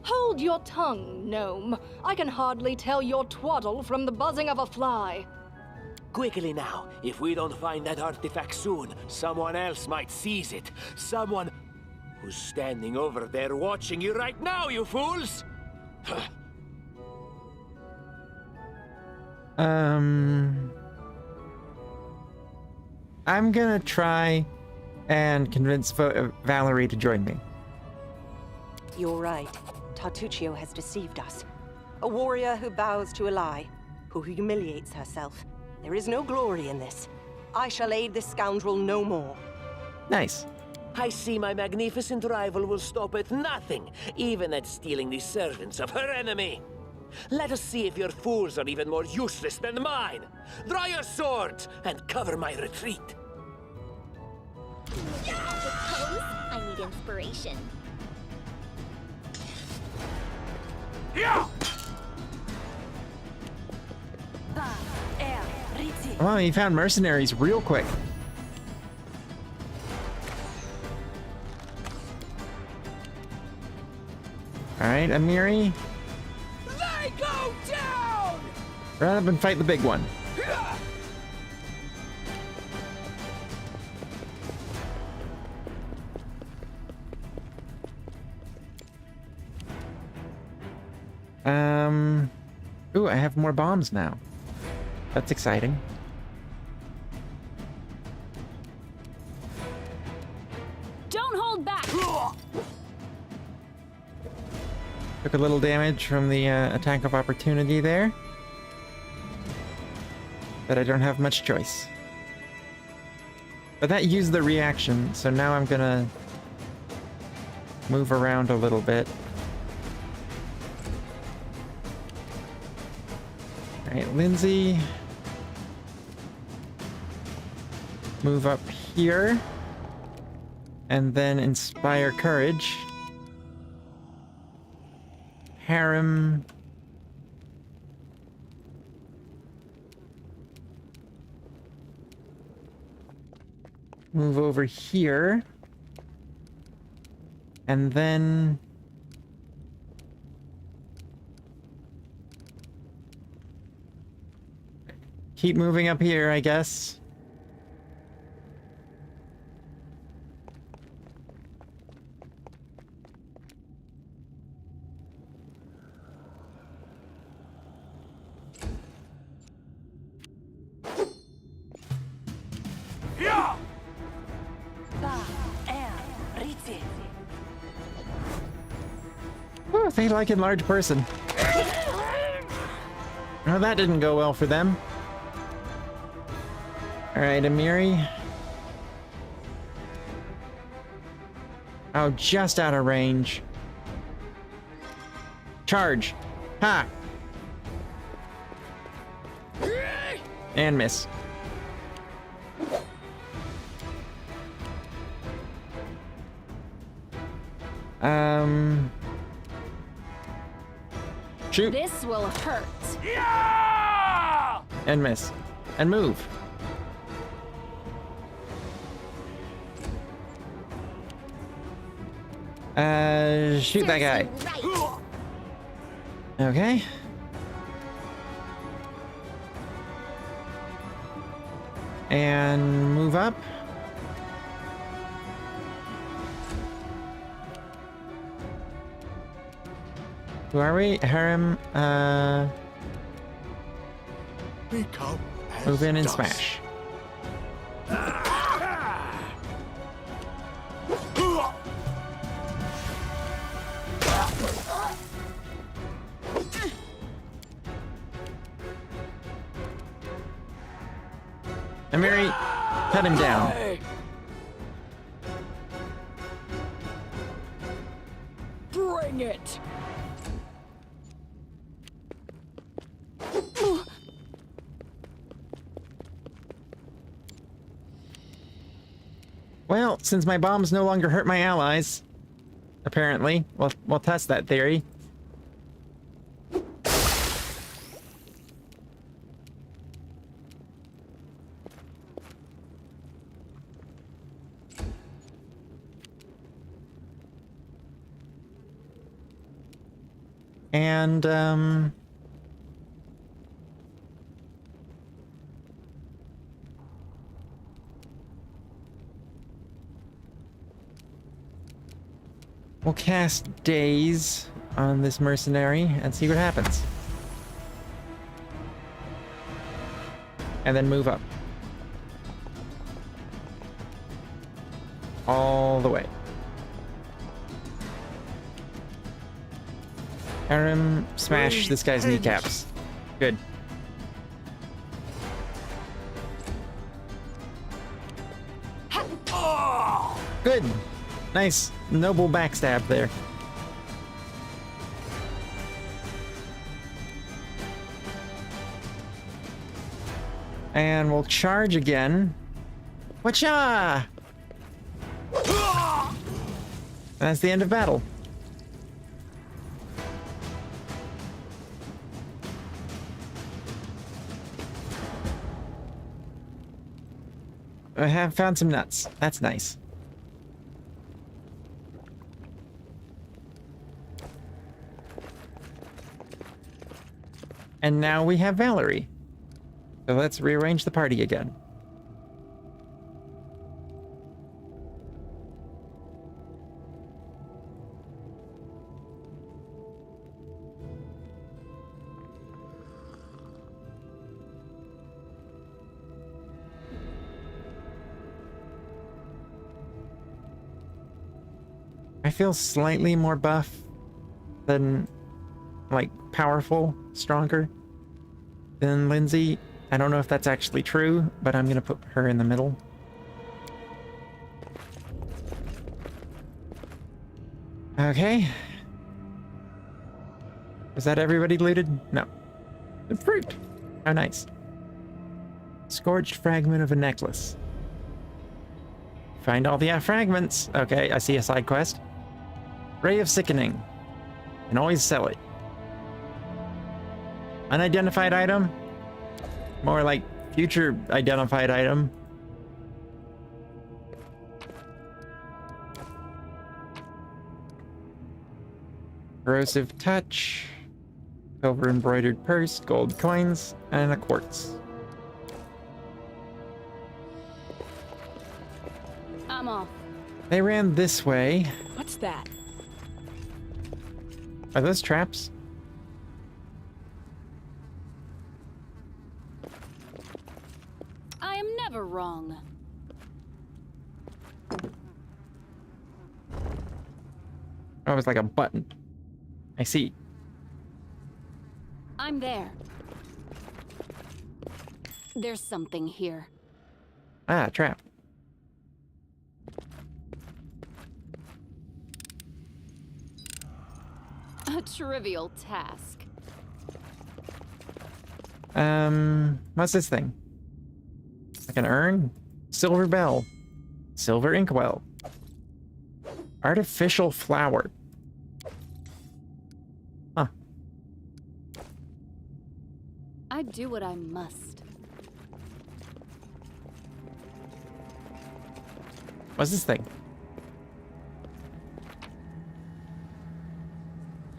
Hold your tongue, gnome. I can hardly tell your twaddle from the buzzing of a fly. Quickly now. If we don't find that artifact soon, someone else might seize it. Someone who's standing over there watching you right now, you fools! I'm gonna try and convince Valerie to join me. You're right. Tartuccio has deceived us. A warrior who bows to a lie, who humiliates herself. There is no glory in this. I shall aid this scoundrel no more. Nice. I see my magnificent rival will stop at nothing, even at stealing the servants of her enemy. Let us see if your fools are even more useless than mine. Draw your swords and cover my retreat. I need inspiration. Well, he found mercenaries real quick. Alright, Amiri. They go down! Run up and fight the big one. Ooh, I have more bombs now. That's exciting. Don't hold back! Took a little damage from the attack of opportunity there. But I don't have much choice. But that used the reaction, so now I'm gonna move around a little bit. Alright, Lindsay. Move up here. And then inspire courage. Harem. Move over here. And then keep moving up here, I guess. Oh, they like enlarged person. Oh, that didn't go well for them. Alright, Amiri. Oh, just out of range. Charge. Ha! And miss. Shoot. This will hurt. And miss. And move. Shoot that guy. Okay. And move up. Who are we? Harem, move in and smash. Amiri, cut him down. Bring it! Well, since my bombs no longer hurt my allies, apparently, we'll test that theory. And, we'll cast Daze on this mercenary and see what happens. And then move up. All the way. Arim, smash this guy's kneecaps. Good. Good. Nice. Noble backstab there. And we'll charge again. Whatcha? That's the end of battle. I have found some nuts. That's nice. And now we have Valerie. So let's rearrange the party again. I feel slightly more buff than, like, powerful, stronger than Lindsay. I don't know if that's actually true, but I'm gonna put her in the middle. Okay. Is that everybody looted? No. The fruit. How nice. Scorched fragment of a necklace. Find all the fragments. Okay, I see a side quest. Ray of Sickening. Can always sell it. Unidentified item? More like future identified item. Corrosive touch. Silver embroidered purse, gold coins, and a quartz. I'm off. They ran this way. What's that? Are those traps? I am never wrong. Oh, it was like a button. I see. I'm there. There's something here. Ah, trap. A trivial task. What's this thing? Like an urn? Silver bell. Silver inkwell. Artificial flower. Huh. I do what I must. What's this thing?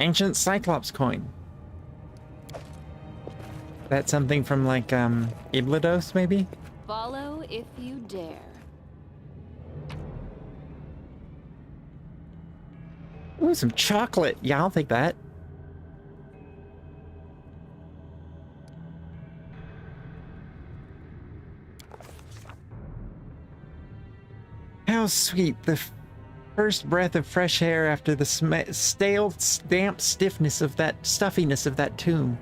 Ancient Cyclops coin. That's something from like Iblados, maybe? Follow if you dare. Ooh, some chocolate. Yeah, I'll take that. How sweet. The first breath of fresh air after the stale, damp stiffness of that stuffiness of that tomb.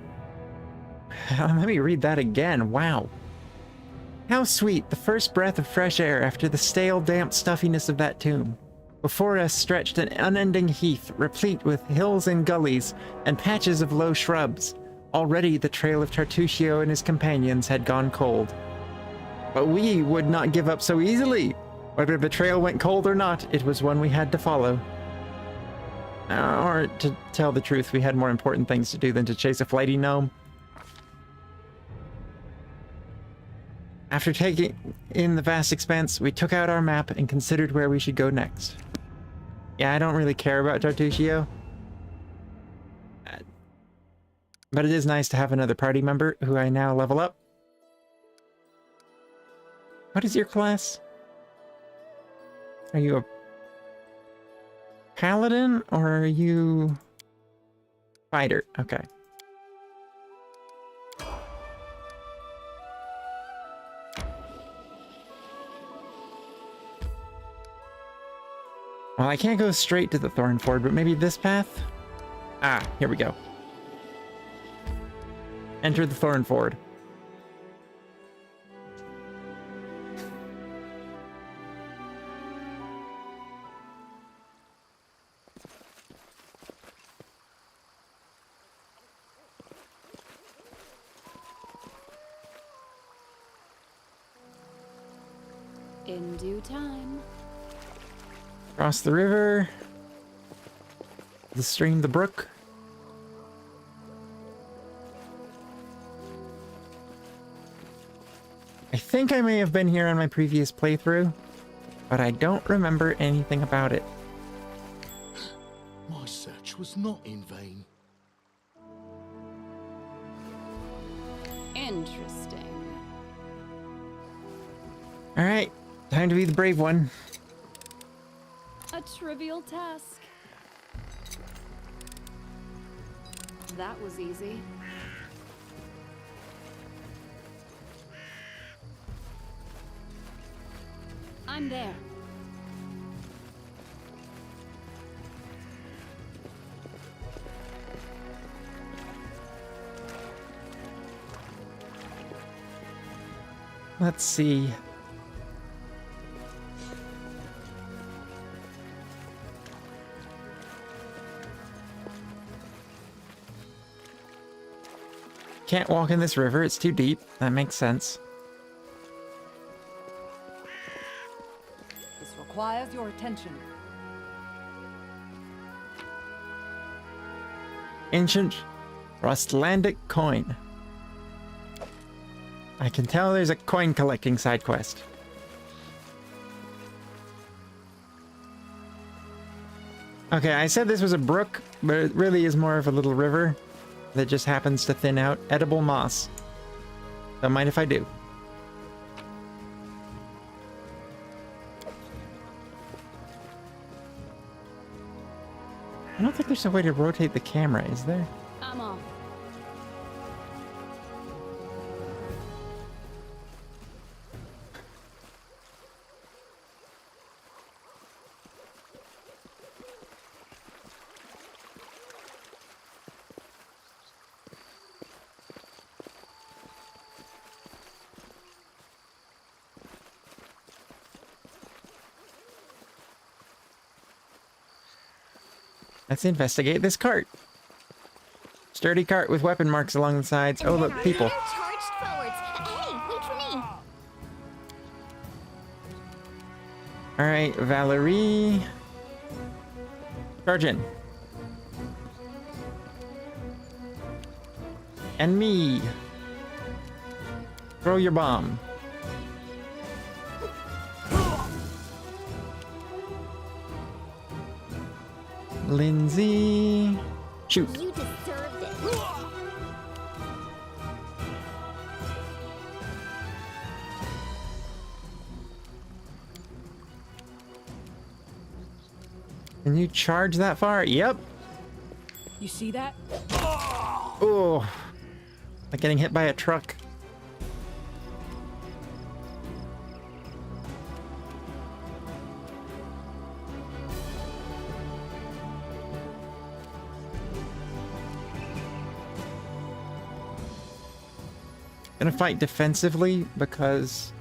Let me read that again. Wow. How sweet, the first breath of fresh air after the stale, damp stuffiness of that tomb. Before us stretched an unending heath, replete with hills and gullies, and patches of low shrubs. Already the trail of Tartuccio and his companions had gone cold. But we would not give up so easily. Whether the trail went cold or not, it was one we had to follow. Or, to tell the truth, we had more important things to do than to chase a flighty gnome. After taking in the vast expanse, we took out our map and considered where we should go next. Yeah, I don't really care about Tartuccio. But it is nice to have another party member who I now level up. What is your class? Are you a paladin or are you fighter? Okay. Well, I can't go straight to the Thornford, but maybe this path? Ah, here we go. Enter the Thornford. In due time. Cross the river. The stream, the brook. I think I may have been here on my previous playthrough, but I don't remember anything about it. My search was not in vain. Interesting. All right, time to be the brave one. A trivial task. That was easy. I'm there. Let's see. Can't walk in this river, it's too deep. That makes sense. This requires your attention. Ancient Rustlandic coin. I can tell there's a coin collecting side quest. Okay, I said this was a brook, but it really is more of a little river that just happens to thin out edible moss. Don't mind if I do. I don't think there's a way to rotate the camera, is there? I'm off. Let's investigate this cart. Sturdy cart with weapon marks along the sides. Oh, look, people. Charged forwards. Hey, wait for me. All right, Valerie. Charge in. And me. Throw your bomb. Lindsay. Shoot. You deserved it. Can you charge that far? Yep. You see that? Oh. Like getting hit by a truck. Gonna fight defensively because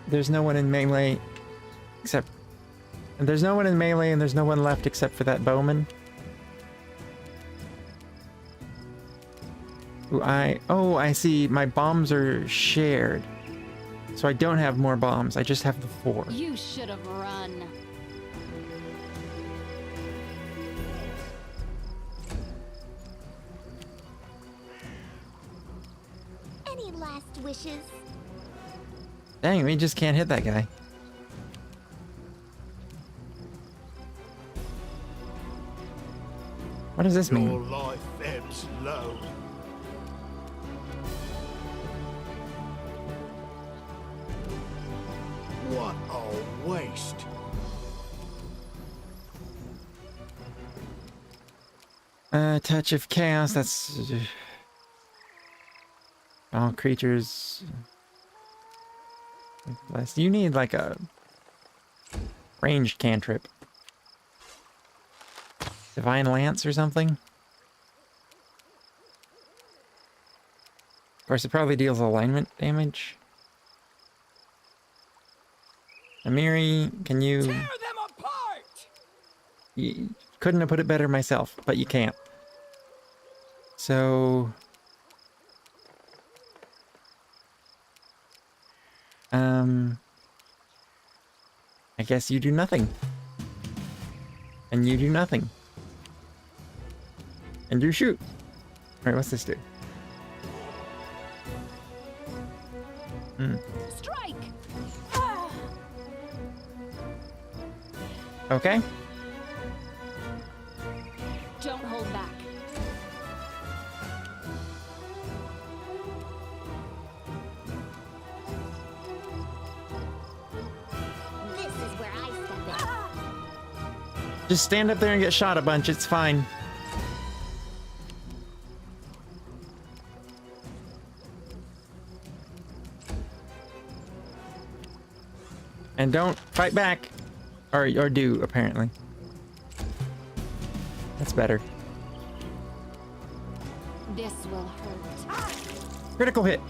there's no one in melee except... And there's no one in melee and there's no one left except for that bowman. Who oh, I see. My bombs are shared. So I don't have more bombs. I just have the 4. You should have run. Any last wishes? Dang, we just can't hit that guy. What does this Your mean? life ebbs low. a waste. Touch of chaos, that's... all creatures... less. You need like a ranged cantrip. Divine Lance or something? Of course, it probably deals alignment damage. Amiri, can you... Tear them apart! You couldn't have put it better myself, but you can't. So... I guess you do nothing. And you do nothing. And you shoot. Alright, what's this do? Strike! Okay. Don't hold back. This is where I step in. Just stand up there and get shot a bunch, it's fine. And don't fight back. Or do, apparently. That's better. This will hurt. Critical hit.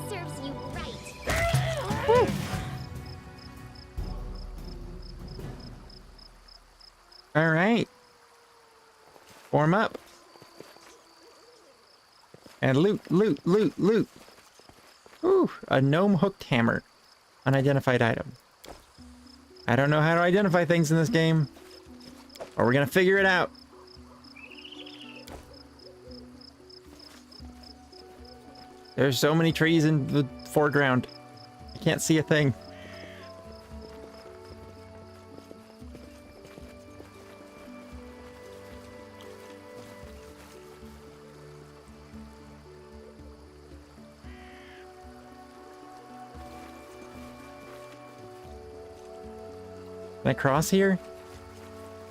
Serves you right. All right. Form up. And loot, loot, loot, loot. Ooh, a gnome hooked hammer. Unidentified item. I don't know how to identify things in this game. But we're gonna figure it out. There's so many trees in the foreground. I can't see a thing. Can I cross here?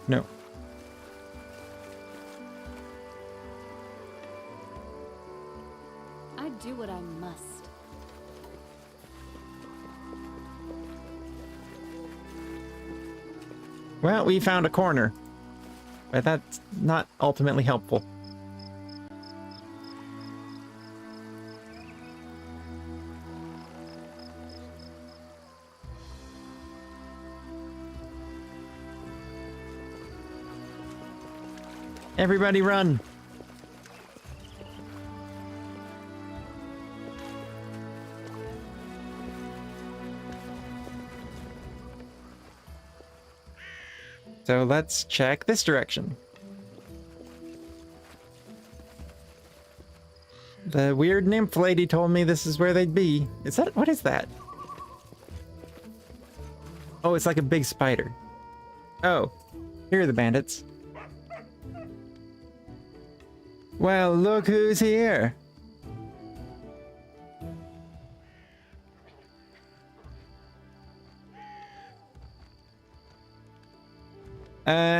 No. I do what I must. Well, we found a corner. But that's not ultimately helpful. Everybody run! So let's check this direction. The weird nymph lady told me this is where they'd be. Is that... what is that? Oh, it's like a big spider. Oh, here are the bandits. Well, look who's here.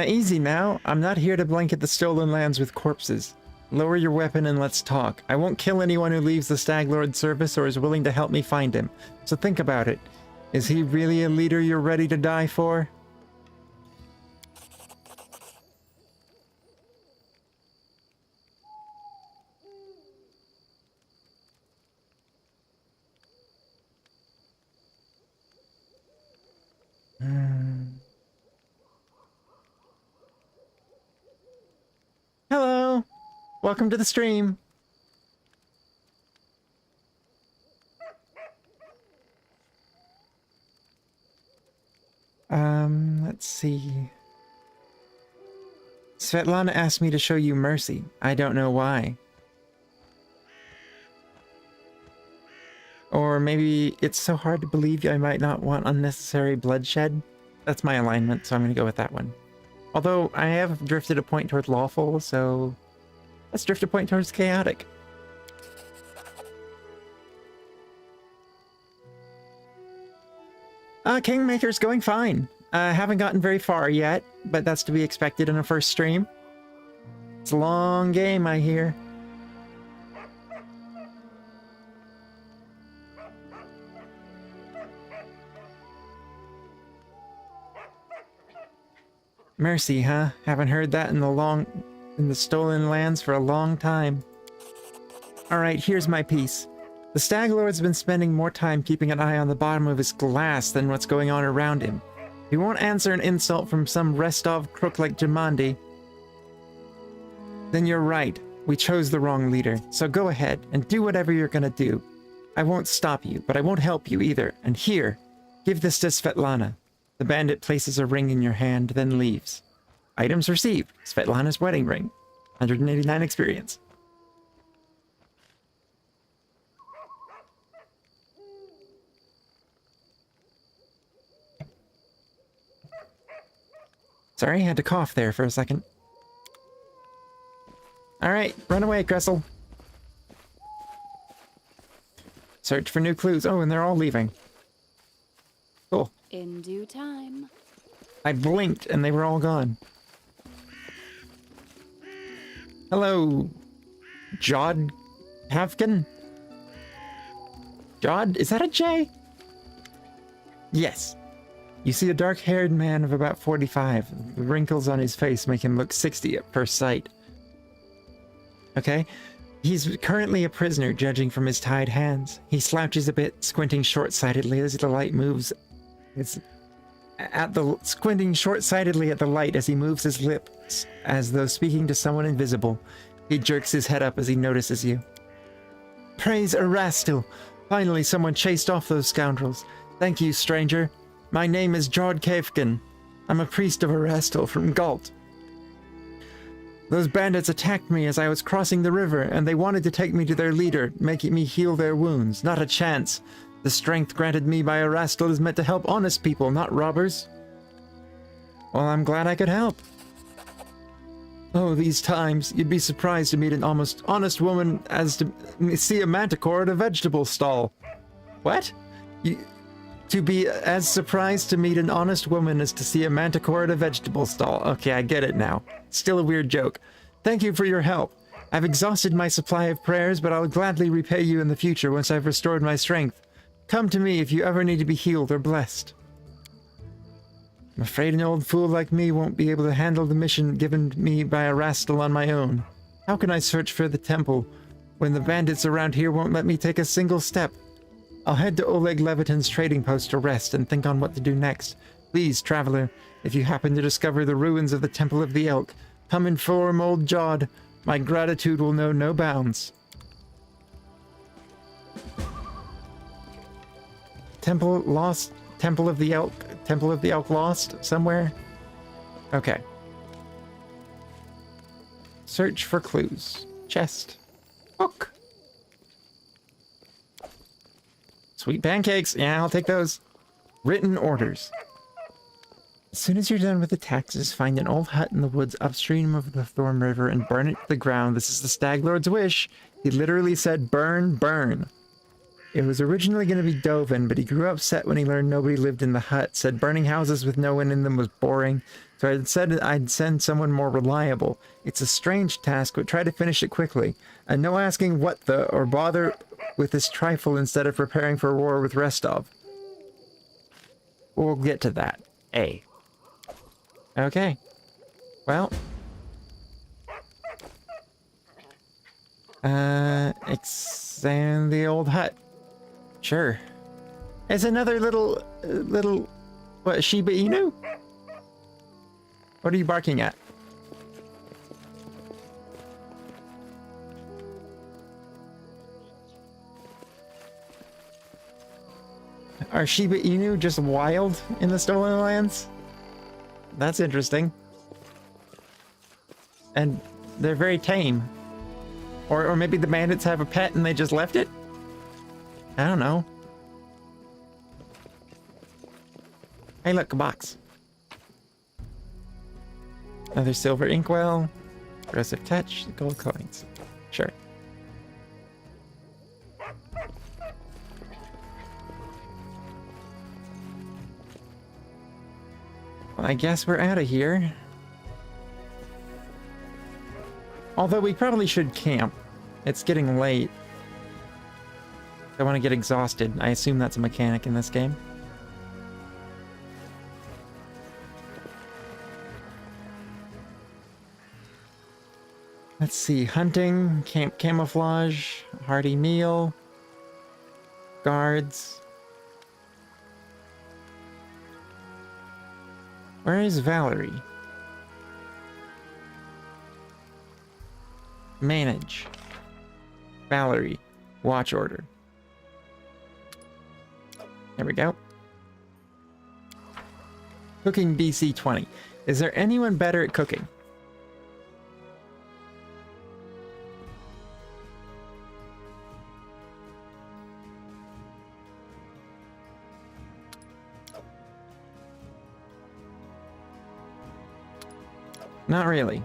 Easy now. I'm not here to blanket the stolen lands with corpses. Lower your weapon and let's talk. I won't kill anyone who leaves the Stag Lord's service or is willing to help me find him. So think about it. Is he really a leader you're ready to die for? Hello! Welcome to the stream. Let's see. Svetlana asked me to show you mercy. I don't know why. Or maybe it's so hard to believe I might not want unnecessary bloodshed. That's my alignment, so I'm going to go with that one. Although I have drifted a point towards lawful, so let's drift a point towards chaotic. Kingmaker's going fine. Haven't gotten very far yet, but that's to be expected in a first stream. It's a long game, I hear. Mercy, huh? Haven't heard that in the Stolen Lands for a long time. Alright, here's my piece. The Stag Lord's been spending more time keeping an eye on the bottom of his glass than what's going on around him. He won't answer an insult from some Restov crook like Jamandi. Then you're right. We chose the wrong leader. So go ahead and do whatever you're gonna do. I won't stop you, but I won't help you either. And here, give this to Svetlana. The bandit places a ring in your hand, then leaves. Items received. Svetlana's wedding ring. 189 experience. Sorry, I had to cough there for a second. Alright, run away, Gressel. Search for new clues. Oh, and they're all leaving. Cool. In due time. I blinked and they were all gone. Hello, Jod Havkin? Jod? Is that a J? Yes. You see a dark-haired man of about 45. The wrinkles on his face make him look 60 at first sight. Okay. He's currently a prisoner, judging from his tied hands. He slouches a bit, squinting short-sightedly as the light moves. Squinting short-sightedly at the light as he moves his lips, as though speaking to someone invisible. He jerks his head up as he notices you. Praise Erastil! Finally, someone chased off those scoundrels. Thank you, stranger. My name is Jod Kafkin. I'm a priest of Erastil from Galt. Those bandits attacked me as I was crossing the river, and they wanted to take me to their leader, making me heal their wounds. Not a chance. The strength granted me by Erastil is meant to help honest people, not robbers. Well, I'm glad I could help. Oh, these times. You'd be surprised to meet an almost honest woman as to see a manticore at a vegetable stall. What? To be as surprised to meet an honest woman as to see a manticore at a vegetable stall. Okay, I get it now. Still a weird joke. Thank you for your help. I've exhausted my supply of prayers, but I'll gladly repay you in the future once I've restored my strength. Come to me if you ever need to be healed or blessed. I'm afraid an old fool like me won't be able to handle the mission given me by Erastil on my own. How can I search for the temple when the bandits around here won't let me take a single step? I'll head to Oleg Levitin's trading post to rest and think on what to do next. Please, traveler, if you happen to discover the ruins of the Temple of the Elk, come inform old Jod. My gratitude will know no bounds. Temple lost? Temple of the Elk? Temple of the Elk lost? Somewhere? Okay. Search for clues. Chest. Book. Sweet pancakes. Yeah, I'll take those. Written orders. As soon as you're done with the taxes, find an old hut in the woods upstream of the Thorn River and burn it to the ground. This is the Stag Lord's wish. He literally said burn, burn. It was originally going to be Dovin, but he grew upset when he learned nobody lived in the hut. Said burning houses with no one in them was boring. So I said I'd send someone more reliable. It's a strange task, but try to finish it quickly. And no asking what the or bother with this trifle instead of preparing for war with Restov. We'll get to that. A. Okay. Well. Examine the old hut. Sure. It's another little, what, Shiba Inu? What are you barking at? Are Shiba Inu just wild in the Stolen Lands? That's interesting. And they're very tame. Or maybe the bandits have a pet and they just left it? I don't know. Hey, look, a box. Another silver inkwell. Aggressive touch. Gold coins. Sure. I guess we're out of here. Although we probably should camp. It's getting late. I want to get exhausted. I assume that's a mechanic in this game. Let's see. Hunting, camp camouflage, hearty meal, guards. Where is Valerie? Manage. Valerie. Watch order. There we go. Cooking BC 20. Is there anyone better at cooking? Not really.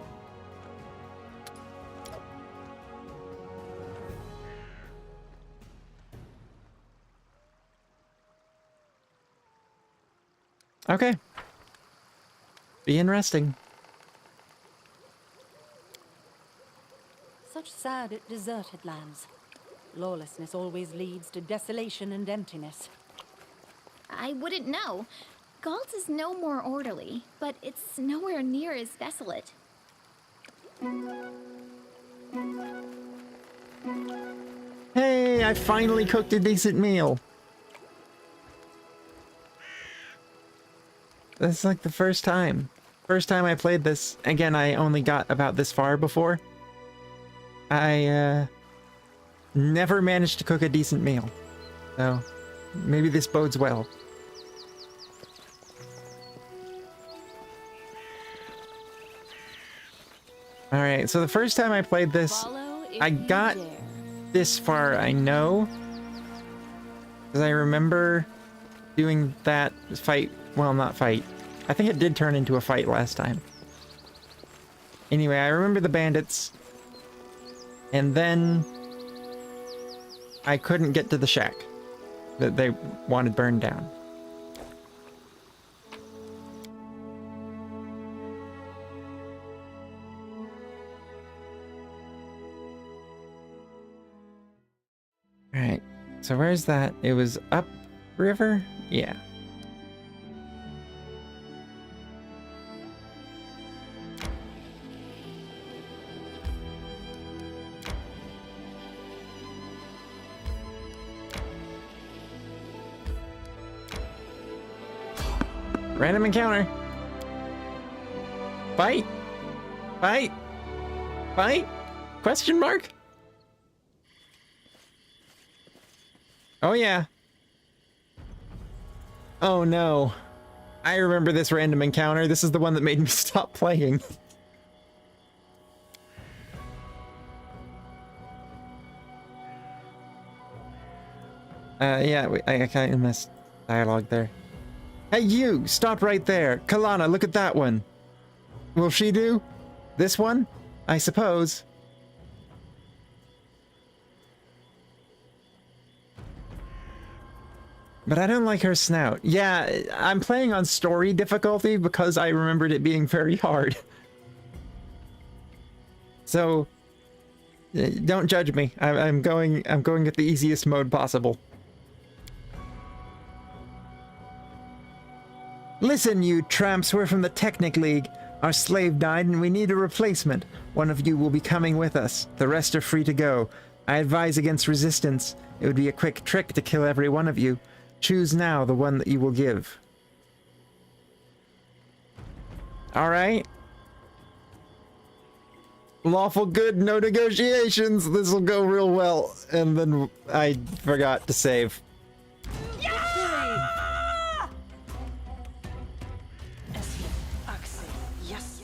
Okay. Be interesting. Such sad, deserted lands. Lawlessness always leads to desolation and emptiness. I wouldn't know. Galt is no more orderly, but it's nowhere near as desolate. Hey, I finally cooked a decent meal. That's like the first time. First time I played this. Again, I only got about this far before. I never managed to cook a decent meal. So, maybe this bodes well. Alright, so the first time I played this, I got this far, I know. Because I remember doing that fight. Well, not fight. I think it did turn into a fight last time. Anyway, I remember the bandits. And then I couldn't get to the shack that they wanted burned down. Alright, so where's that? It was up river? Yeah. Random encounter. Fight. Fight. Fight? Question mark? Oh yeah. Oh no. I remember this random encounter. This is the one that made me stop playing. Yeah, I kind of missed dialogue there. Hey you, stop right there. Kalana, look at that one. Will she do? This one? I suppose. But I don't like her snout. Yeah, I'm playing on story difficulty because I remembered it being very hard. So don't judge me. I'm going with the easiest mode possible. Listen, you tramps, we're from the Technic League. Our slave died and we need a replacement. One of you will be coming with us. The rest are free to go. I advise against resistance. It would be a quick trick to kill every one of you. Choose now the one that you will give. Alright. Lawful good, no negotiations. This will go real well. And then I forgot to save.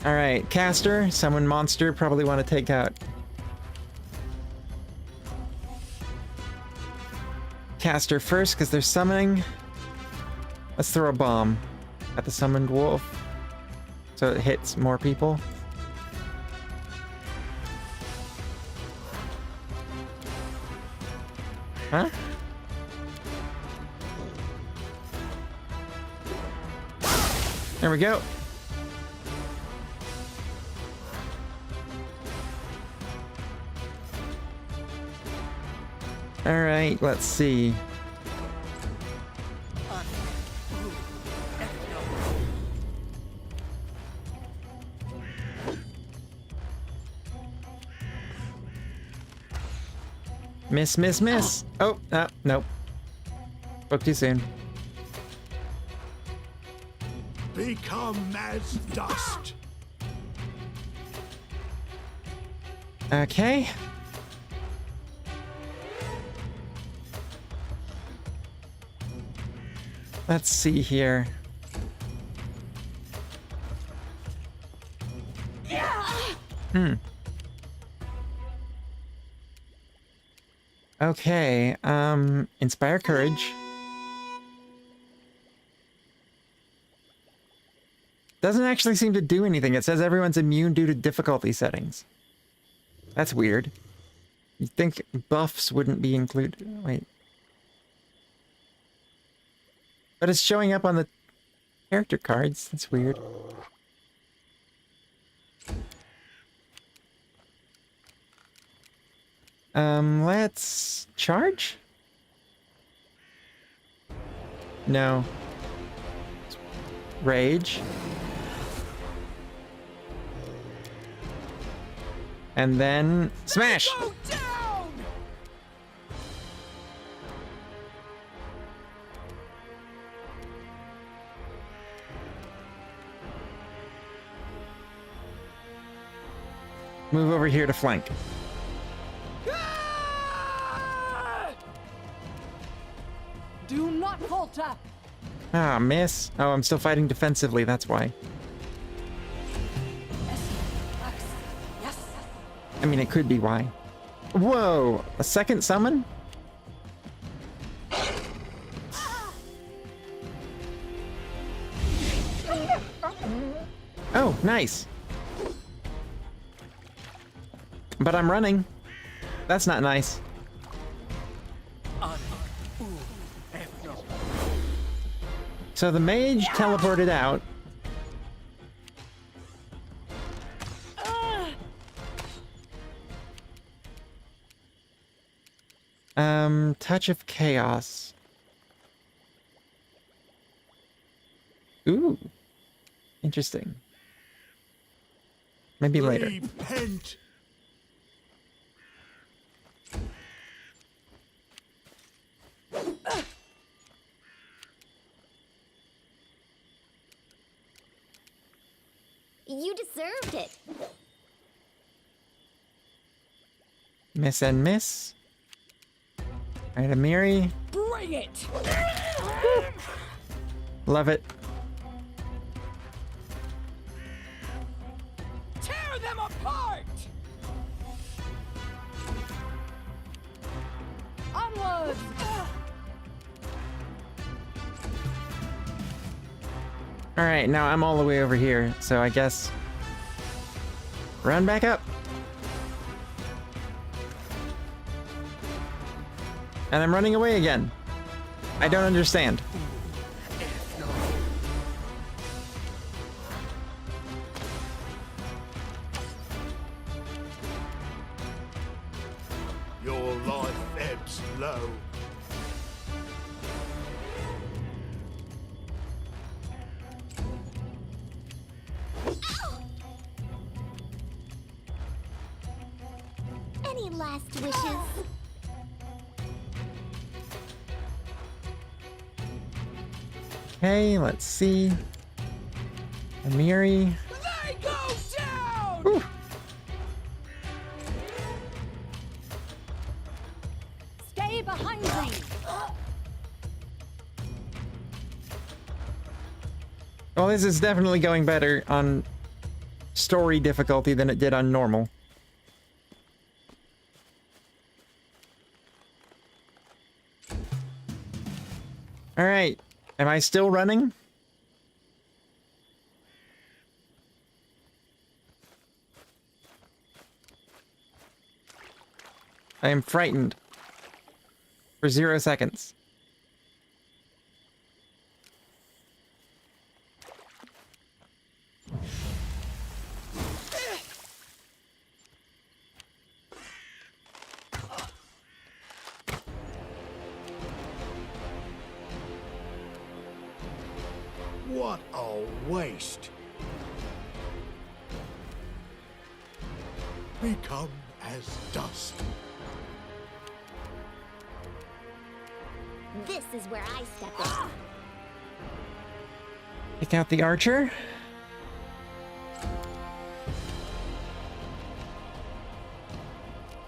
Alright, caster, summon monster, probably want to take out caster first because they're summoning. Let's throw a bomb at the summoned wolf so it hits more people. Huh? There we go. Alright, let's see. Miss, miss, miss. Oh, nope. Spoke too soon. Become as dust. Okay. Let's see here. Okay, inspire courage. Doesn't actually seem to do anything. It says everyone's immune due to difficulty settings. That's weird. You'd think buffs wouldn't be included. Wait. But it's showing up on the character cards. That's weird. Let's charge? No. Rage. And then smash! Move over here to flank. Do not falter! Ah, miss. Oh, I'm still fighting defensively, that's why. I mean, it could be why. Whoa! A second summon? Oh, nice. But I'm running. That's not nice. So the mage teleported out. Touch of Chaos. Ooh. Interesting. Maybe later. Repent. You deserved it. Miss and miss. Alright, Amiri. Bring it! Love it. Tear them apart! Onwards! Alright, now I'm all the way over here, so I guess... run back up! And I'm running away again. I don't understand. Your life ebbs low. Any last wishes? Okay, let's see. Amiri. They go down! Whew. Stay behind me! Well, this is definitely going better on story difficulty than it did on normal. Alright. Am I still running? I am frightened. For 0 seconds. a waste. Become as dust. This is where I step in. Pick out the archer.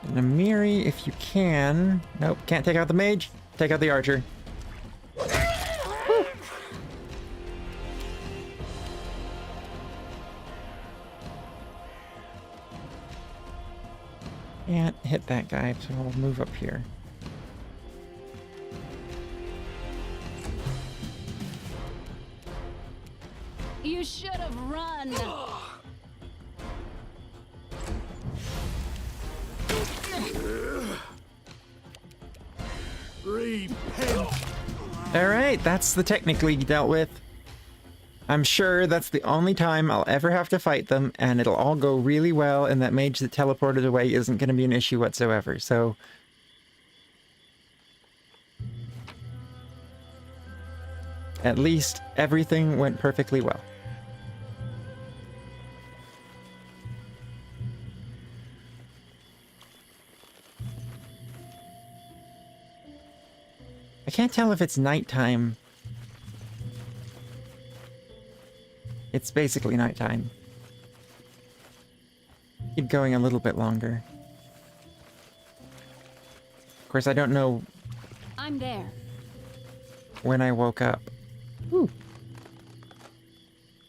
And Amiri, if you can. Nope, can't take out the mage. Take out the archer. Whew. Can't hit that guy, so we'll move up here. You should have run. Repent. All right, that's the Technic League dealt with. I'm sure that's the only time I'll ever have to fight them, and it'll all go really well, and that mage that teleported away isn't going to be an issue whatsoever, so... At least everything went perfectly well. I can't tell if it's nighttime. It's basically nighttime. Keep going a little bit longer. Of course, I don't know I'm there. when I woke up. Ooh.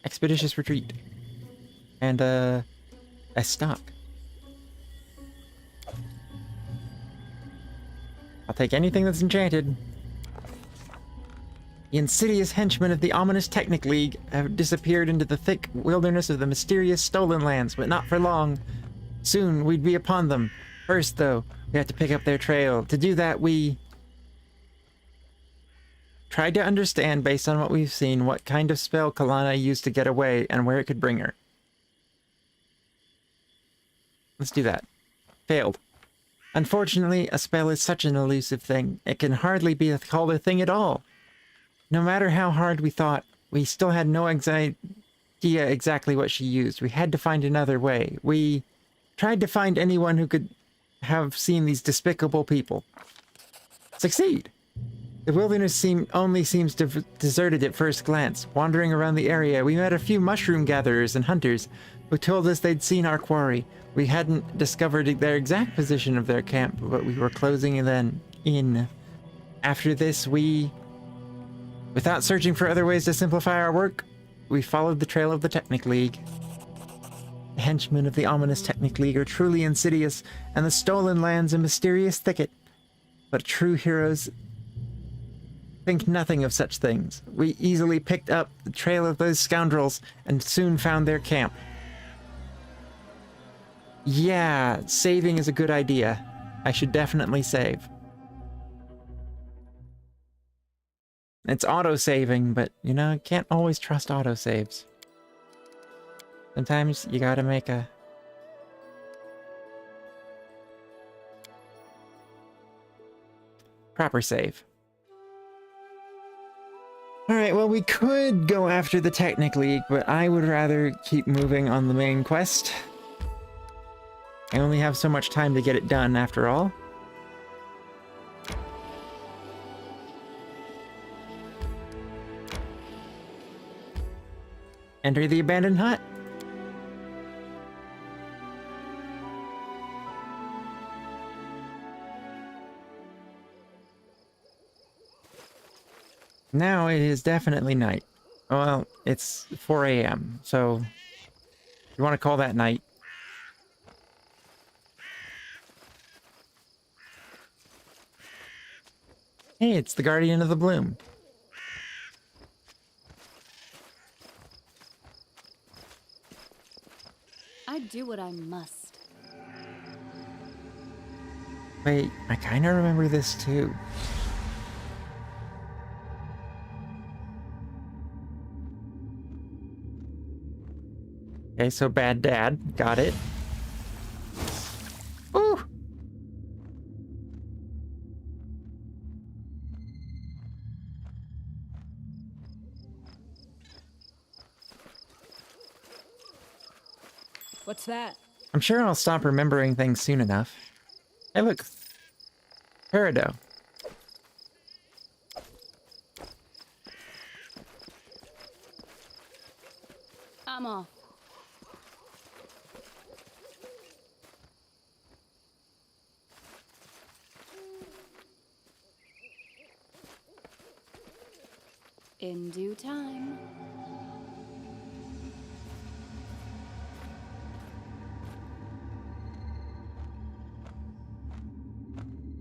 Expeditious retreat. And a stock. I'll take anything that's enchanted. The insidious henchmen of the ominous Technic League have disappeared into the thick wilderness of the mysterious Stolen Lands, but not for long. Soon we'd be upon them. First, though, we have to pick up their trail. To do that, we tried to understand, based on what we've seen, what kind of spell Kalana used to get away and where it could bring her. Let's do that. Failed. Unfortunately, a spell is such an elusive thing, it can hardly be called a thing at all. No matter how hard we thought, we still had no idea exactly what she used. We had to find another way. We tried to find anyone who could have seen these despicable people. Succeed! The wilderness only seems deserted at first glance. Wandering around the area, we met a few mushroom gatherers and hunters who told us they'd seen our quarry. We hadn't discovered their exact position of their camp, but we were closing in. After this, without searching for other ways to simplify our work, we followed the trail of the Technic League. The henchmen of the ominous Technic League are truly insidious, and the Stolen Lands a mysterious thicket. But true heroes think nothing of such things. We easily picked up the trail of those scoundrels and soon found their camp. Yeah, saving is a good idea. I should definitely save. It's auto-saving, but, you know, you can't always trust auto-saves. Sometimes you gotta make a proper save. Alright, well, we could go after the Technic League, but I would rather keep moving on the main quest. I only have so much time to get it done, after all. Enter the abandoned hut. Now it is definitely night. Well, it's 4 a.m., so you want to call that night. Hey, it's the Guardian of the Bloom. I do what I must. Wait, I kind of remember this too. Okay, so bad dad. Got it. Ooh! What's that? I'm sure I'll stop remembering things soon enough. Hey, look. Peridot. I'm off. In due time.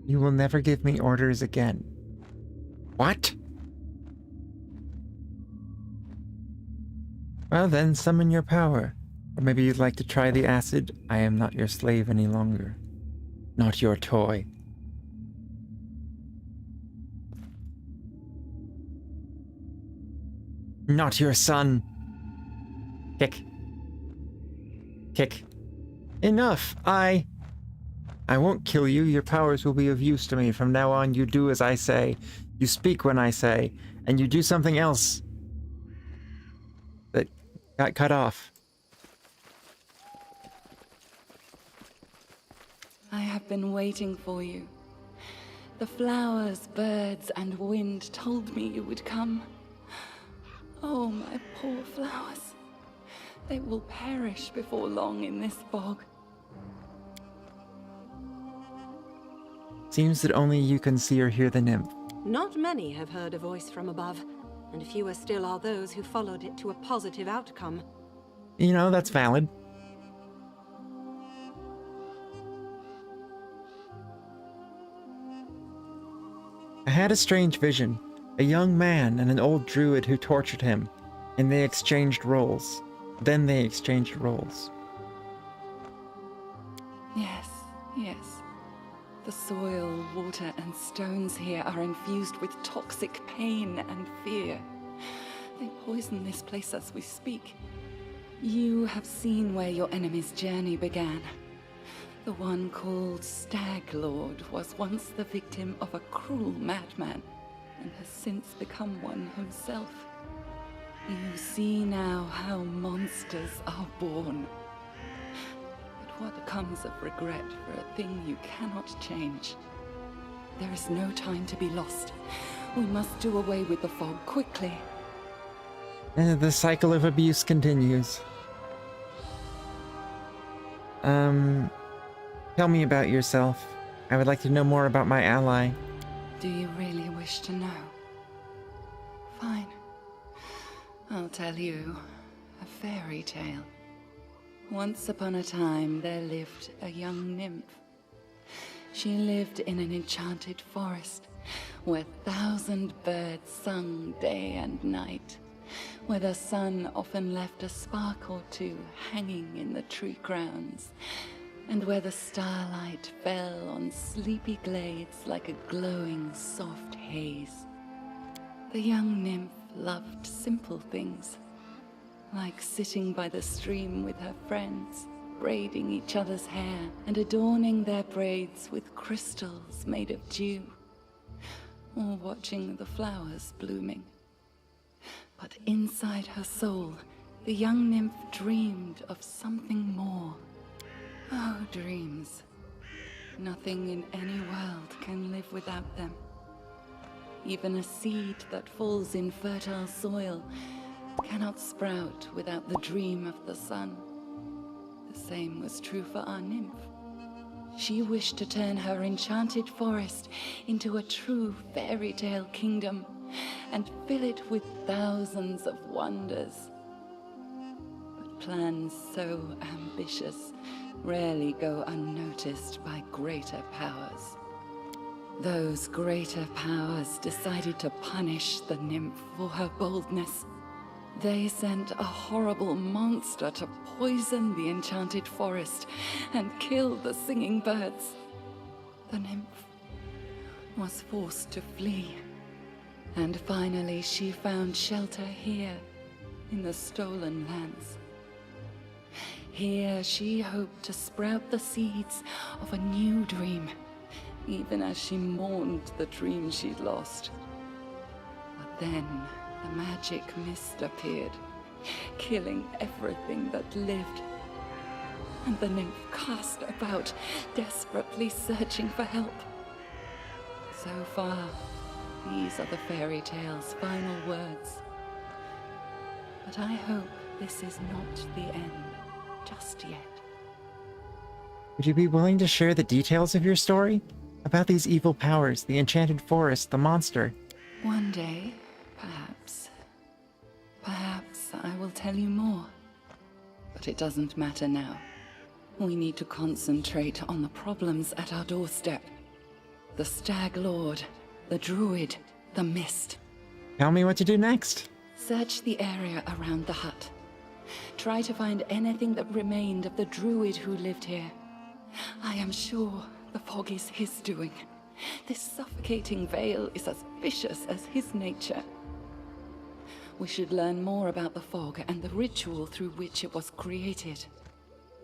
You will never give me orders again. What? Well then, summon your power. Or maybe you'd like to try the acid. I am not your slave any longer. Not your toy. Not your son. Kick. Kick. Enough. I won't kill you. Your powers will be of use to me. From now on, you do as I say. You speak when I say. And you do something else that got cut off. I have been waiting for you. The flowers, birds, and wind told me you would come. Oh, my poor flowers. They will perish before long in this bog. Seems that only you can see or hear the nymph. Not many have heard a voice from above, and fewer still are those who followed it to a positive outcome. You know, that's valid. I had a strange vision. A young man and an old druid who tortured him, and they exchanged roles. Then they exchanged roles. Yes, yes. The soil, water, and stones here are infused with toxic pain and fear. They poison this place as we speak. You have seen where your enemy's journey began. The one called Stag Lord was once the victim of a cruel madman, and has since become one himself. You see now how monsters are born. But what comes of regret for a thing you cannot change? There is no time to be lost. We must do away with the fog quickly. The cycle of abuse continues. Tell me about yourself. I would like to know more about my ally. Do you really wish to know? Fine. I'll tell you a fairy tale. Once upon a time, there lived a young nymph. She lived in an enchanted forest, where 1,000 birds sung day and night, where the sun often left a spark or two hanging in the tree crowns, and where the starlight fell on sleepy glades like a glowing soft haze. The young nymph loved simple things, like sitting by the stream with her friends, braiding each other's hair and adorning their braids with crystals made of dew, or watching the flowers blooming. But inside her soul, the young nymph dreamed of something more. Oh, dreams. Nothing in any world can live without them. Even a seed that falls in fertile soil cannot sprout without the dream of the sun. The same was true for our nymph. She wished to turn her enchanted forest into a true fairy tale kingdom and fill it with thousands of wonders. But plans so ambitious rarely go unnoticed by greater powers. Those greater powers decided to punish the nymph for her boldness. They sent a horrible monster to poison the enchanted forest and kill the singing birds. The nymph was forced to flee, and finally she found shelter here in the stolen lands. Here she hoped to sprout the seeds of a new dream, even as she mourned the dream she'd lost. But then the magic mist appeared, killing everything that lived. and the nymph cast about, desperately searching for help. So far, these are the fairy tale's final words. But I hope this is not the end just yet. Would you be willing to share the details of your story? About these evil powers, the enchanted forest, the monster? One day, perhaps. Perhaps I will tell you more. But it doesn't matter now. We need to concentrate on the problems at our doorstep. The Stag Lord, the Druid, the Mist. Tell me what to do next. Search the area around the hut. Try to find anything that remained of the Druid who lived here. I am sure the fog is his doing. This suffocating veil is as vicious as his nature. We should learn more about the fog and the ritual through which it was created.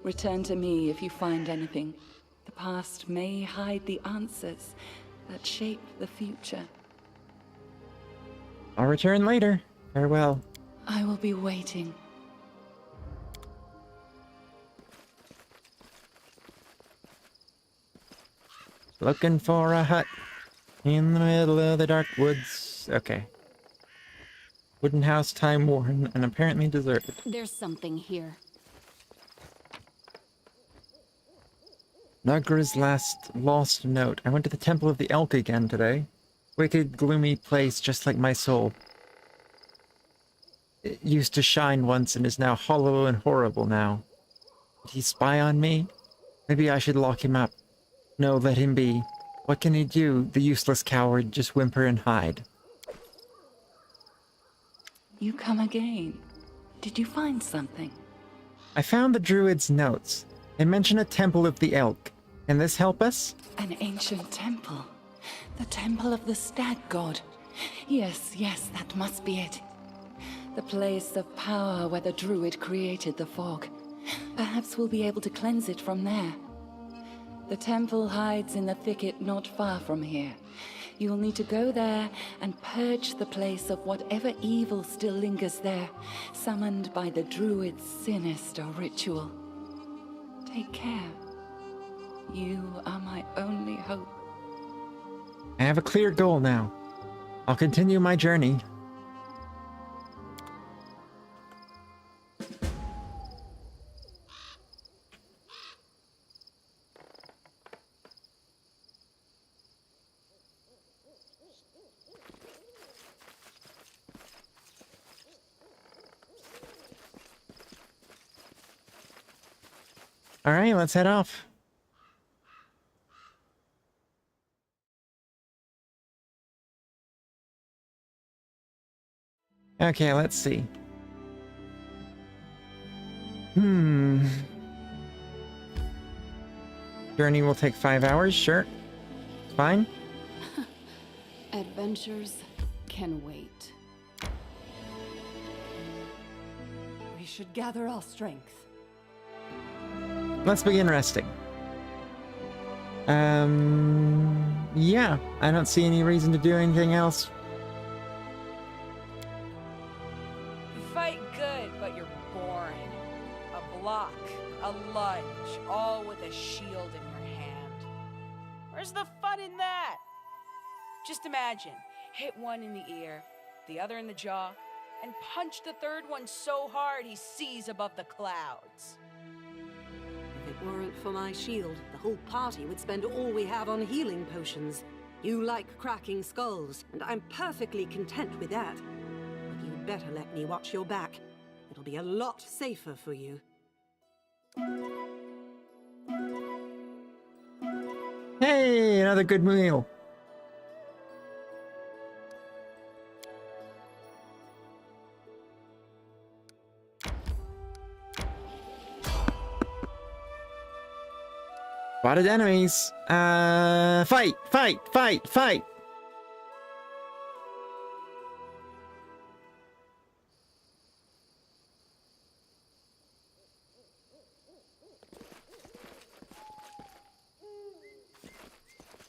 Return to me if you find anything. The past may hide the answers that shape the future. I'll return later. Farewell. I will be waiting. Looking for a hut in the middle of the dark woods. Okay. Wooden house, time worn, and apparently deserted. There's something here. Nugra's last lost note. I went to the Temple of the Elk again today. Wicked, gloomy place just like my soul. It used to shine once and is now hollow and horrible now. Did he spy on me? Maybe I should lock him up. No, let him be. What can he do, the useless coward? Just whimper and hide. You come again. Did you find something? I found the Druid's notes. They mention a Temple of the Elk. Can this help us? An ancient temple. The Temple of the Stag God. Yes, that must be it. The place of power where the Druid created the fog. Perhaps we'll be able to cleanse it from there. The temple hides in the thicket not far from here. You'll need to go there and purge the place of whatever evil still lingers there, summoned by the Druid's sinister ritual. Take care. You are my only hope. I have a clear goal now. I'll continue my journey. All right, let's head off. Okay, let's see. Journey will take 5 hours, sure. Fine. Adventures can wait. We should gather our strength. Let's begin resting. Yeah, I don't see any reason to do anything else. You fight good, but you're boring. A block, a lunge, all with a shield in your hand. Where's the fun in that? Just imagine, hit one in the ear, the other in the jaw, and punch the third one so hard he sees above the clouds. If it weren't for my shield, the whole party would spend all we have on healing potions. You like cracking skulls, and I'm perfectly content with that. But you'd better let me watch your back. It'll be a lot safer for you. Hey, another good meal. Spotted enemies. Fight! Fight! Fight! Fight!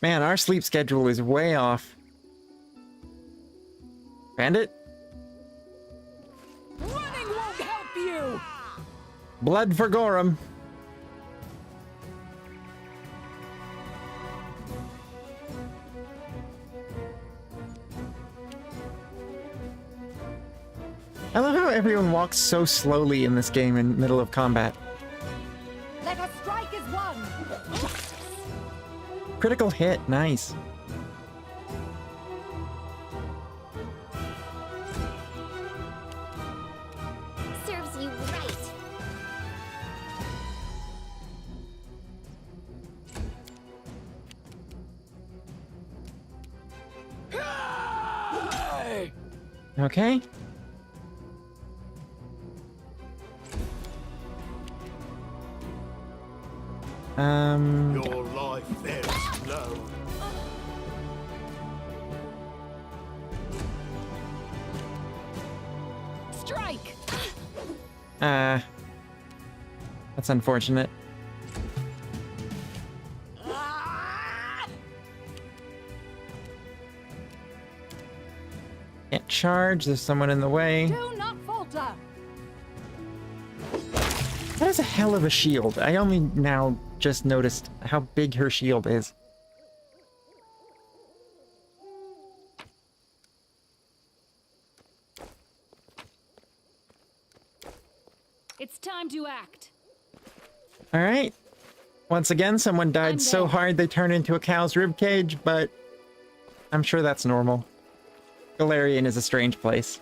Man, our sleep schedule is way off. Bandit? Running won't help you! Blood for Gorham. everyone walks so slowly in this game in the middle of combat. Let us strike as one! Critical hit, nice. Serves you right. Okay. Your life there is low. Strike! That's unfortunate. Can't charge, there's someone in the way. Do not falter! That is a hell of a shield. I only now just noticed how big her shield is. It's time to act. Alright. Once again, someone died so hard they turned into a cow's ribcage, but I'm sure that's normal. Galarian is a strange place.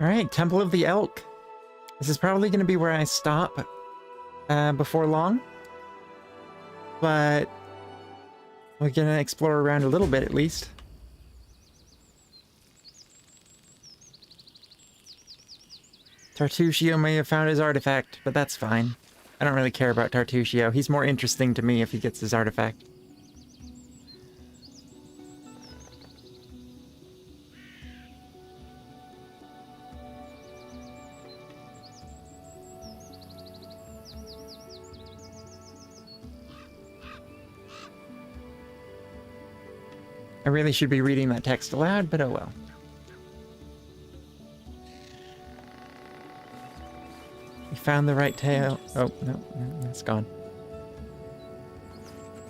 Alright, Temple of the Elk. This is probably going to be where I stop before long. But we're going to explore around a little bit at least. Tartuccio may have found his artifact, but that's fine. I don't really care about Tartuccio. He's more interesting to me if he gets his artifact. I really should be reading that text aloud, but oh well. We found the right tail. Oh, no, it's gone.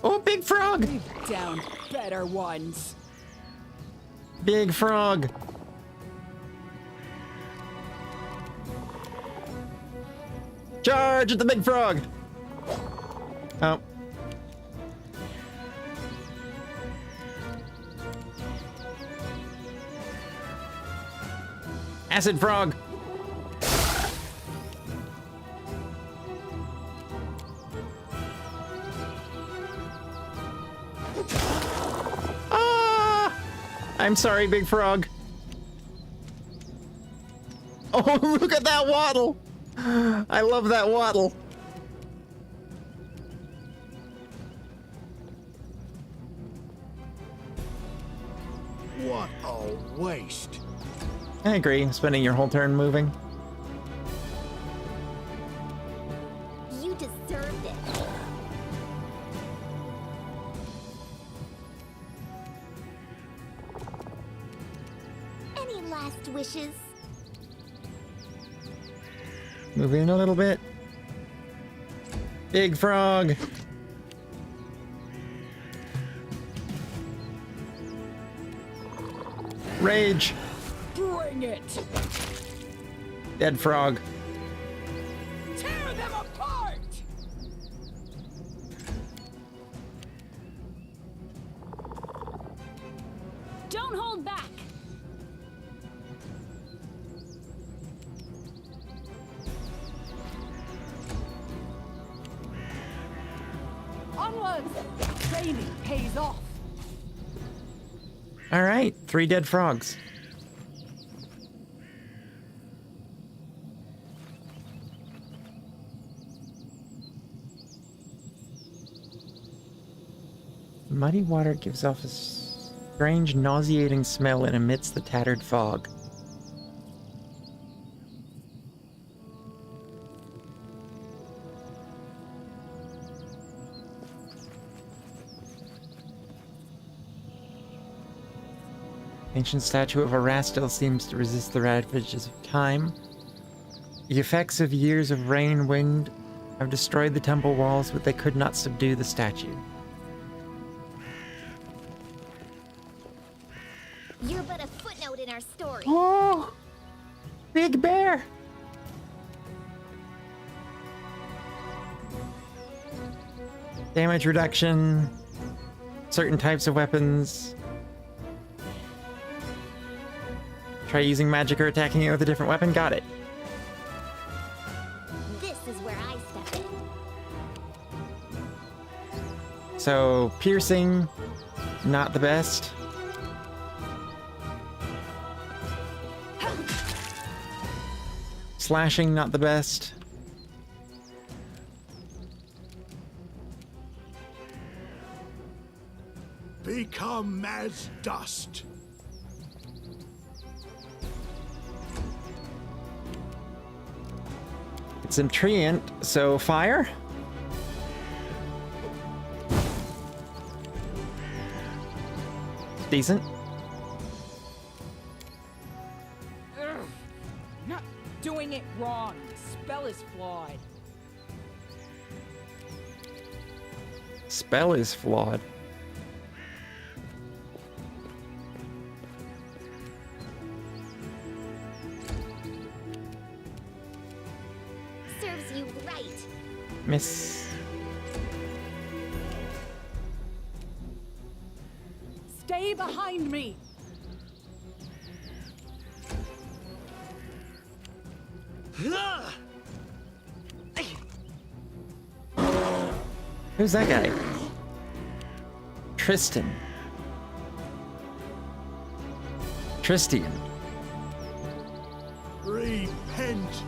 Oh, big frog! We've downed better ones. Big frog! Charge at the big frog! Oh. Acid frog! Ah! I'm sorry, big frog. Oh, look at that waddle! I love that waddle. What a waste. I agree, spending your whole turn moving. You deserved it. Any last wishes? Move in a little bit. Big frog! Rage! Bring it! Dead frog. Tear them apart! Don't hold back. Onwards! Training pays off. Alright, 3 dead frogs. Muddy water gives off a strange, nauseating smell and emits the tattered fog. Ancient statue of Erastil seems to resist the ravages of time. The effects of years of rain and wind have destroyed the temple walls, but they could not subdue the statue. You're but a footnote in our story. Oh! Big bear! Damage reduction. Certain types of weapons. Try using magic or attacking it with a different weapon. Got it. This is where I step in. So, piercing, not the best. Slashing, not the best. Become as dust. It's intriguant, so fire? Decent. Not doing it wrong. The spell is flawed. Spell is flawed. Serves you right. Miss. Stay behind me. Who's that guy? Tristan. Tristian. Repent.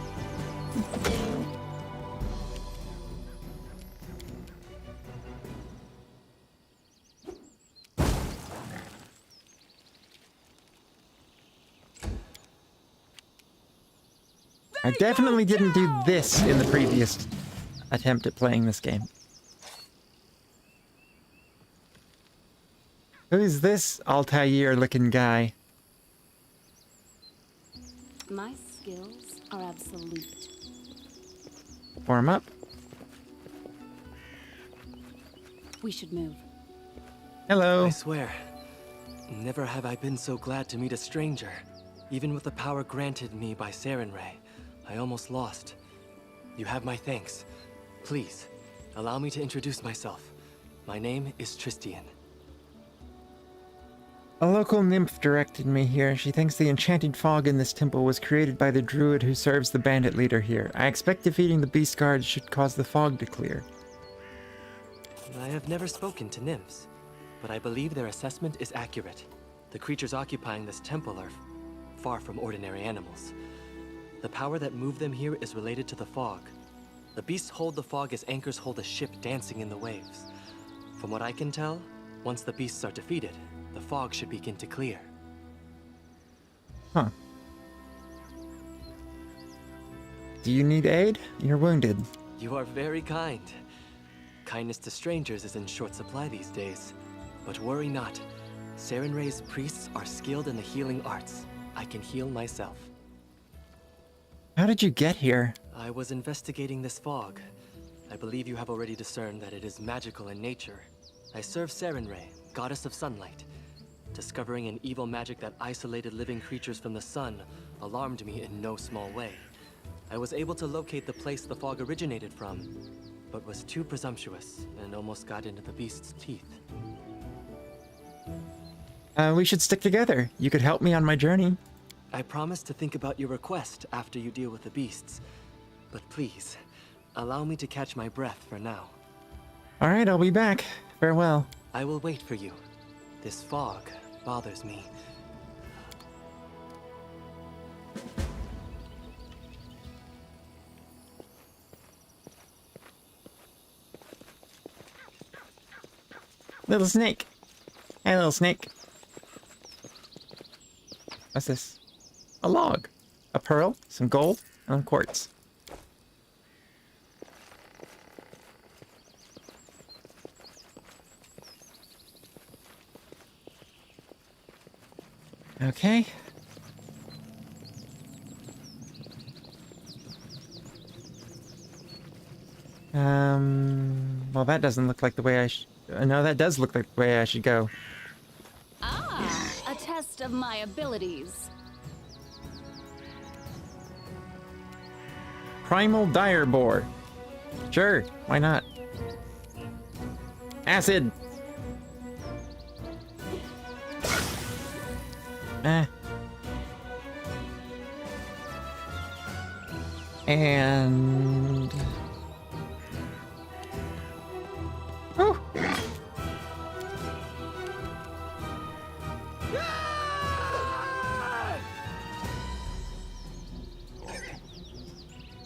I definitely didn't do this in the previous attempt at playing this game. Who's this Altair-looking guy? My skills are absolute. Form up. We should move. Hello. I swear, never have I been so glad to meet a stranger. Even with the power granted me by Sarenrae, I almost lost. You have my thanks. Please, allow me to introduce myself. My name is Tristian. A local nymph directed me here. She thinks the enchanted fog in this temple was created by the druid who serves the bandit leader here. I expect defeating the beast guards should cause the fog to clear. I have never spoken to nymphs, but I believe their assessment is accurate. The creatures occupying this temple are far from ordinary animals. The power that moved them here is related to the fog. The beasts hold the fog as anchors hold a ship dancing in the waves. From what I can tell, once the beasts are defeated, the fog should begin to clear. Huh. Do you need aid? You're wounded. You are very kind. Kindness to strangers is in short supply these days. But worry not. Sarenrae's priests are skilled in the healing arts. I can heal myself. How did you get here? I was investigating this fog. I believe you have already discerned that it is magical in nature. I serve Sarenrae, goddess of sunlight. Discovering an evil magic that isolated living creatures from the sun alarmed me in no small way. I was able to locate the place the fog originated from, but was too presumptuous and almost got into the beast's teeth. We should stick together. You could help me on my journey. I promise to think about your request after you deal with the beasts. But please, allow me to catch my breath for now. Alright, I'll be back. Farewell. I will wait for you. This fog bothers me. Little snake. Hey, little snake. What's this? A log. A pearl, some gold, and quartz. Okay. Well, that doesn't look like the way I should... No, that does look like the way I should go. Ah, a test of my abilities. Primal Dire Boar. Sure, why not? Acid! And... Oh!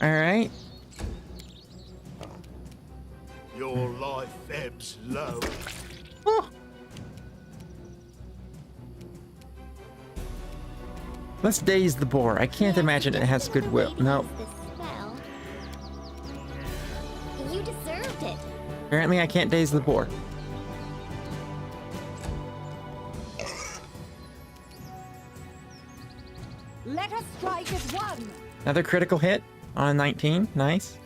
Alright. Your life ebbs low. Oh. Let's daze the boar. I can't imagine it has goodwill. No. You deserved it. Apparently I can't daze the boar. Let us strike as one. Another critical hit on 19. Nice.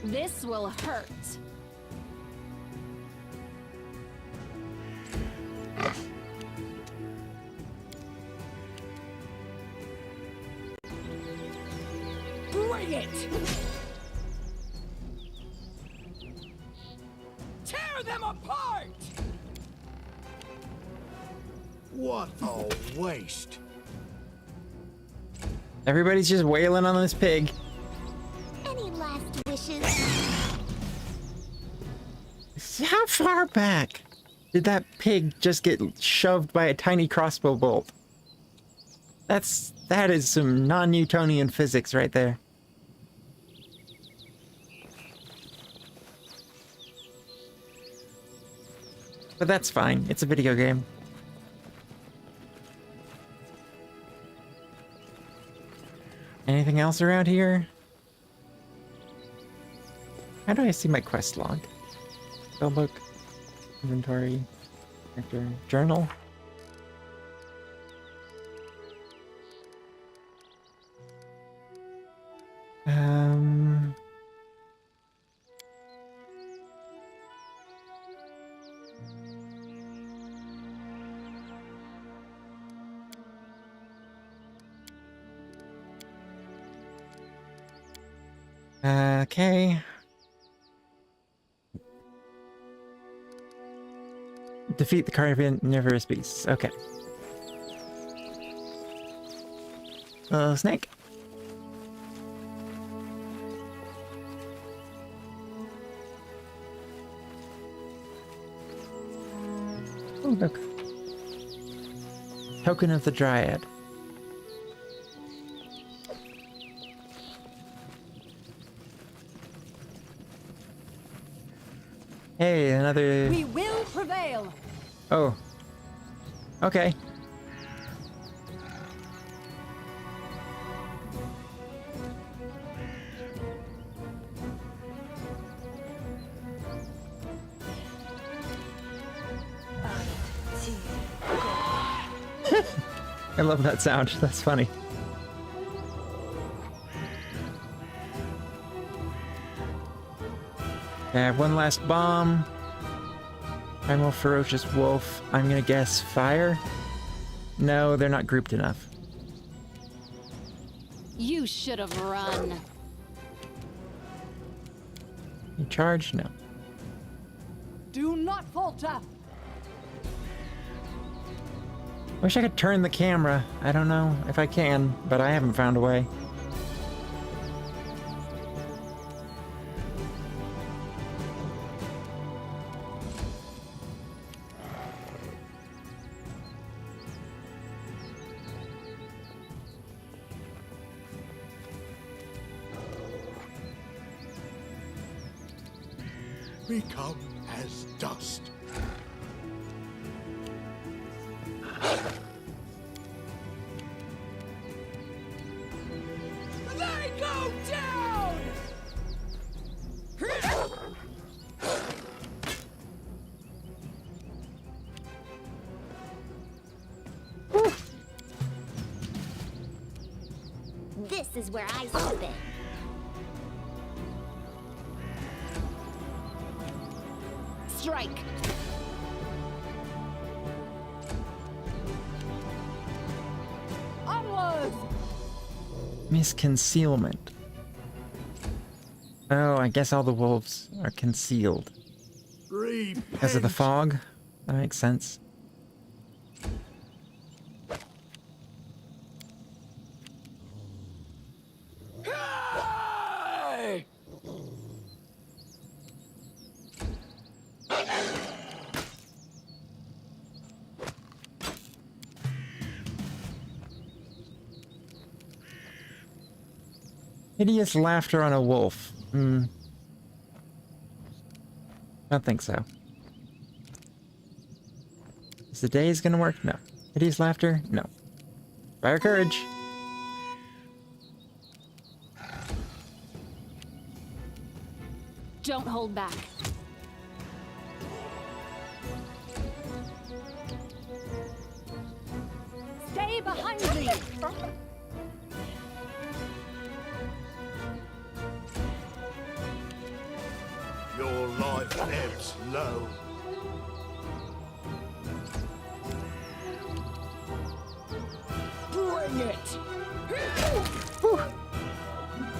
This will hurt. Bring it! Tear them apart! What a waste. Everybody's just wailing on this pig. Any last wishes? How far back did that pig just get shoved by a tiny crossbow bolt? That is some non-Newtonian physics right there. But that's fine. It's a video game. Anything else around here? How do I see my quest log? Spellbook, inventory, character, journal. Okay. Defeat the carnivorous beasts. Okay. Snake. Oh, look. Token of the Dryad. Hey, another... We will prevail. Oh. Okay. I love that sound. That's funny. I have one last bomb. Primal Ferocious Wolf. I'm gonna guess fire? No, they're not grouped enough. You should have run. You charge? No. Do not falter. Wish I could turn the camera. I don't know if I can, but I haven't found a way. become as dust. They go down! This is where I step in. Strike! Onwards! Misconcealment. Oh, I guess all the wolves are concealed. Because of the fog? That makes sense. Hey! Hideous laughter on a wolf. I don't think so. Is the daze gonna work? No. Hideous laughter? No. Fire courage! Don't hold back. Stay behind me! Your life ebbs low. Bring it!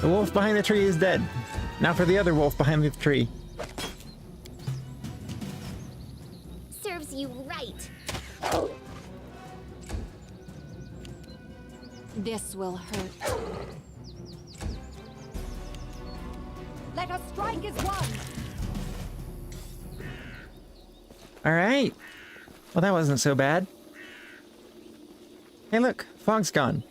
The wolf behind the tree is dead. Now for the other wolf behind the tree. Serves you right. This will hurt. Let us strike as one! Alright. Well, that wasn't so bad. Hey look, fog's gone.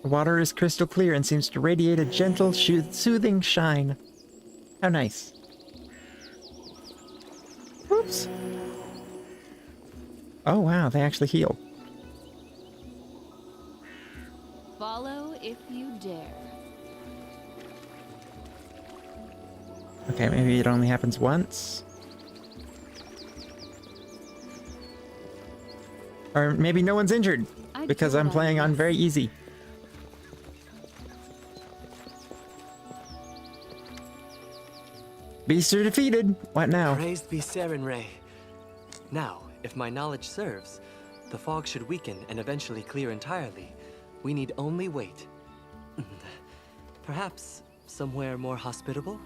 The water is crystal clear and seems to radiate a gentle, soothing shine. How nice. Whoops. Oh wow, they actually heal. Follow if you dare. Okay, maybe it only happens once. Or maybe no one's injured, because I'm playing on very easy. Beasts are defeated. What now? Praised be Sarenrae. Now, if my knowledge serves, the fog should weaken and eventually clear entirely. We need only wait. Perhaps somewhere more hospitable?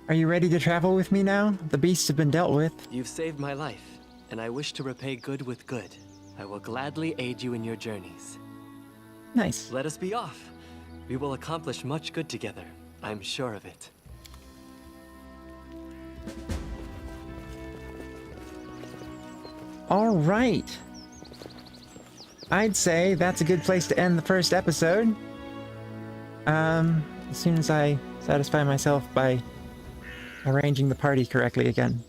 Are you ready to travel with me now? The beasts have been dealt with. You've saved my life, and I wish to repay good with good. I will gladly aid you in your journeys. Nice. Let us be off. We will accomplish much good together. I'm sure of it. All right. I'd say that's a good place to end the first episode. As soon as I satisfy myself by arranging the party correctly again.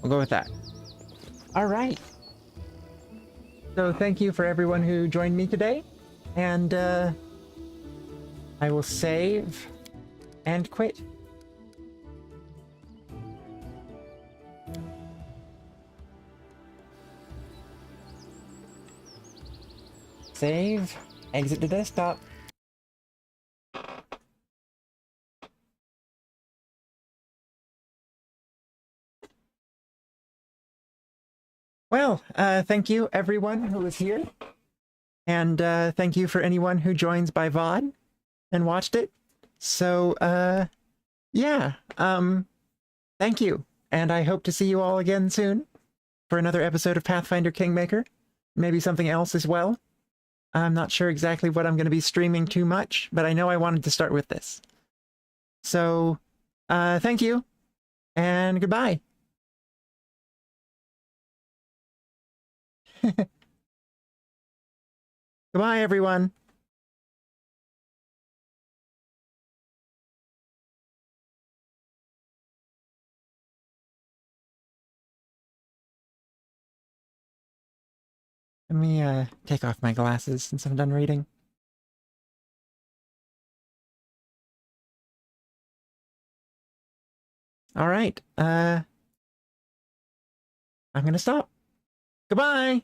We'll go with that. All right. So thank you for everyone who joined me today. And I will save and quit. Save, exit the desktop. Well, thank you everyone who was here. And thank you for anyone who joins by VOD and watched it. So, yeah, thank you. And I hope to see you all again soon for another episode of Pathfinder Kingmaker. Maybe something else as well. I'm not sure exactly what I'm going to be streaming too much, but I know I wanted to start with this. So, thank you, and goodbye. Goodbye, everyone. Let me take off my glasses since I'm done reading. All right. I'm gonna stop. Goodbye.